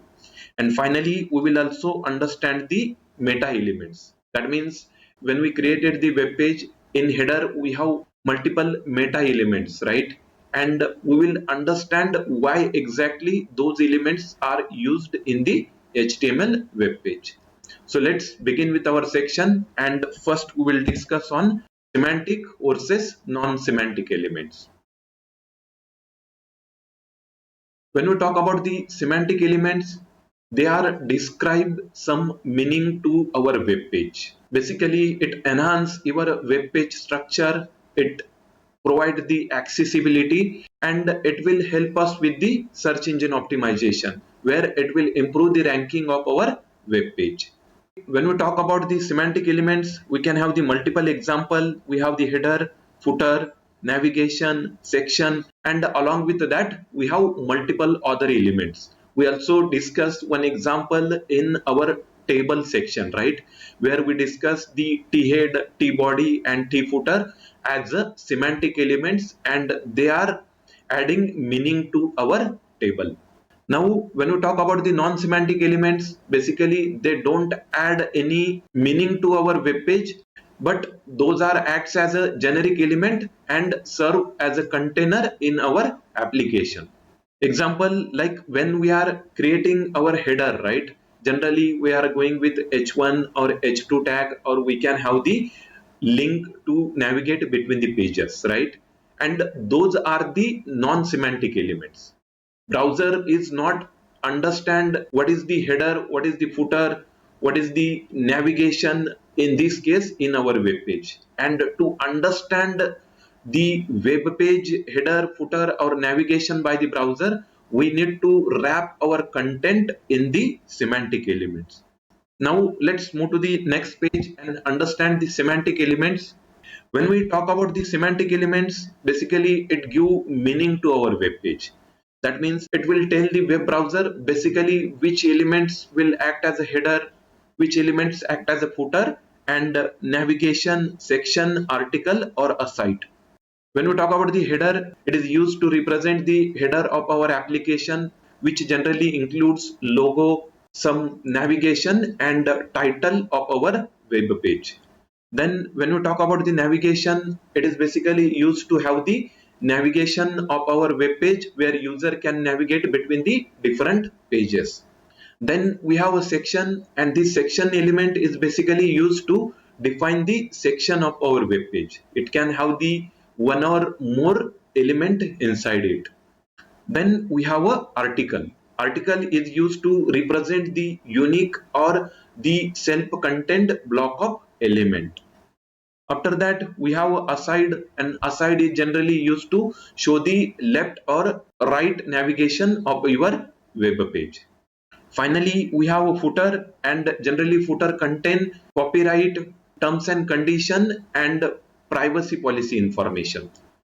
Speaker 2: And finally, we will also understand the meta elements. That means when we created the web page, in header, we have multiple meta elements, right? And we will understand why exactly those elements are used in the HTML web page. So let's begin with our section, and first we will discuss on semantic versus non-semantic elements. When we talk about the semantic elements, they are describe some meaning to our web page. Basically, it enhance your web page structure, it provide the accessibility, and it will help us with the search engine optimization, where it will improve the ranking of our web page. When we talk about the semantic elements, we can have the multiple example. We have the header, footer, navigation, section, and along with that, we have multiple other elements. We also discussed one example in our table section, right? Where we discuss the T head, T body, and T footer as a semantic elements, and they are adding meaning to our table. Now, when we talk about the non-semantic elements, basically they don't add any meaning to our web page, but those are acts as a generic element and serve as a container in our application. Example, like when we are creating our header, right? Generally, we are going with H1 or H2 tag, or we can have the link to navigate between the pages, right? And those are the non-semantic elements. Browser is not understand what is the header, what is the footer, what is the navigation in this case in our web page. And to understand the web page header, footer or navigation by the browser, we need to wrap our content in the semantic elements. Now let's move to the next page and understand the semantic elements. When we talk about the semantic elements, basically it give meaning to our web page. That means it will tell the web browser basically which elements will act as a header, which elements act as a footer, and navigation, section, article, or a site. When we talk about the header, it is used to represent the header of our application, which generally includes logo, some navigation, and title of our web page. Then when we talk about the navigation, it is basically used to have the navigation of our web page where user can navigate between the different pages. Then we have a section, and this section element is basically used to define the section of our web page. It can have the one or more element inside it. Then we have a article. Article is used to represent the unique or the self-contained block of element. After that, we have aside, and aside is generally used to show the left or right navigation of your web page. Finally, we have a footer, and generally footer contain copyright, terms and condition, and privacy policy information.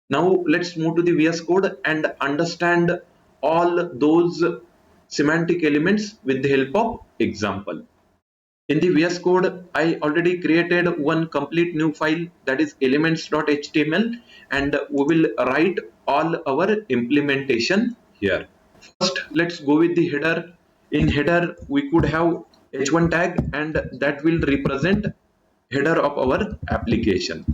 Speaker 2: Now let's move to the VS Code and understand all those semantic elements with the help of example. In the VS Code, I already created one complete new file, that is elements.html, and we will write all our implementation here. First, let's go with the header. In header, we could have h1 tag, and that will represent header of our application.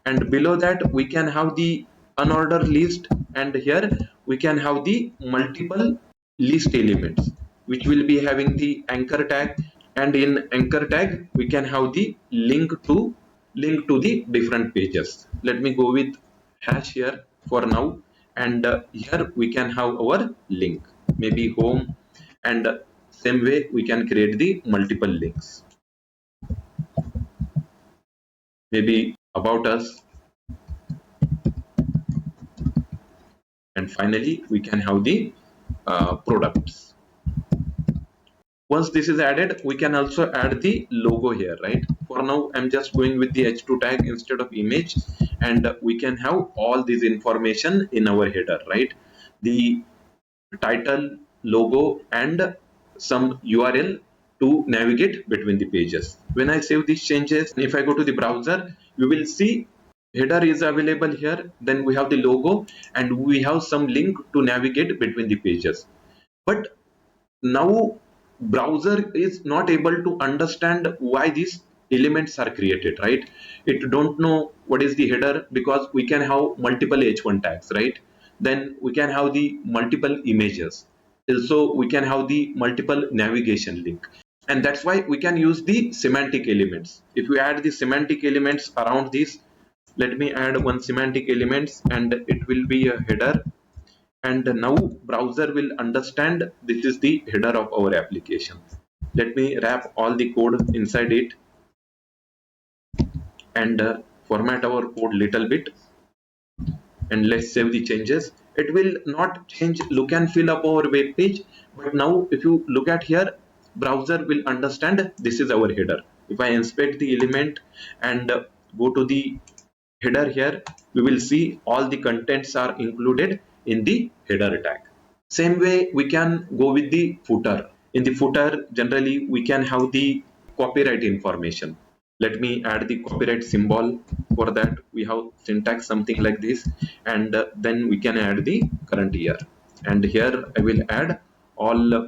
Speaker 2: And below that, we can have the unordered list, and here we can have the multiple list elements, which will be having the anchor tag, and in anchor tag we can have the link to the different pages. Let me go with hash here for now, and here we can have our link, maybe home, and same way we can create the multiple links, maybe about us, and finally we can have the products. Once this is added, we can also add the logo here, right? For now I'm just going with the h2 tag instead of image, and we can have all this information in our header, right? The title, logo, and some URL to navigate between the pages. When I save these changes, if I go to the browser, you will see header is available here, then we have the logo, and we have some link to navigate between the pages. But now browser is not able to understand why these elements are created, right? It don't know what is the header, because we can have multiple h1 tags, right? Then we can have the multiple images, also we can have the multiple navigation link, and that's why we can use the semantic elements. If we add the semantic elements around this, let me add one semantic elements, and it will be a header, and now browser will understand this is the header of our application. Let me wrap all the code inside it, and format our code little bit, and let's save the changes. It will not change look and feel of our web page, but now if you look at here, browser will understand this is our header. If I inspect the element and go to the header here, we will see all the contents are included in the header tag. Same way we can go with the footer. In the footer, generally we can have the copyright information. Let me add the copyright symbol. For that we have syntax something like this, and then we can add the current year, and here I will add all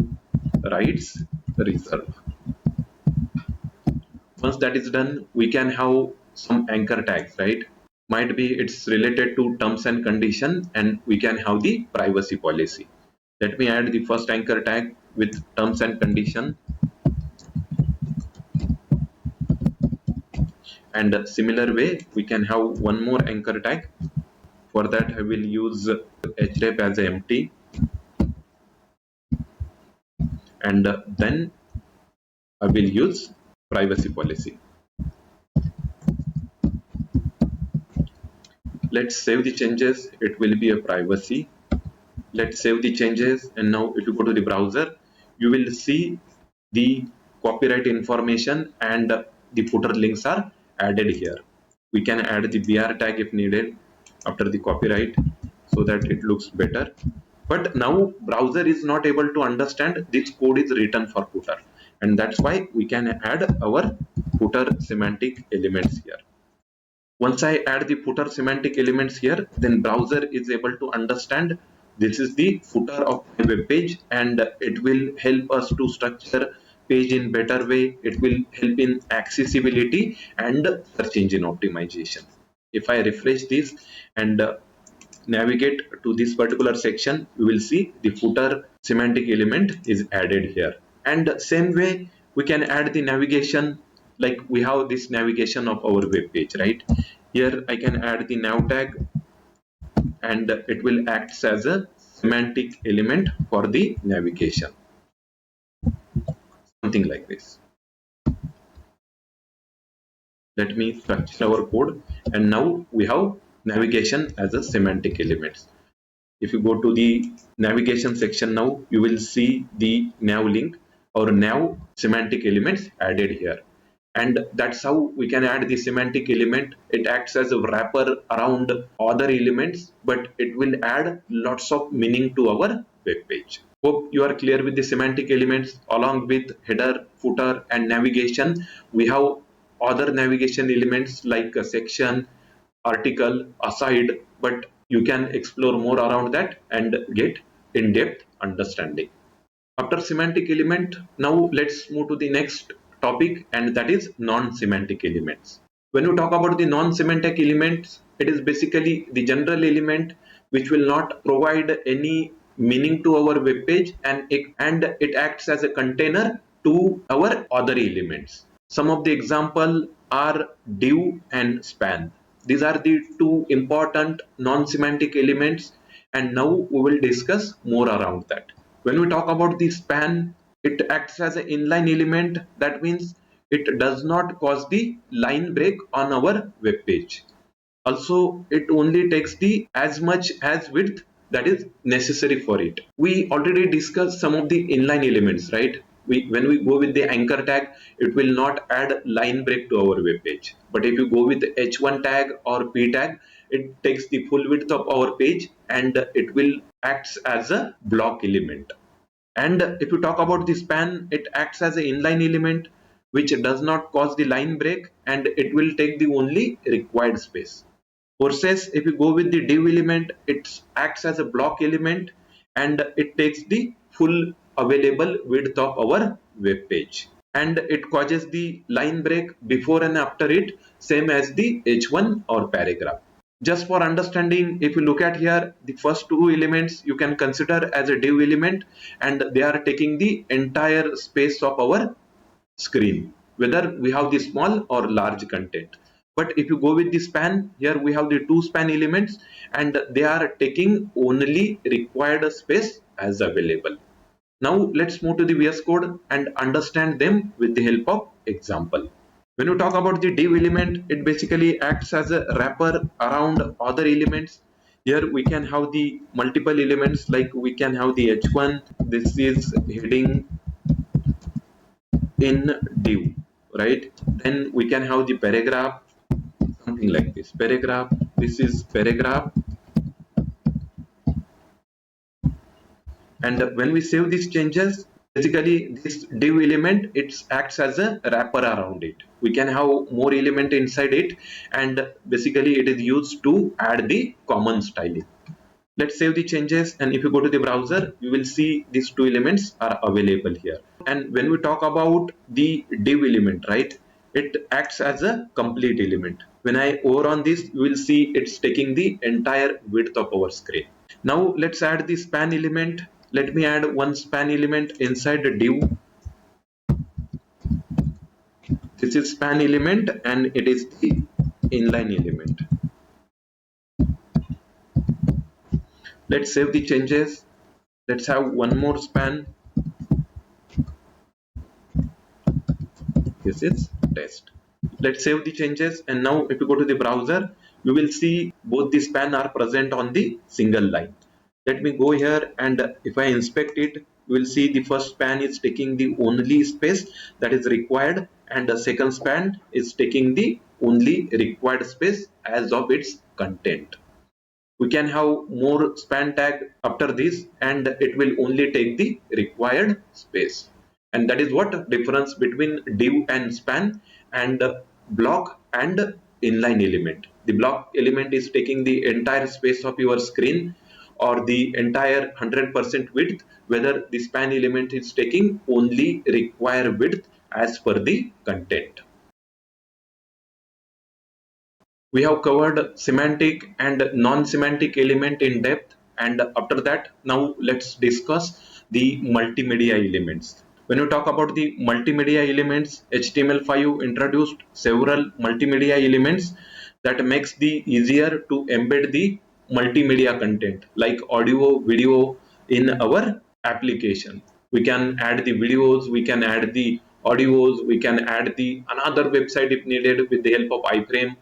Speaker 2: rights reserved. Once that is done, we can have some anchor tags, right? Might be it's related to terms and condition, and we can have the privacy policy. Let me add the first anchor tag with terms and condition, and similar way we can have one more anchor tag. For that I will use href as empty, and then I will use privacy policy. Let's save the changes. It will be a privacy. Let's save the changes, and now if you go to the browser, you will see the copyright information, and the footer links are added here. We can add the br tag if needed after the copyright so that it looks better. But now browser is not able to understand this code is written for footer, and that's why we can add our footer semantic elements here. Once I add the footer semantic elements here, then browser is able to understand this is the footer of my web page, and it will help us to structure page in better way. It will help in accessibility and search engine optimization. If I refresh this and navigate to this particular section, we will see the footer semantic element is added here. And same way we can add the navigation, like we have this navigation of our web page, right? Here I can add the nav tag, and it will act as a semantic element for the navigation, something like this. Let me structure our code, and now we have navigation as a semantic element. If you go to the navigation section now, you will see the nav link or nav semantic elements added here. And that's how we can add the semantic element. It acts as a wrapper around other elements, but it will add lots of meaning to our web page. Hope you are clear with the semantic elements. Along with header, footer, and navigation, we have other navigation elements like a section, article, aside, but you can explore more around that and get in-depth understanding. After semantic element, now let's move to the next topic, and that is non-semantic elements. When we talk about the non-semantic elements, it is basically the general element which will not provide any meaning to our web page, and it acts as a container to our other elements. Some of the example are div and span. These are the two important non-semantic elements, and now we will discuss more around that. When we talk about the span, it acts as an inline element. That means it does not cause the line break on our web page. Also, it only takes the as much as width that is necessary for it. We already discussed some of the inline elements, right? When we go with the anchor tag, it will not add line break to our web page. But if you go with the h1 tag or p tag, it takes the full width of our page, and it will acts as a block element. And if you talk about the span, it acts as an inline element which does not cause the line break, and it will take the only required space. Versus if you go with the div element, it acts as a block element, and it takes the full available width of our web page, and it causes the line break before and after it, same as the h1 or paragraph. Just for understanding, if you look at here, the first two elements you can consider as a div element, and they are taking the entire space of our screen, whether we have the small or large content. But if you go with the span, here we have the two span elements, and they are taking only required space as available. Now let's move to the VS Code and understand them with the help of example. When you talk about the div element, it basically acts as a wrapper around other elements. Here we can have the multiple elements, like we can have the h1, this is heading in div, right? Then we can have the paragraph, something like this. Paragraph, this is paragraph. And when we save these changes, basically this div element, it acts as a wrapper around it. We can have more element inside it, and basically it is used to add the common styling. Let's save the changes, and if you go to the browser, you will see these two elements are available here. And when we talk about the div element, right, it acts as a complete element. When I over on this, you will see it's taking the entire width of our screen. Now let's add the span element. Let me add one span element inside the div. This is span element, and it is the inline element. Let's save the changes. Let's have one more span. This is test. Let's save the changes, and now if you go to the browser, you will see both the span are present on the single line. Let me go here, and if I inspect it, you will see the first span is taking the only space that is required, and the second span is taking the only required space as of its content. We can have more span tag after this, and it will only take the required space. And that is what difference between div and span and block and inline element. The block element is taking the entire space of your screen or the entire 100% width, whether the span element is taking only required width as per the content. We have covered semantic and non-semantic element in depth, and after that now let's discuss the multimedia elements. When you talk about the multimedia elements, HTML5 introduced several multimedia elements that makes the easier to embed the multimedia content like audio, video in our application. We can add the videos, we can add the audios, we can add the another website if needed with the help of iframe.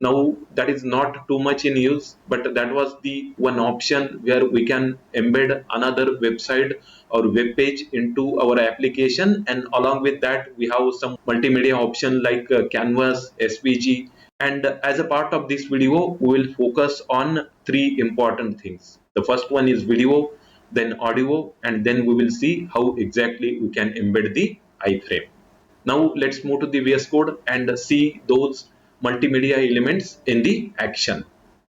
Speaker 2: Now that is not too much in use, but that was the one option where we can embed another website or web page into our application, and along with that we have some multimedia option like canvas, svg. And as a part of this video we will focus on three important things. The first one is video, then audio, and then we will see how exactly we can embed the iframe. Now let's move to the VS Code and see those multimedia elements in the action.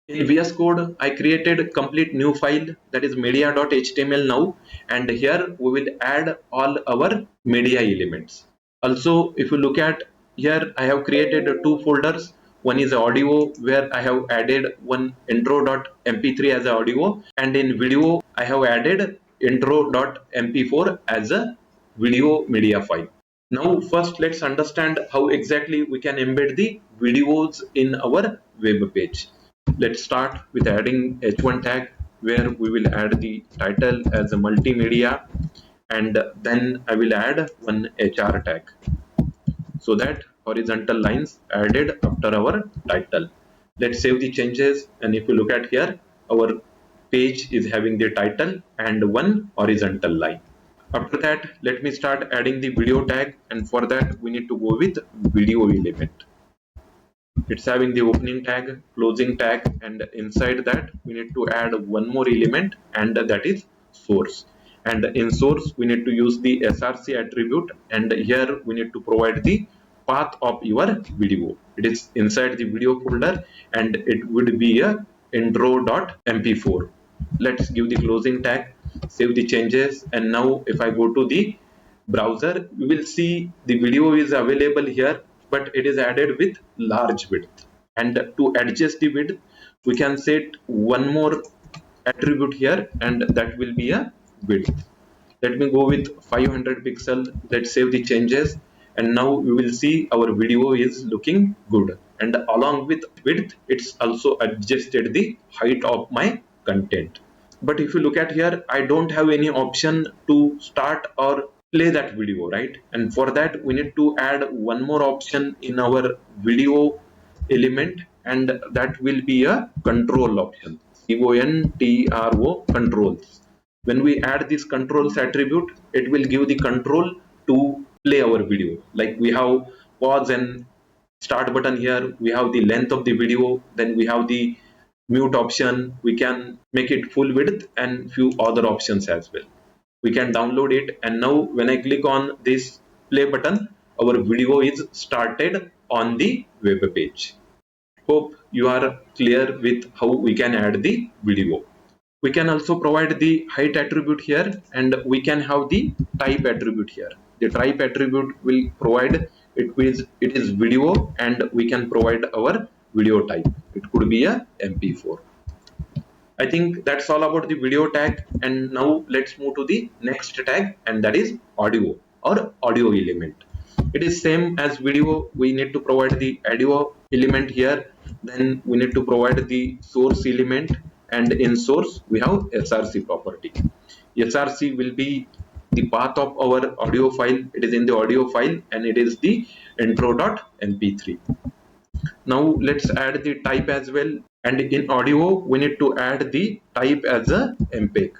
Speaker 2: In VS Code, I created a complete new file, that is media.html now, and here we will add all our media elements. Also, if you look at here, I have created two folders. One is audio, where I have added one intro.mp3 as audio, and in video I have added intro.mp4 as a video media file. Now first let's understand how exactly we can embed the videos in our web page. Let's start with adding h1 tag, where we will add the title as a multimedia, and then I will add one hr tag, so that horizontal lines added after our title. Let's save the changes, and if you look at here, our page is having the title and one horizontal line. After that, let me start adding the video tag, and for that we need to go with video element. It's having the opening tag, closing tag, and inside that we need to add one more element, and that is source. And in source we need to use the src attribute, and here we need to provide the path of your video. It is inside the video folder and it would be a intro.mp4. Let's give the closing tag, save the changes, and now if I go to the browser, we will see the video is available here, but it is added with large width. And to adjust the width, we can set one more attribute here, and that will be a width. Let me go with 500 pixel. Let's save the changes, and now we will see our video is looking good. And along with width, it's also adjusted the height of my content. But if you look at here, I don't have any option to start or play that video, right? And for that we need to add one more option in our video element, and that will be a control option. CONTRO, controls. When we add this controls attribute, it will give the control to play our video. Like we have pause and start button here, we have the length of the video, then we have the mute option, we can make it full width, and few other options as well. We can download it, and now when I click on this play button, our video is started on the web page. Hope you are clear with how we can add the video. We can also provide the height attribute here, and we can have the type attribute here. The type attribute will provide it is video, and we can provide our video type. It could be a MP4. I think that's all about the video tag, and now let's move to the next tag, and that is audio or audio element. It is same as video. We need to provide the audio element here, then we need to provide the source element, and in source we have src property. Src will be the path of our audio file. It is in the audio file, and it is the intro.mp3. Now let's add the type as well, and in audio we need to add the type as a mpeg.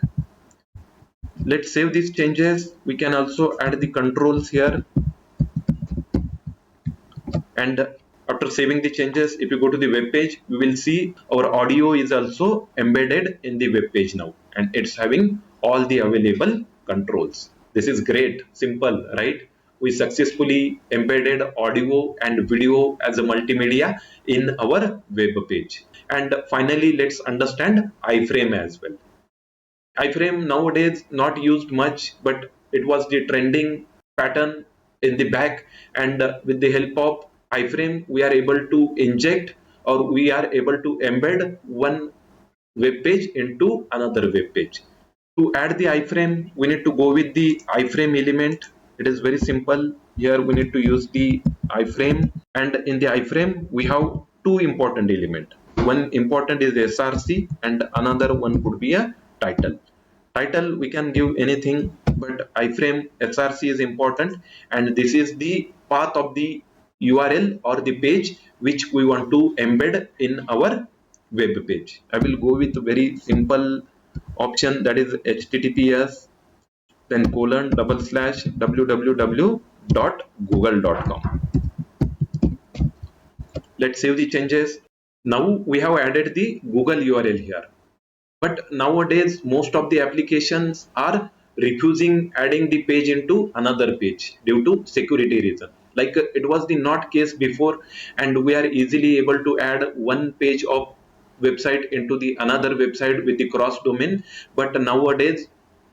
Speaker 2: Let's save these changes. We can also add the controls here, and After saving the changes, if you go to the web page, we will see our audio is also embedded in the web page now, and it's having all the available controls. This is great, simple, right? We successfully embedded audio and video as a multimedia in our web page. And finally, let's understand iframe as well. Iframe nowadays not used much, but it was the trending pattern in the back. And with the help of iframe, we are able to inject, or we are able to embed one web page into another web page. To add the iframe, we need to go with the iframe element. It is very simple. Here we need to use the iframe, and in the iframe we have two important elements. One important is src, and another one could be a title. Title we can give anything, but iframe src is important, and this is the path of the URL or the page which we want to embed in our web page. I will go with a very simple option, that is https then colon double slash www.google.com. Let's save the changes. Now we have added the Google URL here. But nowadays, most of the applications are refusing adding the page into another page due to security reason. Like it was the not case before, and we are easily able to add one page of website into the another website with the cross domain. But nowadays,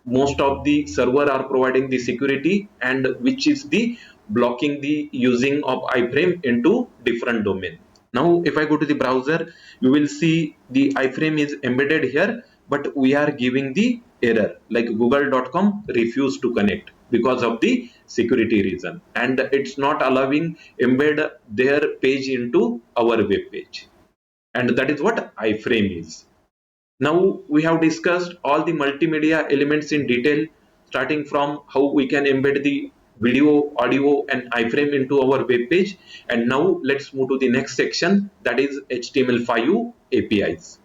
Speaker 2: most of the server are providing the security, and which is the blocking the using of iframe into different domain. Now if I go to the browser, you will see the iframe is embedded here, but we are giving the error like google.com refused to connect because of the security reason, and it's not allowing embed their page into our web page. And that is what iframe is. Now we have discussed all the multimedia elements in detail, starting from how we can embed the video, audio, and iframe into our web page. And now let's move to the next section, that is HTML5 APIs.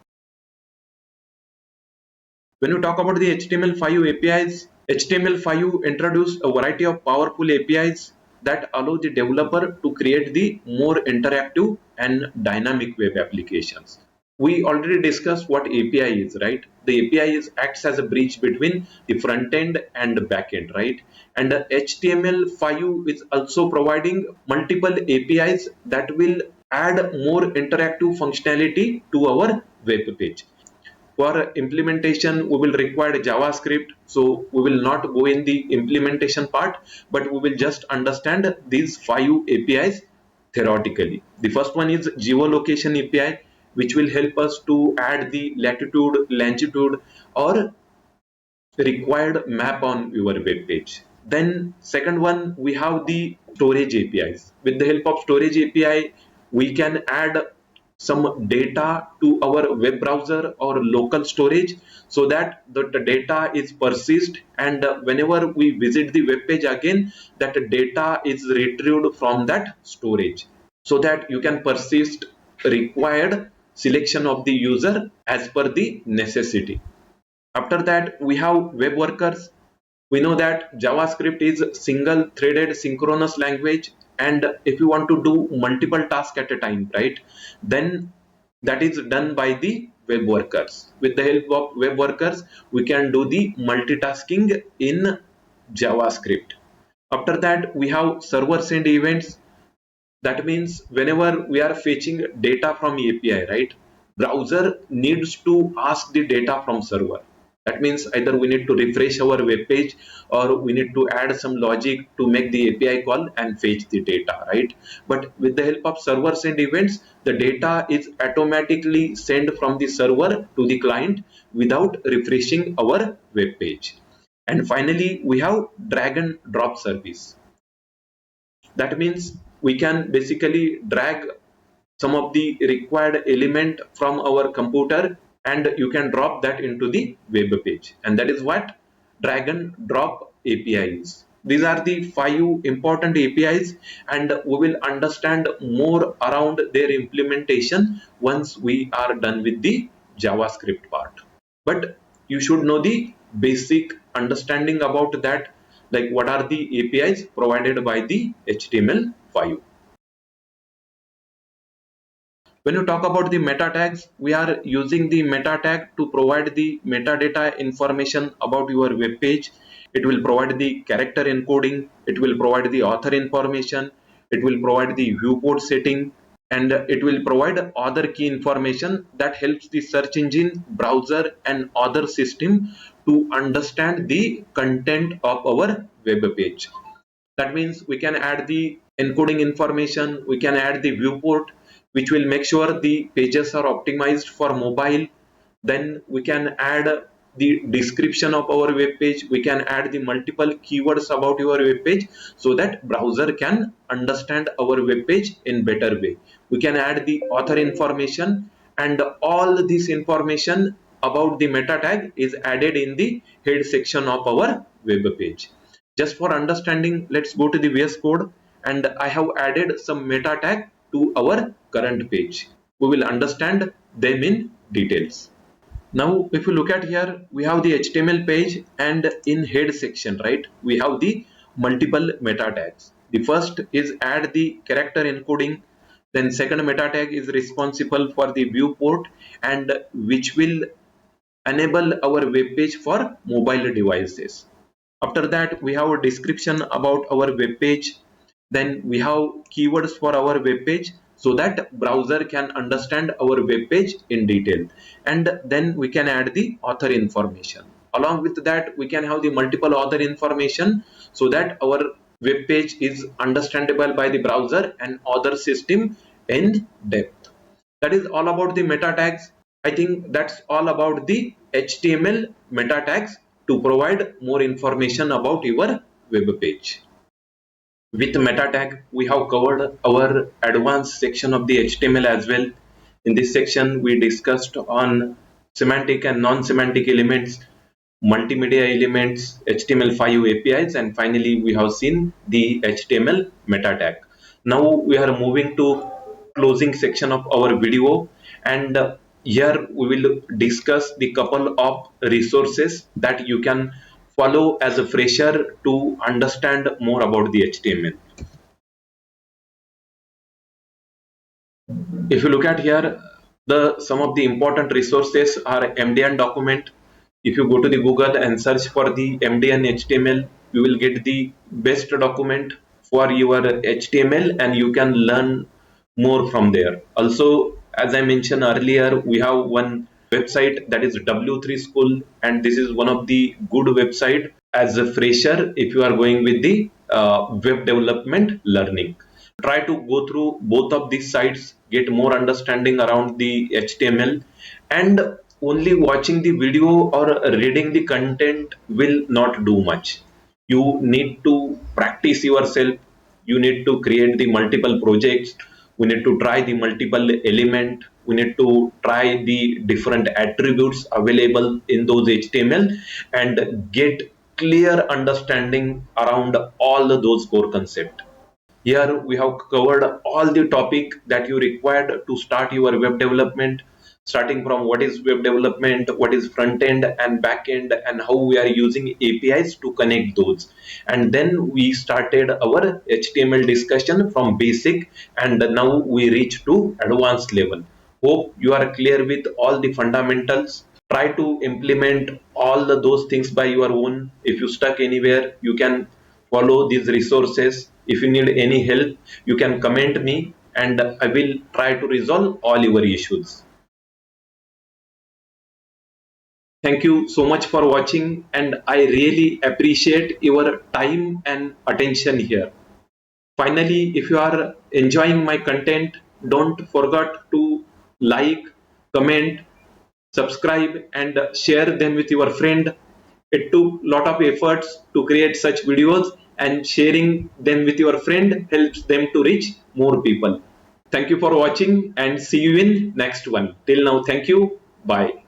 Speaker 2: When you talk about the HTML5 APIs, HTML5 introduced a variety of powerful APIs that allow the developer to create the more interactive and dynamic web applications. We already discussed what API is, right? The API acts as a bridge between the front end and the back end, right? And the HTML5 is also providing multiple APIs that will add more interactive functionality to our web page. For implementation, we will require JavaScript, so we will not go in the implementation part, but we will just understand these 5 APIs theoretically. The first one is geolocation API, which will help us to add the latitude, longitude, or required map on your web page. Then second one, we have the storage APIs. With the help of storage API, we can add some data to our web browser or local storage, so that the data is persist, and whenever we visit the web page again, that data is retrieved from that storage, so that you can persist required selection of the user as per the necessity. After that, we have web workers. We know that JavaScript is single threaded synchronous language, and if you want to do multiple tasks at a time, right, then that is done by the web workers. With the help of web workers, we can do the multitasking in JavaScript. After that, we have server send events. That means whenever we are fetching data from API, right, browser needs to ask the data from server. That means either we need to refresh our web page, or we need to add some logic to make the API call and fetch the data, right? But with the help of server send events, the data is automatically sent from the server to the client without refreshing our web page. And finally, we have drag and drop service. That means we can basically drag some of the required element from our computer, and you can drop that into the web page, and that is what drag and drop API is. These are the 5 important APIs, and we will understand more around their implementation once we are done with the JavaScript part. But you should know the basic understanding about that, like what are the APIs provided by the HTML5. When you talk about the meta tags, we are using the meta tag to provide the metadata information about your web page. It will provide the character encoding, it will provide the author information, it will provide the viewport setting, and it will provide other key information that helps the search engine, browser, and other system to understand the content of our web page. That means we can add the encoding information, we can add the viewport, which will make sure the pages are optimized for mobile. Then we can add the description of our web page, we can add the multiple keywords about your web page so that browser can understand our web page in better way. We can add the author information, and all this information about the meta tag is added in the head section of our web page. Just for understanding, let's go to the VS Code, and I have added some meta tag to our current page. We will understand them in details. Now, if you look at here, we have the HTML page, and in head section, right, we have the multiple meta tags. The first is add the character encoding. Then second meta tag is responsible for the viewport, and which will enable our web page for mobile devices. After that, we have a description about our web page. Then we have keywords for our web page so that browser can understand our web page in detail. And then we can add the author information. Along with that, we can have the multiple author information so that our web page is understandable by the browser and other system in depth. That is all about the meta tags. I think that's all about the HTML meta tags to provide more information about your web page. With meta tag, we have covered our advanced section of the HTML as well. In this section, we discussed on semantic and non-semantic elements, multimedia elements, HTML5 APIs, and finally we have seen the HTML meta tag. Now we are moving to closing section of our video, and here we will discuss the couple of resources that you can follow as a fresher to understand more about the HTML. If you look at here, the some of the important resources are MDN document. If you go to the Google and search for the MDN HTML, you will get the best document for your HTML, and you can learn more from there. Also, as I mentioned earlier, we have one website that is W3 School, and this is one of the good website as a fresher if you are going with the web development learning. Try to go through both of these sites, get more understanding around the HTML, and only watching the video or reading the content will not do much. You need to practice yourself, you need to create the multiple projects, we need to try the multiple element, we need to try the different attributes available in those HTML and get clear understanding around all those core concepts. Here we have covered all the topic that you required to start your web development, starting from what is web development, what is front end and back end, and how we are using APIs to connect those. And then we started our HTML discussion from basic, and now we reach to advanced level. Hope you are clear with all the fundamentals. Try to implement all those things by your own. If you stuck anywhere, you can follow these resources. If you need any help, you can comment me, and I will try to resolve all your issues. Thank you so much for watching, and I really appreciate your time and attention here. Finally, if you are enjoying my content, don't forget to like, comment, subscribe, and share them with your friend. It took a lot of efforts to create such videos, and sharing them with your friend helps them to reach more people. Thank you for watching, and see you in next one. Till now, thank you. Bye.